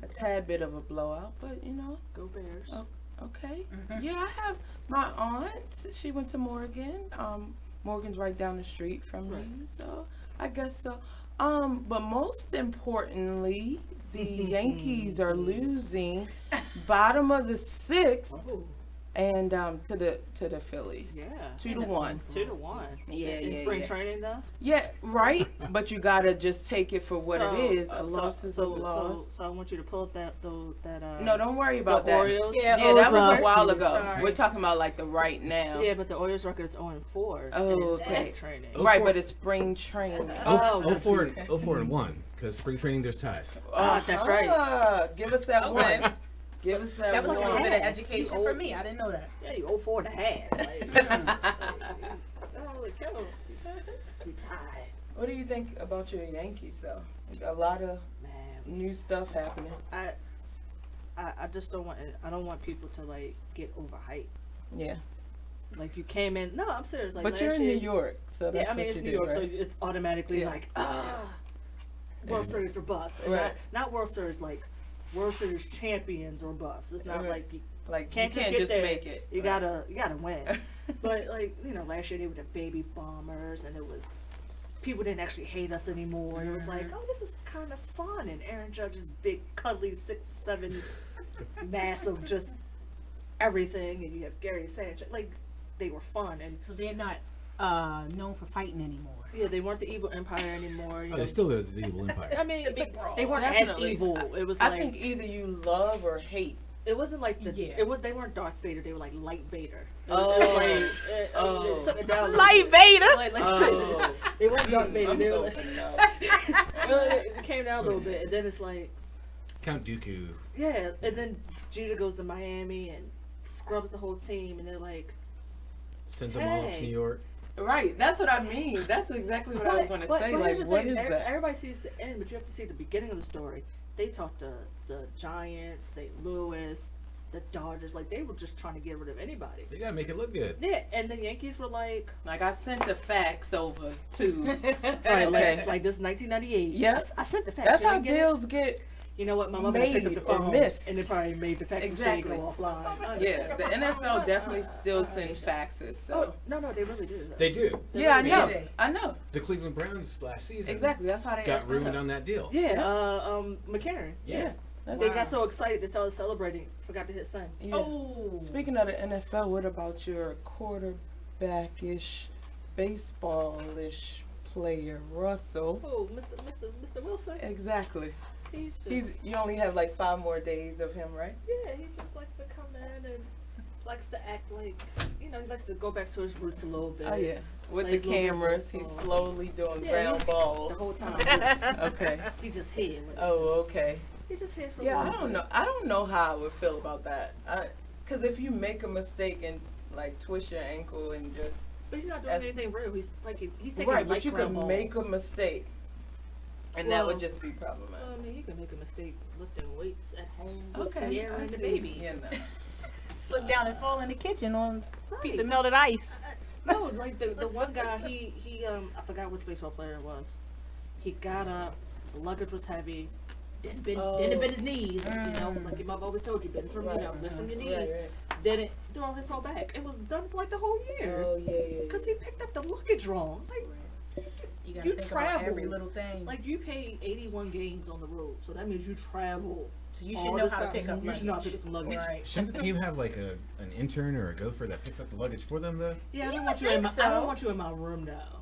[SPEAKER 7] A tad bit of a blowout, but, you know.
[SPEAKER 8] Go Bears.
[SPEAKER 7] Oh, okay. Yeah, I have my aunt. She went to Morgan. Morgan's right down the street from me, so I guess so. But most importantly, the Yankees are losing bottom of the sixth, and to the Phillies.
[SPEAKER 8] Yeah,
[SPEAKER 7] 2-1.
[SPEAKER 8] 2-1.
[SPEAKER 7] Yeah,
[SPEAKER 8] in spring training though.
[SPEAKER 7] Yeah, right. But you gotta just take it for what it is. A loss is a loss.
[SPEAKER 8] So I want you to pull up that.
[SPEAKER 7] No, don't worry about that.
[SPEAKER 8] Orioles.
[SPEAKER 7] Yeah, that was a while ago. Sorry. We're talking about like the right now.
[SPEAKER 8] Yeah, but the Orioles record is 0-4.
[SPEAKER 7] Oh, okay.
[SPEAKER 8] Training.
[SPEAKER 7] Right, but it's spring training.
[SPEAKER 6] 0-4-1, because spring training there's ties.
[SPEAKER 8] That's right.
[SPEAKER 7] Give us that one. Give us that
[SPEAKER 9] That was a
[SPEAKER 7] one.
[SPEAKER 9] little bit of education for me. I didn't know that.
[SPEAKER 8] Yeah, you 0-4.5. Holy cow. You tied.
[SPEAKER 7] What do you think about your Yankees, though? There's a lot of new stuff happening.
[SPEAKER 8] I just don't want. I don't want people to like get overhyped.
[SPEAKER 7] Yeah.
[SPEAKER 8] Like you came in. No, I'm serious. Like,
[SPEAKER 7] but you're in New York, so that's
[SPEAKER 8] yeah. I mean,
[SPEAKER 7] what
[SPEAKER 8] it's
[SPEAKER 7] you
[SPEAKER 8] New
[SPEAKER 7] do,
[SPEAKER 8] York,
[SPEAKER 7] right?
[SPEAKER 8] so it's automatically like World Series or bust. And
[SPEAKER 7] Right.
[SPEAKER 8] not World Series like World Series champions or bust. It's not
[SPEAKER 7] Right.
[SPEAKER 8] like you
[SPEAKER 7] can't
[SPEAKER 8] just
[SPEAKER 7] just
[SPEAKER 8] there.
[SPEAKER 7] make it.
[SPEAKER 8] You gotta win. But like last year they were the baby bombers, and it was people didn't actually hate us anymore. And it was like, oh, this is kind of fun. And Aaron Judge's big, cuddly 6'7", massive, just everything, and you have Gary Sanchez. Like they were fun, and
[SPEAKER 9] so they're not known for fighting anymore.
[SPEAKER 8] Yeah, they weren't the evil empire anymore.
[SPEAKER 6] They still are the evil empire.
[SPEAKER 8] I mean, they weren't
[SPEAKER 7] Definitely.
[SPEAKER 8] as evil. It was
[SPEAKER 7] I
[SPEAKER 8] like
[SPEAKER 7] think either you love or hate.
[SPEAKER 8] it wasn't like they weren't Darth Vader. They were like Light Vader.
[SPEAKER 7] It
[SPEAKER 8] took it down.
[SPEAKER 9] Light Vader.
[SPEAKER 8] They weren't Darth Vader. They were
[SPEAKER 7] like,
[SPEAKER 8] it came down a little bit, and then it's like
[SPEAKER 6] Count Dooku.
[SPEAKER 8] yeah, and then Jeter goes to Miami and scrubs the whole team, and they're like
[SPEAKER 6] sends them all up to New York.
[SPEAKER 7] Right, that's what I mean. That's exactly what I was going to say. Like, what is that?
[SPEAKER 8] Everybody sees the end, but you have to see the beginning of the story. They talked to the Giants, St. Louis, the Dodgers. Like, they were just trying to get rid of anybody.
[SPEAKER 6] They gotta make it look good.
[SPEAKER 8] Yeah, and the Yankees were like
[SPEAKER 7] I sent the fax over to.
[SPEAKER 8] right,
[SPEAKER 7] Okay.
[SPEAKER 8] like this 1998.
[SPEAKER 7] Yes,
[SPEAKER 8] I sent the fax.
[SPEAKER 7] That's
[SPEAKER 8] You
[SPEAKER 7] how
[SPEAKER 8] didn't get it?
[SPEAKER 7] deals get.
[SPEAKER 8] You know what? My mother
[SPEAKER 7] made
[SPEAKER 8] picked up the
[SPEAKER 7] or
[SPEAKER 8] phone
[SPEAKER 7] missed.
[SPEAKER 8] and they probably made the fax
[SPEAKER 7] Exactly.
[SPEAKER 8] machine go offline.
[SPEAKER 7] Yeah, the NFL definitely still sends faxes. So.
[SPEAKER 8] No, they really do.
[SPEAKER 6] They do.
[SPEAKER 7] Yeah, I know.
[SPEAKER 6] Because
[SPEAKER 7] I know.
[SPEAKER 6] The Cleveland Browns last season.
[SPEAKER 7] Exactly. That's how they
[SPEAKER 6] got ruined on that deal.
[SPEAKER 8] Yeah, McCarron.
[SPEAKER 7] Yeah.
[SPEAKER 8] They got so excited they started celebrating. Forgot to hit send.
[SPEAKER 7] Yeah. Oh. Speaking of the NFL, what about your quarterback-ish, baseball-ish player, Russell?
[SPEAKER 8] Oh, Mr. Wilson.
[SPEAKER 7] Exactly.
[SPEAKER 8] He's
[SPEAKER 7] you only have like 5 more days of him, right?
[SPEAKER 8] Yeah, he just likes to come in and likes to act like, he likes to go back to his roots a little bit.
[SPEAKER 7] Oh yeah, with
[SPEAKER 8] Plays
[SPEAKER 7] the
[SPEAKER 8] a little bit
[SPEAKER 7] cameras,
[SPEAKER 8] more
[SPEAKER 7] he's
[SPEAKER 8] football.
[SPEAKER 7] slowly doing ground balls
[SPEAKER 8] the whole time.
[SPEAKER 7] Okay.
[SPEAKER 8] He just here.
[SPEAKER 7] Okay.
[SPEAKER 8] He just here for.
[SPEAKER 7] Yeah, I don't know how I would feel about that. Cause if you make a mistake and like twist your ankle and just.
[SPEAKER 8] But he's not doing anything real. He's taking
[SPEAKER 7] right, but
[SPEAKER 8] light
[SPEAKER 7] you
[SPEAKER 8] ground
[SPEAKER 7] could
[SPEAKER 8] balls.
[SPEAKER 7] make a mistake, and that would just be problematic.
[SPEAKER 8] I mean, he could make a mistake lifting weights at home with
[SPEAKER 7] Okay,
[SPEAKER 8] Sierra
[SPEAKER 7] I
[SPEAKER 8] and the
[SPEAKER 7] see.
[SPEAKER 8] baby.
[SPEAKER 7] Yeah, no.
[SPEAKER 9] Slip down and fall in the kitchen on a piece of melted ice.
[SPEAKER 8] No, like the one guy, he I forgot which baseball player it was. He got up, the luggage was heavy, didn't bend his knees. Like your mom always told you, bend from lift from your knees.
[SPEAKER 7] Right.
[SPEAKER 8] Didn't throw his whole back. It was done for like the whole year.
[SPEAKER 7] Oh yeah.
[SPEAKER 8] Because he picked up the luggage wrong. Like
[SPEAKER 9] You gotta
[SPEAKER 8] you
[SPEAKER 9] think
[SPEAKER 8] travel
[SPEAKER 9] about every little thing.
[SPEAKER 8] Like you pay 81 games on the road, so that means you travel.
[SPEAKER 9] So you should know how to pick up luggage.
[SPEAKER 8] You should know how to pick up some luggage.
[SPEAKER 9] Right.
[SPEAKER 6] Shouldn't the team have like an intern or a gopher that picks up the luggage for them though?
[SPEAKER 8] Yeah, I don't want you in my room now.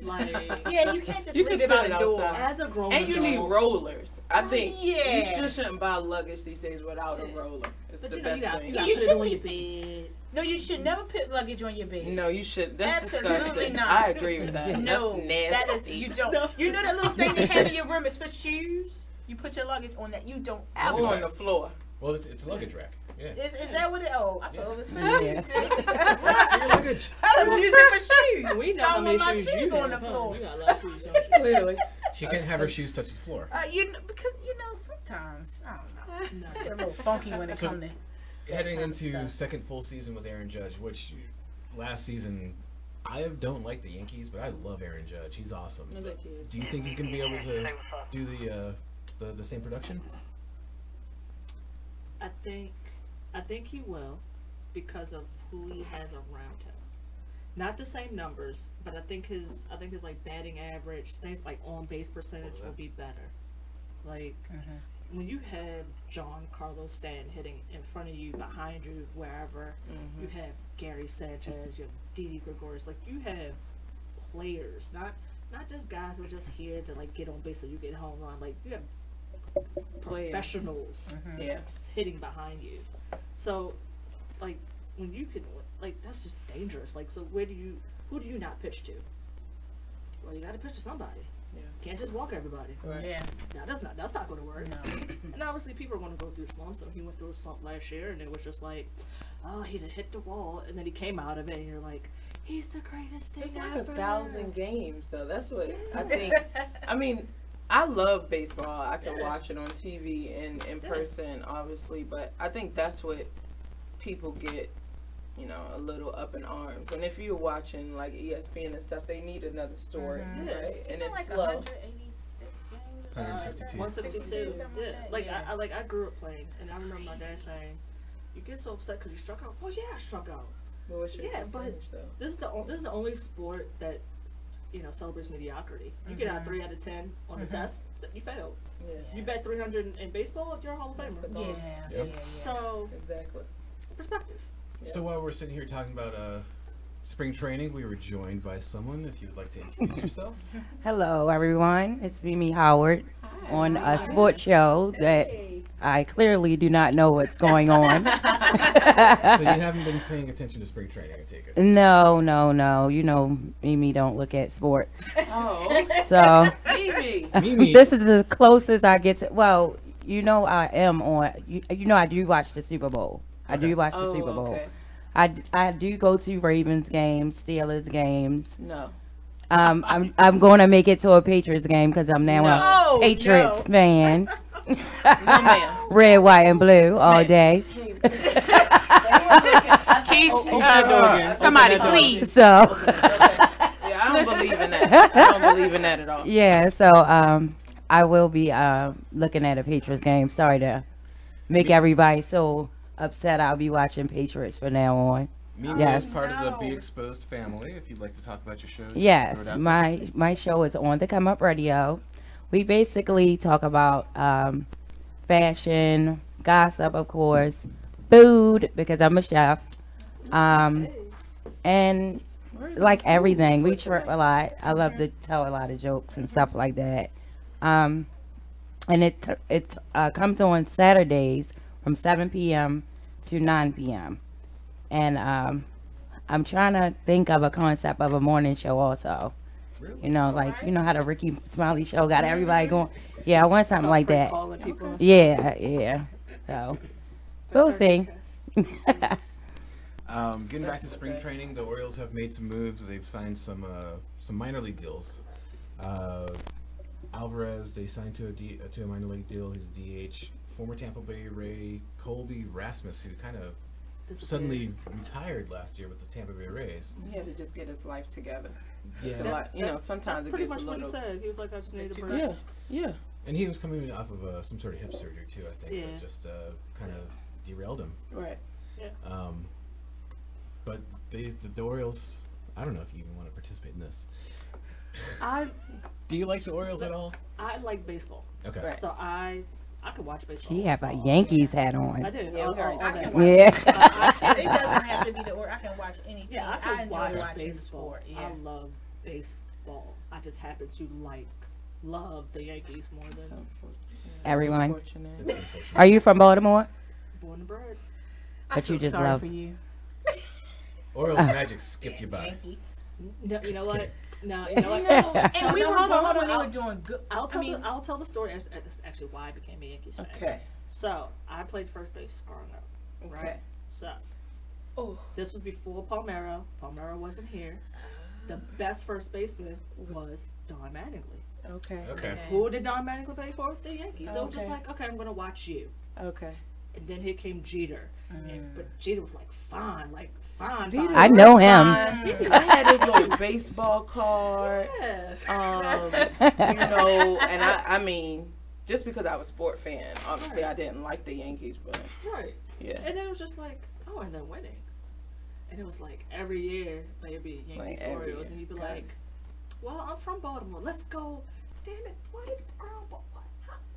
[SPEAKER 8] Like
[SPEAKER 9] yeah, you can't just
[SPEAKER 7] You
[SPEAKER 9] leave
[SPEAKER 7] can
[SPEAKER 9] it by
[SPEAKER 7] sit
[SPEAKER 9] the door.
[SPEAKER 7] outside.
[SPEAKER 8] As a grown
[SPEAKER 7] And you need
[SPEAKER 8] adult.
[SPEAKER 7] rollers. I think
[SPEAKER 9] Yeah.
[SPEAKER 7] you just shouldn't buy luggage these days without a roller. It's
[SPEAKER 8] But
[SPEAKER 7] the
[SPEAKER 8] you
[SPEAKER 7] best
[SPEAKER 8] got
[SPEAKER 7] thing.
[SPEAKER 8] to
[SPEAKER 9] You
[SPEAKER 8] put it
[SPEAKER 9] should
[SPEAKER 8] on
[SPEAKER 9] be-
[SPEAKER 8] your bed.
[SPEAKER 9] No, you should never put luggage on your bed.
[SPEAKER 7] No, you should. That's
[SPEAKER 9] Absolutely
[SPEAKER 7] disgusting.
[SPEAKER 9] not.
[SPEAKER 7] I agree with that.
[SPEAKER 9] No,
[SPEAKER 7] that's
[SPEAKER 9] that
[SPEAKER 7] nasty.
[SPEAKER 9] is you don't. No. You know that little thing they have in your room is for shoes. You put your luggage on that. You don't ever
[SPEAKER 7] Or on the floor.
[SPEAKER 6] Well, it's a luggage rack. Yeah.
[SPEAKER 9] Is that what it? Oh, I thought it was for
[SPEAKER 6] Yeah.
[SPEAKER 9] shoes. I don't use it for shoes.
[SPEAKER 8] We know
[SPEAKER 9] I
[SPEAKER 8] how
[SPEAKER 9] want
[SPEAKER 8] many
[SPEAKER 9] my
[SPEAKER 8] shoes
[SPEAKER 9] shoes
[SPEAKER 8] you
[SPEAKER 9] on the
[SPEAKER 8] have, huh?
[SPEAKER 9] floor.
[SPEAKER 8] You got a lot of shoes, don't you? Clearly.
[SPEAKER 6] She can't have her shoes touch the floor.
[SPEAKER 9] Because sometimes I don't know. They're a little funky when it comes to.
[SPEAKER 6] Heading into second full season with Aaron Judge, which last season I don't like the Yankees, but I love Aaron Judge. He's awesome. Do you think he's going to be able to do the same production?
[SPEAKER 8] I think he will, because of who he has around him. Not the same numbers, but I think his like batting average, things like on base percentage will be better. Like when you have John Carlos Stanton hitting in front of you, behind you, wherever, you have Gary Sanchez, you have Didi Gregorius, like you have players, not just guys who are just here to like get on base so you get a home run. Like you have professionals hitting behind you. So like when you can, like that's just dangerous. Like so who do you not pitch to? Well, you got to pitch to somebody. Yeah. Can't just walk everybody.
[SPEAKER 9] Right. Yeah.
[SPEAKER 8] Now that's not going to work. No. And obviously people are going to go through slumps. So he went through a slump last year, and it was just like, oh, he hit the wall, and then he came out of it, and you're like, he's the greatest thing
[SPEAKER 7] It's like
[SPEAKER 8] ever.
[SPEAKER 7] 1,000 games, though. That's what I think. I mean, I love baseball. I can watch it on TV and in person, obviously, but I think that's what people get, you know, a little up in arms. And if you're watching like ESPN and stuff, they need another story, right? And it's
[SPEAKER 9] like
[SPEAKER 7] slow.
[SPEAKER 6] 162.
[SPEAKER 8] 162. Yeah. I grew up playing, and I remember my dad saying, "You get so upset because you struck out." Well, yeah, I struck out.
[SPEAKER 7] Well, what's your
[SPEAKER 8] but
[SPEAKER 7] percentage, though?
[SPEAKER 8] this is the only sport that celebrates mediocrity. You get out 3 out of 10 on the test, you failed. Yeah. You bet 300 in baseball, you're a Hall of Famer.
[SPEAKER 6] Yep.
[SPEAKER 8] So
[SPEAKER 7] exactly.
[SPEAKER 8] Perspective.
[SPEAKER 6] So while we're sitting here talking about spring training, we were joined by someone. If you would like to introduce yourself.
[SPEAKER 2] Hello, everyone. It's Mimi Howard on a sports show that I clearly do not know what's going on.
[SPEAKER 6] So you haven't been paying attention to spring training, I take it?
[SPEAKER 2] No. You know, Mimi don't look at sports.
[SPEAKER 7] Oh.
[SPEAKER 2] So
[SPEAKER 7] Mimi.
[SPEAKER 2] This is the closest I get to. Well, you know, I am on. You know, I do watch the Super Bowl. I do watch the Super Bowl.
[SPEAKER 7] Okay.
[SPEAKER 2] I do go to Ravens games, Steelers games.
[SPEAKER 7] No.
[SPEAKER 2] I'm going to make it to a Patriots game because I'm now a Patriots fan.
[SPEAKER 7] No, ma'am.
[SPEAKER 2] Red, white, and blue all day.
[SPEAKER 9] Somebody please.
[SPEAKER 2] So.
[SPEAKER 7] Yeah, I don't believe in that. I don't believe in that at all.
[SPEAKER 2] Yeah, so I will be looking at a Patriots game. Sorry to make everybody so upset. I'll be watching Patriots from now on.
[SPEAKER 6] Mimi is part of the Be Exposed family. If you'd like to talk about your show.
[SPEAKER 2] Yes, my show is on the Come Up Radio. We basically talk about fashion, gossip, of course, food, because I'm a chef, and like everything. We trip a lot. I love to tell a lot of jokes and stuff like that. And it comes on Saturdays from 7 p.m. to 9 p.m. And I'm trying to think of a concept of a morning show also. Really? You know, like, you know how the Ricky Smiley show got everybody going? Yeah, I want something like that. Yeah. So, we'll see.
[SPEAKER 6] Getting back to spring training, the Orioles have made some moves. They've signed some minor league deals. Alvarez, they signed to a minor league deal. He's a DH. Former Tampa Bay Ray Colby Rasmus, who kind of suddenly retired last year with the Tampa Bay Rays.
[SPEAKER 7] He had to just get his life together.
[SPEAKER 6] Yeah.
[SPEAKER 7] You know, sometimes it gets a little.
[SPEAKER 8] That's pretty much what he said. He was like, I just need a break.
[SPEAKER 7] Yeah.
[SPEAKER 6] And he was coming off of some sort of hip surgery too, I think. That just kind of derailed him.
[SPEAKER 7] Right.
[SPEAKER 8] Yeah.
[SPEAKER 6] But the Orioles, I don't know if you even want to participate in this. Do you like the Orioles at all?
[SPEAKER 8] I like baseball.
[SPEAKER 6] Okay.
[SPEAKER 8] Right. So I could watch baseball.
[SPEAKER 2] She have a Yankees hat on.
[SPEAKER 8] I do.
[SPEAKER 9] Yeah,
[SPEAKER 8] I can
[SPEAKER 9] watch it doesn't have to be the Orioles. I can watch any team.
[SPEAKER 8] Yeah, I
[SPEAKER 9] enjoy
[SPEAKER 8] watch
[SPEAKER 9] watching
[SPEAKER 8] baseball.
[SPEAKER 9] sport. Yeah.
[SPEAKER 8] I love baseball. I just happen to love the Yankees more than
[SPEAKER 2] everyone. Are you from Baltimore?
[SPEAKER 8] Born and bred.
[SPEAKER 2] But you just love.
[SPEAKER 9] For you.
[SPEAKER 6] Orioles Magic skipped you by.
[SPEAKER 8] No, you know what? No, you know what?
[SPEAKER 9] And we hold on when they were doing good.
[SPEAKER 8] I'll tell the story. That's actually why I became a Yankees fan.
[SPEAKER 15] Okay.
[SPEAKER 8] So I played first base growing up.
[SPEAKER 15] Okay.
[SPEAKER 8] Right. So, this was before Palmeiro. Palmeiro wasn't here. The best first baseman was Don Mattingly.
[SPEAKER 15] Okay.
[SPEAKER 8] And who did Don Mattingly play for? The Yankees. So it was just
[SPEAKER 15] Okay.
[SPEAKER 8] like, okay, I'm gonna watch you.
[SPEAKER 15] Okay.
[SPEAKER 8] And then here came Jeter. But Jeter was like fine.
[SPEAKER 2] I know him.
[SPEAKER 15] I had his little baseball card. You know, and I mean, just because I was a sport fan, obviously I didn't like the Yankees, but yeah.
[SPEAKER 8] And then it was just like, and then winning. And it was like every year there'd be Yankees, Orioles, and you'd be like, well, I'm from Baltimore. Let's go. Damn it, what did Earl Ball?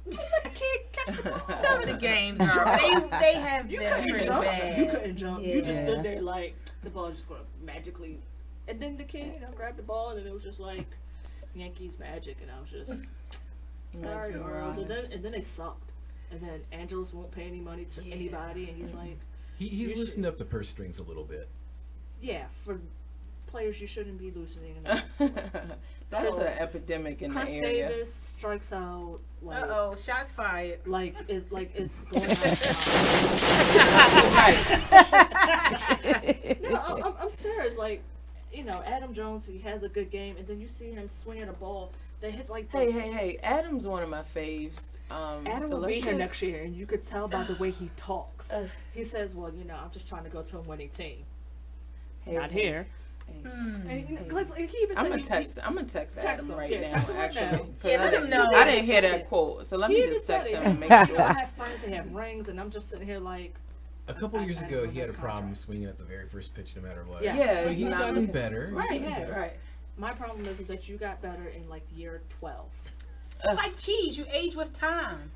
[SPEAKER 8] I can't catch the ball.
[SPEAKER 9] Some of the games are they have
[SPEAKER 8] You
[SPEAKER 9] been
[SPEAKER 8] couldn't
[SPEAKER 9] pretty
[SPEAKER 8] jump.
[SPEAKER 9] bad.
[SPEAKER 8] You couldn't jump. You just
[SPEAKER 9] Yeah.
[SPEAKER 8] stood there like the ball was just going to magically. And then the kid, grabbed the ball, and then it was just like Yankees magic, and I was just sorry, Orioles. And then they sucked. And then Angelos won't pay any money to anybody, and he's like,
[SPEAKER 6] He's loosened up the purse strings a little bit.
[SPEAKER 8] yeah, for players you shouldn't be loosening.
[SPEAKER 15] That's an epidemic in the
[SPEAKER 8] Chris
[SPEAKER 15] area.
[SPEAKER 8] Davis strikes out. Like,
[SPEAKER 9] shots fired.
[SPEAKER 8] Like it's going out. No, I'm serious. Like, Adam Jones, he has a good game, and then you see him swing at a ball that hit like.
[SPEAKER 15] Hey! Adam's one of my faves.
[SPEAKER 8] Adam will be here next year, and you could tell by the way he talks. He says, "Well, I'm just trying to go to a winning team." Not here.
[SPEAKER 15] I'm gonna text Adam right now. Actually,
[SPEAKER 8] I
[SPEAKER 15] didn't hear that quote, so let me just text him and make sure.
[SPEAKER 8] I have friends that have rings, and I'm just sitting here like.
[SPEAKER 6] A couple years ago, he had a problem swinging at the very first pitch, no matter what.
[SPEAKER 8] Yes.
[SPEAKER 6] But he's gotten better.
[SPEAKER 8] Right. My problem is that you got better in like year 12.
[SPEAKER 9] It's like cheese. You age with time.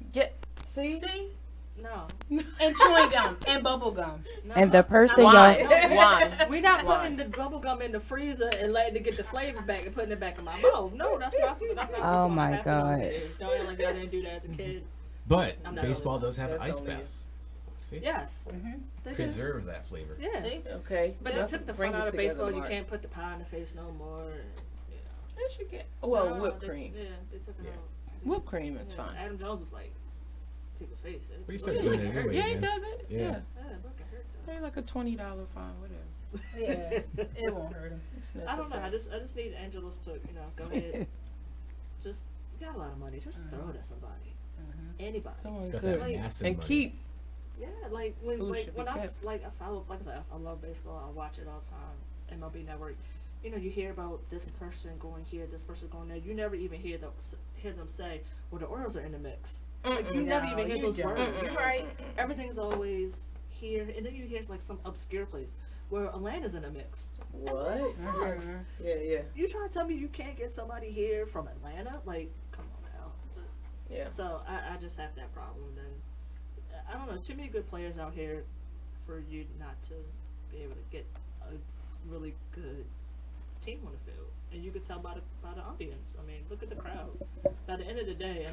[SPEAKER 15] See?
[SPEAKER 8] No.
[SPEAKER 9] And chewing gum and bubble gum.
[SPEAKER 8] No.
[SPEAKER 2] And the person
[SPEAKER 15] Why?
[SPEAKER 8] We're not putting the bubble gum in the freezer and letting it get the flavor back and putting it back in my mouth. No, that's not.
[SPEAKER 2] Oh my God.
[SPEAKER 8] Don't act like I didn't do that as a kid.
[SPEAKER 6] But baseball does have ice baths. See?
[SPEAKER 8] Yes.
[SPEAKER 6] Preserve that flavor.
[SPEAKER 8] Yeah.
[SPEAKER 15] Okay.
[SPEAKER 8] But it took the fun out of baseball. You can't put the pie in the face no more.
[SPEAKER 15] They should get whipped cream.
[SPEAKER 8] They took it out.
[SPEAKER 15] Whipped cream is fine.
[SPEAKER 8] Adam Jones was like, people's face.
[SPEAKER 6] But he started doing it anyway.
[SPEAKER 15] Yeah, he does it.
[SPEAKER 6] Yeah.
[SPEAKER 15] Pay like a $20 fine, whatever.
[SPEAKER 9] Yeah, it won't hurt him.
[SPEAKER 8] I don't know. I just need Angelos to go ahead. Just you got a lot of money. Just throw it at somebody. Anybody.
[SPEAKER 15] Someone
[SPEAKER 6] good.
[SPEAKER 15] And keep.
[SPEAKER 8] Yeah, like when I follow, like I said, I love baseball. I watch it all the time. MLB Network. You hear about this person going here, this person going there. You never even hear them say, "Well, the Orioles are in the mix." Like, you never even hear those words, right? Everything's always here, and then you hear like some obscure place where Atlanta's in the mix.
[SPEAKER 15] What?
[SPEAKER 8] Atlanta sucks.
[SPEAKER 15] Yeah.
[SPEAKER 8] You trying to tell me you can't get somebody here from Atlanta? Like, come on now.
[SPEAKER 15] Yeah.
[SPEAKER 8] So I just have that problem. Then I don't know. Too many good players out here for you not to be able to get a really good team on the field, and you could tell by the audience. I mean, look at the crowd. By the end of the day,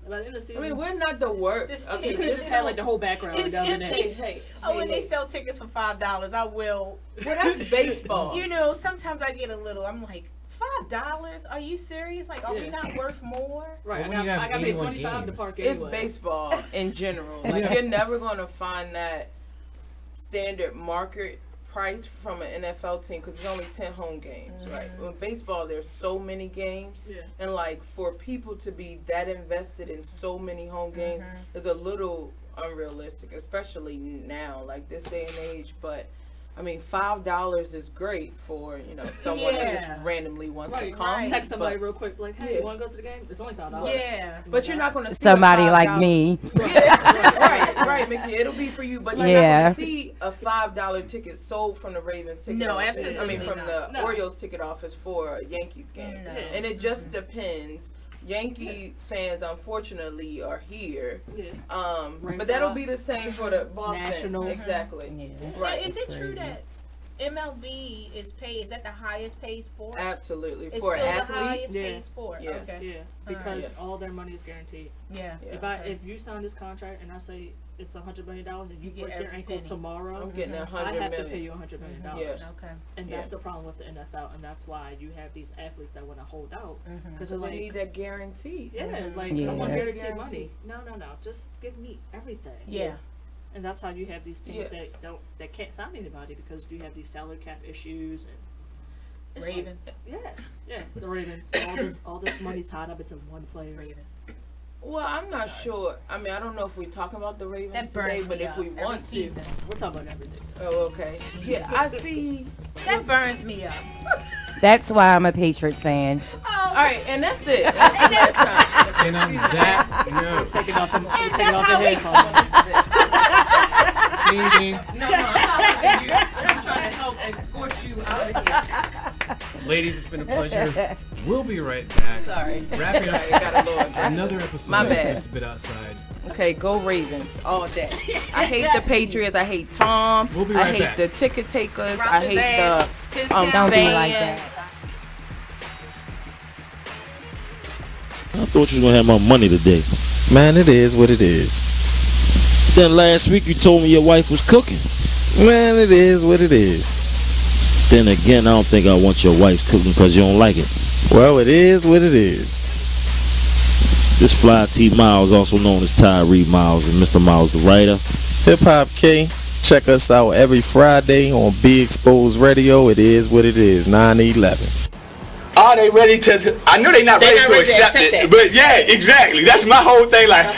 [SPEAKER 8] by the end of the season,
[SPEAKER 15] we're not the worst.
[SPEAKER 8] Okay, you just had like the whole background.
[SPEAKER 9] It's empty. When they sell tickets for $5, I will.
[SPEAKER 15] Well, that's baseball.
[SPEAKER 9] Sometimes I get a little. I'm like, $5? Are you serious? Like, are we not worth more?
[SPEAKER 8] Right. I got paid $25 to park anyway.
[SPEAKER 15] It's baseball in general. Like, you're never going to find that standard market price from an NFL team because there's only 10 home games, right? In baseball, there's so many games, and like for people to be that invested in so many home games is a little unrealistic, especially now, like this day and age. But I mean, $5 is great for someone that just randomly wants to come.
[SPEAKER 8] Text somebody real quick, like, "Hey, you want to go to the game? It's only $5."
[SPEAKER 9] Yeah,
[SPEAKER 15] but you're not going to see
[SPEAKER 2] somebody like me.
[SPEAKER 15] right, Mickey. It'll be for you, but you're not going to see a $5 ticket sold from the Ravens ticket office.
[SPEAKER 9] Absolutely.
[SPEAKER 15] I mean, from the Orioles ticket office for a Yankees game, and it just depends. Yankee fans, unfortunately, are here. But that'll be the same for the Boston.
[SPEAKER 8] Nationals.
[SPEAKER 15] Exactly.
[SPEAKER 9] Right. Is it true that MLB is paid? Is that the highest paid sport?
[SPEAKER 15] Absolutely.
[SPEAKER 9] It's
[SPEAKER 15] for
[SPEAKER 9] still
[SPEAKER 15] athletes,
[SPEAKER 9] the highest paid sport. Okay.
[SPEAKER 8] Yeah, because all their money is guaranteed.
[SPEAKER 9] Yeah.
[SPEAKER 8] If you sign this contract and I say it's $100 million, and you break your ankle tomorrow,
[SPEAKER 15] I'm getting $100
[SPEAKER 8] I have to
[SPEAKER 15] million.
[SPEAKER 8] pay you $100 million.
[SPEAKER 15] Yes.
[SPEAKER 9] Okay.
[SPEAKER 8] And that's the problem with the NFL, and that's why you have these athletes that want to hold out because
[SPEAKER 15] they need that guarantee.
[SPEAKER 8] Yeah, like I want guaranteed money. No, just give me everything.
[SPEAKER 9] Yeah.
[SPEAKER 8] And that's how you have these teams that can't sign anybody because you have these salary cap issues and
[SPEAKER 9] Ravens.
[SPEAKER 8] Yeah, the Ravens. all this money tied up into one player.
[SPEAKER 9] Ravens.
[SPEAKER 15] Well, I'm not sure. I mean, I don't know if we're talking about the Ravens today, but if we want to,
[SPEAKER 8] we're talking about everything.
[SPEAKER 15] Oh, okay. Yeah, I see.
[SPEAKER 9] That burns me up.
[SPEAKER 2] That's why I'm a Patriots fan.
[SPEAKER 15] All right, and that's it. That's the last time.
[SPEAKER 6] And on that note,
[SPEAKER 8] taking off the headphones.
[SPEAKER 6] Ding, ding.
[SPEAKER 15] No, I'm trying to help escort you out of here.
[SPEAKER 6] Ladies, it's been a pleasure. We'll be right back.
[SPEAKER 15] Sorry.
[SPEAKER 6] Wrapping up
[SPEAKER 15] Got a little
[SPEAKER 6] another episode
[SPEAKER 15] My
[SPEAKER 6] of
[SPEAKER 15] bad.
[SPEAKER 6] Just a Bit Outside.
[SPEAKER 15] Okay, go Ravens all day. I hate the Patriots. I hate Tom.
[SPEAKER 6] We'll be
[SPEAKER 15] I
[SPEAKER 6] right
[SPEAKER 15] hate
[SPEAKER 6] back.
[SPEAKER 15] the ticket takers.
[SPEAKER 9] Drop
[SPEAKER 15] I
[SPEAKER 9] his
[SPEAKER 15] hate
[SPEAKER 9] ass.
[SPEAKER 15] the
[SPEAKER 2] Don't be like that.
[SPEAKER 3] I thought you was gonna have my money today.
[SPEAKER 4] Man, it is what it is.
[SPEAKER 3] Then last week you told me your wife was cooking.
[SPEAKER 4] Man, it is what it is.
[SPEAKER 3] Then again, I don't think I want your wife cooking because you don't like it.
[SPEAKER 4] Well, it is what it is.
[SPEAKER 3] This Fly T Miles, also known as Tyree Miles, and Mr. Miles the writer.
[SPEAKER 4] Hip Hop K. Check us out every Friday on Be Exposed Radio. It is what it is. 9/11.
[SPEAKER 21] Are they ready to? I know they're not ready to accept it, but yeah, exactly. That's my whole thing. Like,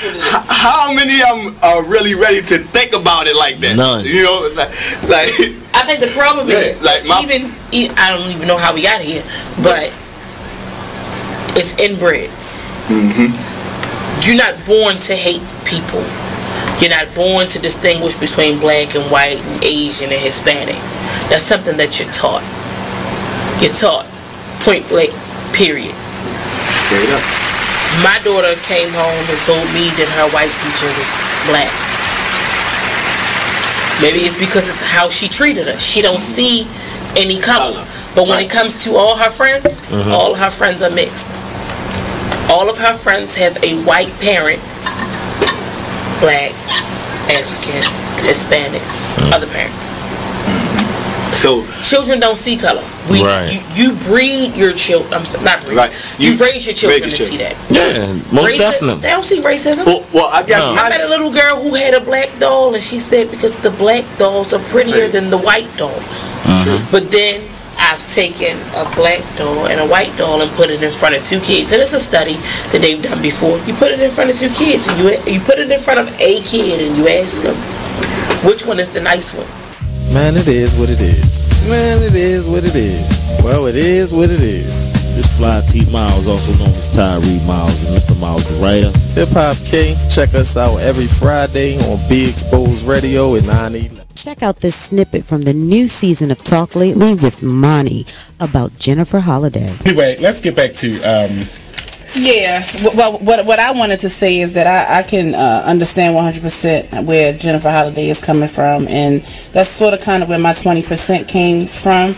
[SPEAKER 21] how many of them are really ready to think about it like that?
[SPEAKER 3] None.
[SPEAKER 21] You know, like
[SPEAKER 12] I think the problem is
[SPEAKER 21] like
[SPEAKER 12] I don't even know how we got here, but it's inbred. You're not born to hate people. You're not born to distinguish between black and white and Asian and Hispanic. That's something that you're taught. You're taught. Point blank, period. My daughter came home and told me that her white teacher was black. Maybe it's because it's how she treated us. She don't see any color. But when it comes to all her friends, all her friends are mixed. All of her friends have a white parent, black, African, Hispanic, other parent.
[SPEAKER 21] So
[SPEAKER 12] children don't see color. You breed your children. I'm not breed.
[SPEAKER 21] Right.
[SPEAKER 12] You raise your children to see that.
[SPEAKER 3] Yeah, most definitely.
[SPEAKER 12] They don't see racism.
[SPEAKER 21] Well, I guess
[SPEAKER 12] I met a little girl who had a black doll, and she said because the black dolls are prettier than the white dolls. But then I've taken a black doll and a white doll and put it in front of two kids, and it's a study that they've done before. You put it in front of two kids, and you put it in front of a kid, and you ask them which one is the nice one.
[SPEAKER 4] Man, it is what it is. Man, it is what it is. Well, it is what it is.
[SPEAKER 3] This Fly T Miles, also known as Tyree Miles, and Mr. Miles the writer.
[SPEAKER 4] Hip Hop K. Check us out every Friday on Be Exposed Radio at 9/11.
[SPEAKER 1] Check out this snippet from the new season of Talk Lately with Monty about Jennifer Holliday.
[SPEAKER 10] Anyway, let's get back to
[SPEAKER 12] Yeah, well, what I wanted to say is that I can understand 100% where Jennifer Holliday is coming from, and that's sort of kind of where my 20% came from.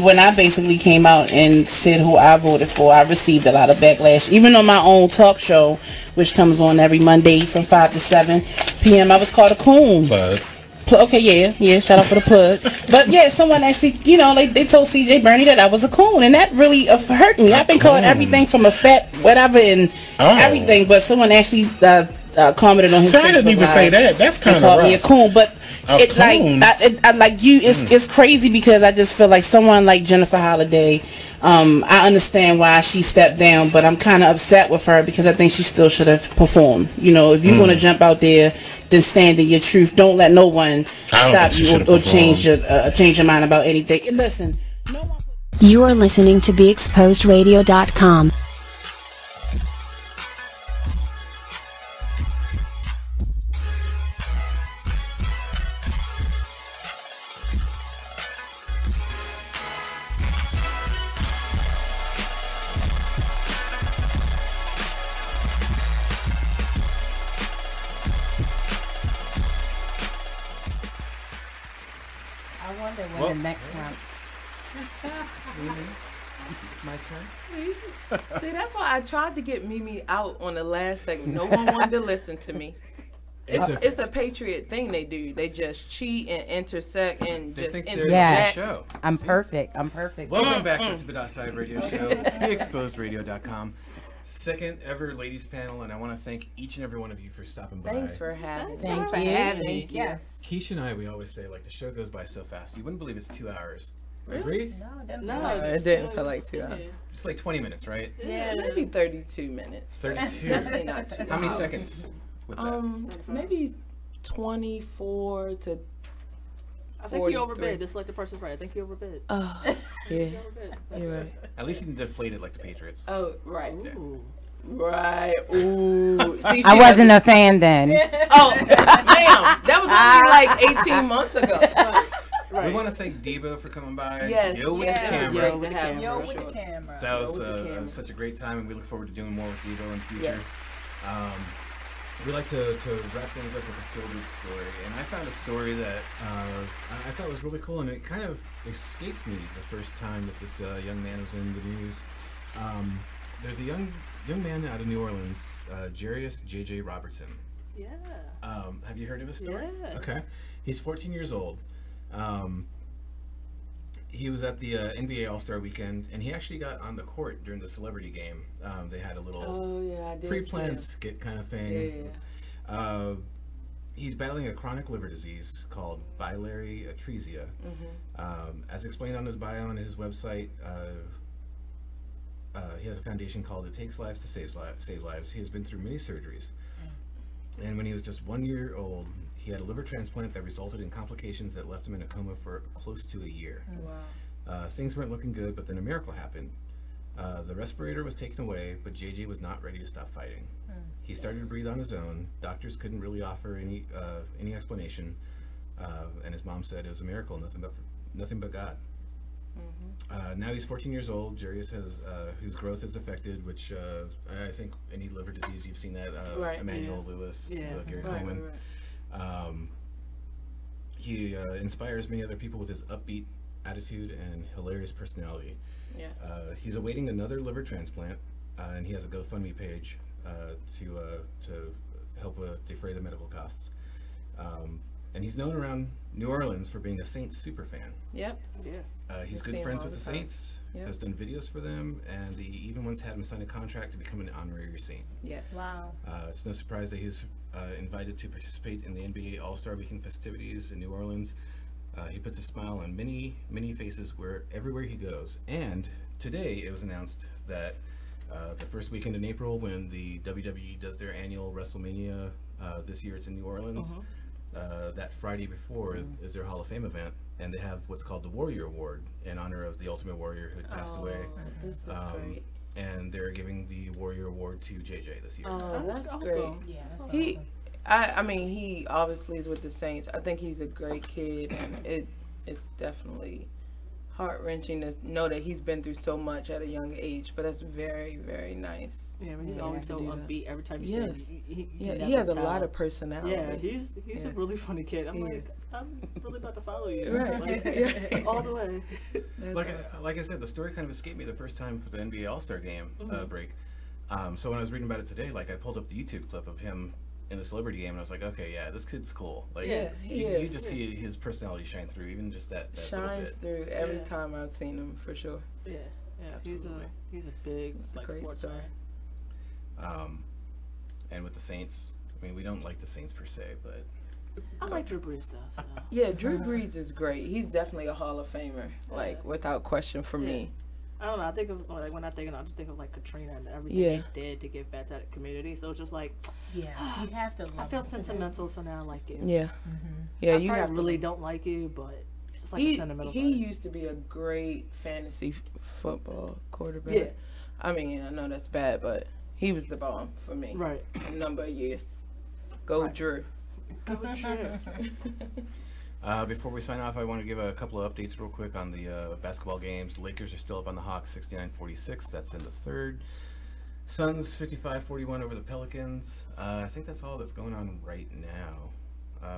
[SPEAKER 12] When I basically came out and said who I voted for, I received a lot of backlash. Even on my own talk show, which comes on every Monday from 5 to 7 p.m., I was called a coon. Okay, yeah, shout out for the plug. But yeah, someone actually, they told CJ Bernie that I was a coon, and that really hurt me. I've been called everything from a fat whatever and everything, but someone actually commented on his Facebook
[SPEAKER 10] I didn't even say that. That's kind of
[SPEAKER 12] called me a coon, but it's
[SPEAKER 10] coon.
[SPEAKER 12] I like you. It's crazy because I just feel like someone like Jennifer Holliday. I understand why she stepped down, but I'm kind of upset with her because I think she still should have performed. If you want to jump out there, then stand in your truth. Don't let no one stop you or change your mind about anything. And listen,
[SPEAKER 5] You are listening to BeExposedRadio.com.
[SPEAKER 2] The next time.
[SPEAKER 6] My turn.
[SPEAKER 15] See, that's why I tried to get Mimi out on the last segment. No one wanted to listen to me. It's a Patriot thing they do. They just cheat and intersect and just interject.
[SPEAKER 2] Yes,
[SPEAKER 6] show.
[SPEAKER 2] I'm perfect. I'm perfect.
[SPEAKER 6] Welcome back to the Spit Outside Radio Show, theexposedradio.com. Second ever ladies panel, and I want to thank each and every one of you for stopping by.
[SPEAKER 15] Thanks for having me.
[SPEAKER 2] Thanks for having me.
[SPEAKER 15] Yes.
[SPEAKER 6] Keisha and I, we always say, like, the show goes by so fast. You wouldn't believe it's 2 hours. Agree?
[SPEAKER 15] No, it didn't feel like 2 hours.
[SPEAKER 6] It's like 20 minutes, right?
[SPEAKER 15] Yeah, maybe 32 minutes.
[SPEAKER 6] 32.
[SPEAKER 15] Definitely not 2 hours.
[SPEAKER 6] How many seconds with that?
[SPEAKER 15] Maybe 24 to
[SPEAKER 8] I think you overbid. It's like the person's right. I think you overbid.
[SPEAKER 15] Oh, yeah. You're right.
[SPEAKER 6] At least you didn't deflate it like the Patriots.
[SPEAKER 15] Oh, right.
[SPEAKER 6] Yeah.
[SPEAKER 15] Right. Ooh. See,
[SPEAKER 2] I wasn't a fan then.
[SPEAKER 15] Oh, damn. That was only like 18 months ago.
[SPEAKER 6] Right. We want to thank Debo for coming by.
[SPEAKER 15] Yes.
[SPEAKER 6] Yo with the camera.
[SPEAKER 15] Great to have him. Yo with the
[SPEAKER 9] camera.
[SPEAKER 6] That was such a great time, and we look forward to doing more with Debo in the future.
[SPEAKER 15] Yes.
[SPEAKER 6] We like to wrap things up with a feel-good story, and I found a story that I thought was really cool, and it kind of escaped me the first time that this young man was in the news. There's a young man out of New Orleans, Jarius J.J. Robertson.
[SPEAKER 8] Yeah.
[SPEAKER 6] Have you heard of his story?
[SPEAKER 8] Yeah.
[SPEAKER 6] Okay. He's 14 years old. He was at the NBA All-Star Weekend, and he actually got on the court during the celebrity game. They had a little pre-planned skit kind of thing. Yeah. He's battling a chronic liver disease called biliary atresia. As explained on his bio on his website, he has a foundation called It Takes Lives to Save Lives. He has been through many surgeries. And when he was just 1 year old, he had a liver transplant that resulted in complications that left him in a coma for close to a year. Wow. Things weren't looking good, but then a miracle happened. The respirator was taken away, but JJ was not ready to stop fighting. He started to breathe on his own. Doctors couldn't really offer any explanation, and his mom said it was a miracle, nothing but God. Now he's 14 years old. Jarius has whose growth is affected, which I think any liver disease, you've seen that. Emmanuel Lewis, Gary Coleman. He inspires many other people with his upbeat attitude and hilarious personality. Yes. He's awaiting another liver transplant, and he has a GoFundMe page to help defray the medical costs. And he's known around New Orleans for being a Saints super fan.
[SPEAKER 15] Yep.
[SPEAKER 6] Yeah. He's good friends with the Saints, has done videos for them, and he even once had him sign a contract to become an honorary Saint.
[SPEAKER 15] Yes. Wow.
[SPEAKER 6] It's no surprise that he was invited to participate in the NBA All-Star Weekend festivities in New Orleans. He puts a smile on many, many faces everywhere he goes. And today it was announced that the first weekend in April, when the WWE does their annual WrestleMania, this year it's in New Orleans, that Friday before is their Hall of Fame event, and they have what's called the Warrior Award in honor of the Ultimate Warrior who had passed away.
[SPEAKER 15] This is great.
[SPEAKER 6] And they're giving the Warrior Award to JJ this year.
[SPEAKER 15] Oh, that's
[SPEAKER 8] awesome.
[SPEAKER 15] great.
[SPEAKER 9] Yeah, that's
[SPEAKER 15] awesome. I mean, he obviously is with the Saints. I think he's a great kid, and it's definitely heart-wrenching to know that he's been through so much at a young age, but that's very, very nice.
[SPEAKER 8] Yeah, but he's always so upbeat every time you see him.
[SPEAKER 15] He has a lot of personality.
[SPEAKER 8] Yeah, he's a really funny kid. I'm really about to follow you.
[SPEAKER 15] Right.
[SPEAKER 8] Like, all the way.
[SPEAKER 6] Like I said, the story kind of escaped me the first time for the NBA All-Star Game break. So when I was reading about it today, like I pulled up the YouTube clip of him in the celebrity game, and I was like, okay, yeah, this kid's cool. Like, you just see his personality shine through, even just that
[SPEAKER 15] shines through every time I've seen him, for sure.
[SPEAKER 8] Yeah, he's a big sports guy.
[SPEAKER 6] And with the Saints, I mean, we don't like the Saints per se, but
[SPEAKER 8] I like Drew Brees though. So.
[SPEAKER 15] Yeah, Drew Brees is great. He's definitely a Hall of Famer, like without question for me.
[SPEAKER 8] I don't know. I think of when I just think of like Katrina and everything they did to give back to that community. So it's just like,
[SPEAKER 9] you have to.
[SPEAKER 8] I feel sentimental, so now I like you.
[SPEAKER 15] Yeah,
[SPEAKER 8] yeah. You really don't like you, but it's like a sentimental.
[SPEAKER 15] He used to be a great fantasy football quarterback. Yeah, I mean, I know that's bad, but he was the bomb for me.
[SPEAKER 8] Right,
[SPEAKER 15] a number of years. Go Drew.
[SPEAKER 8] Go Drew.
[SPEAKER 6] Before we sign off, I want to give a couple of updates real quick on the basketball games. The Lakers are still up on the Hawks, 69-46. That's in the third. Suns, 55-41 over the Pelicans. I think that's all that's going on right now.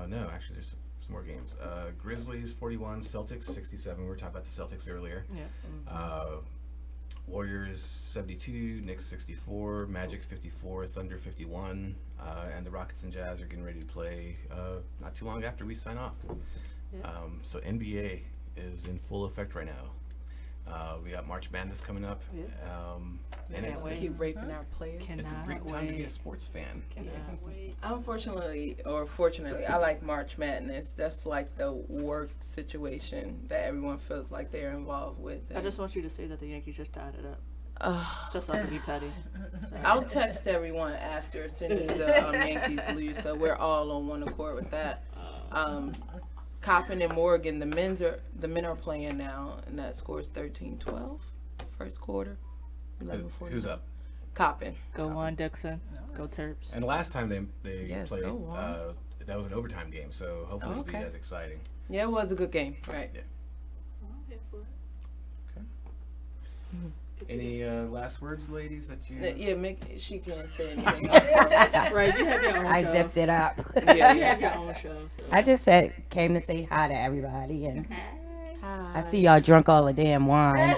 [SPEAKER 6] No, actually, there's some more games. Grizzlies, 41. Celtics, 67. We were talking about the Celtics earlier.
[SPEAKER 8] Yeah.
[SPEAKER 6] Warriors 72, Knicks 64, Magic 54, Thunder 51, and the Rockets and Jazz are getting ready to play not too long after we sign off. Yeah. So NBA is in full effect right now. We got March Madness coming up. Yeah. And
[SPEAKER 15] keep raping our players.
[SPEAKER 6] It's a great time to be a sports fan.
[SPEAKER 15] Unfortunately, or fortunately, I like March Madness. That's like the work situation that everyone feels like they're involved with.
[SPEAKER 8] I just want you to see that the Yankees just tied it up. Just so I can be petty.
[SPEAKER 15] I'll text everyone after as soon as the Yankees lose, so we're all on one accord with that. Coppin and Morgan, the men are playing now, and that score's 13-12, first quarter.
[SPEAKER 6] Who's up?
[SPEAKER 15] Coppin.
[SPEAKER 8] Go on, Dixon. Go Terps.
[SPEAKER 6] And the last time they played, that was an overtime game, so hopefully it'll be as exciting.
[SPEAKER 15] Yeah, it was a good game, right?
[SPEAKER 6] Yeah. Okay. Any last words, ladies, that you...
[SPEAKER 15] Yeah, she can't say anything else.
[SPEAKER 8] Right, you have your own show.
[SPEAKER 2] I zipped it up.
[SPEAKER 8] Yeah, you have your own show. So.
[SPEAKER 2] I just came to say hi to everybody, and hi. I see y'all drunk all the damn wine.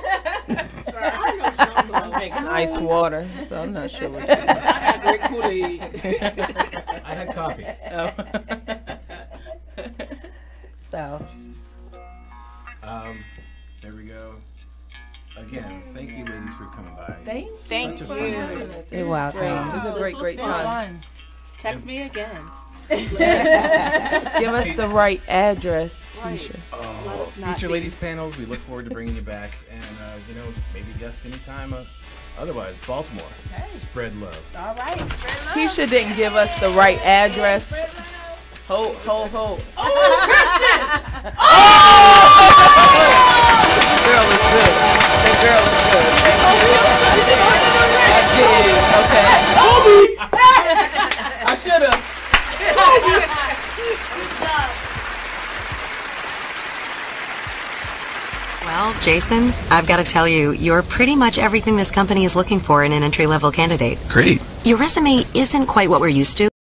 [SPEAKER 8] Sorry, I know something.
[SPEAKER 15] I drink ice water, so I'm not sure what
[SPEAKER 8] I had great Kool-Aid.
[SPEAKER 6] I had coffee.
[SPEAKER 2] So.
[SPEAKER 6] There we go. Again, thank you, ladies, for coming by.
[SPEAKER 15] Thank you.
[SPEAKER 2] You're welcome.
[SPEAKER 15] It was a great time.
[SPEAKER 8] Text me again.
[SPEAKER 15] Give us the right address, Keisha.
[SPEAKER 6] Future ladies panels, we look forward to bringing you back, and maybe guest anytime. Otherwise, Baltimore, spread love.
[SPEAKER 9] All right, spread love.
[SPEAKER 15] Keisha didn't give us the right address. Ho.
[SPEAKER 9] Oh,
[SPEAKER 15] Kristin! The girl is good. The girl is good. I did. Okay. I should have.
[SPEAKER 13] Well, Jason, I've got to tell you, you're pretty much everything this company is looking for in an entry-level candidate.
[SPEAKER 14] Great.
[SPEAKER 13] Your resume isn't quite what we're used to.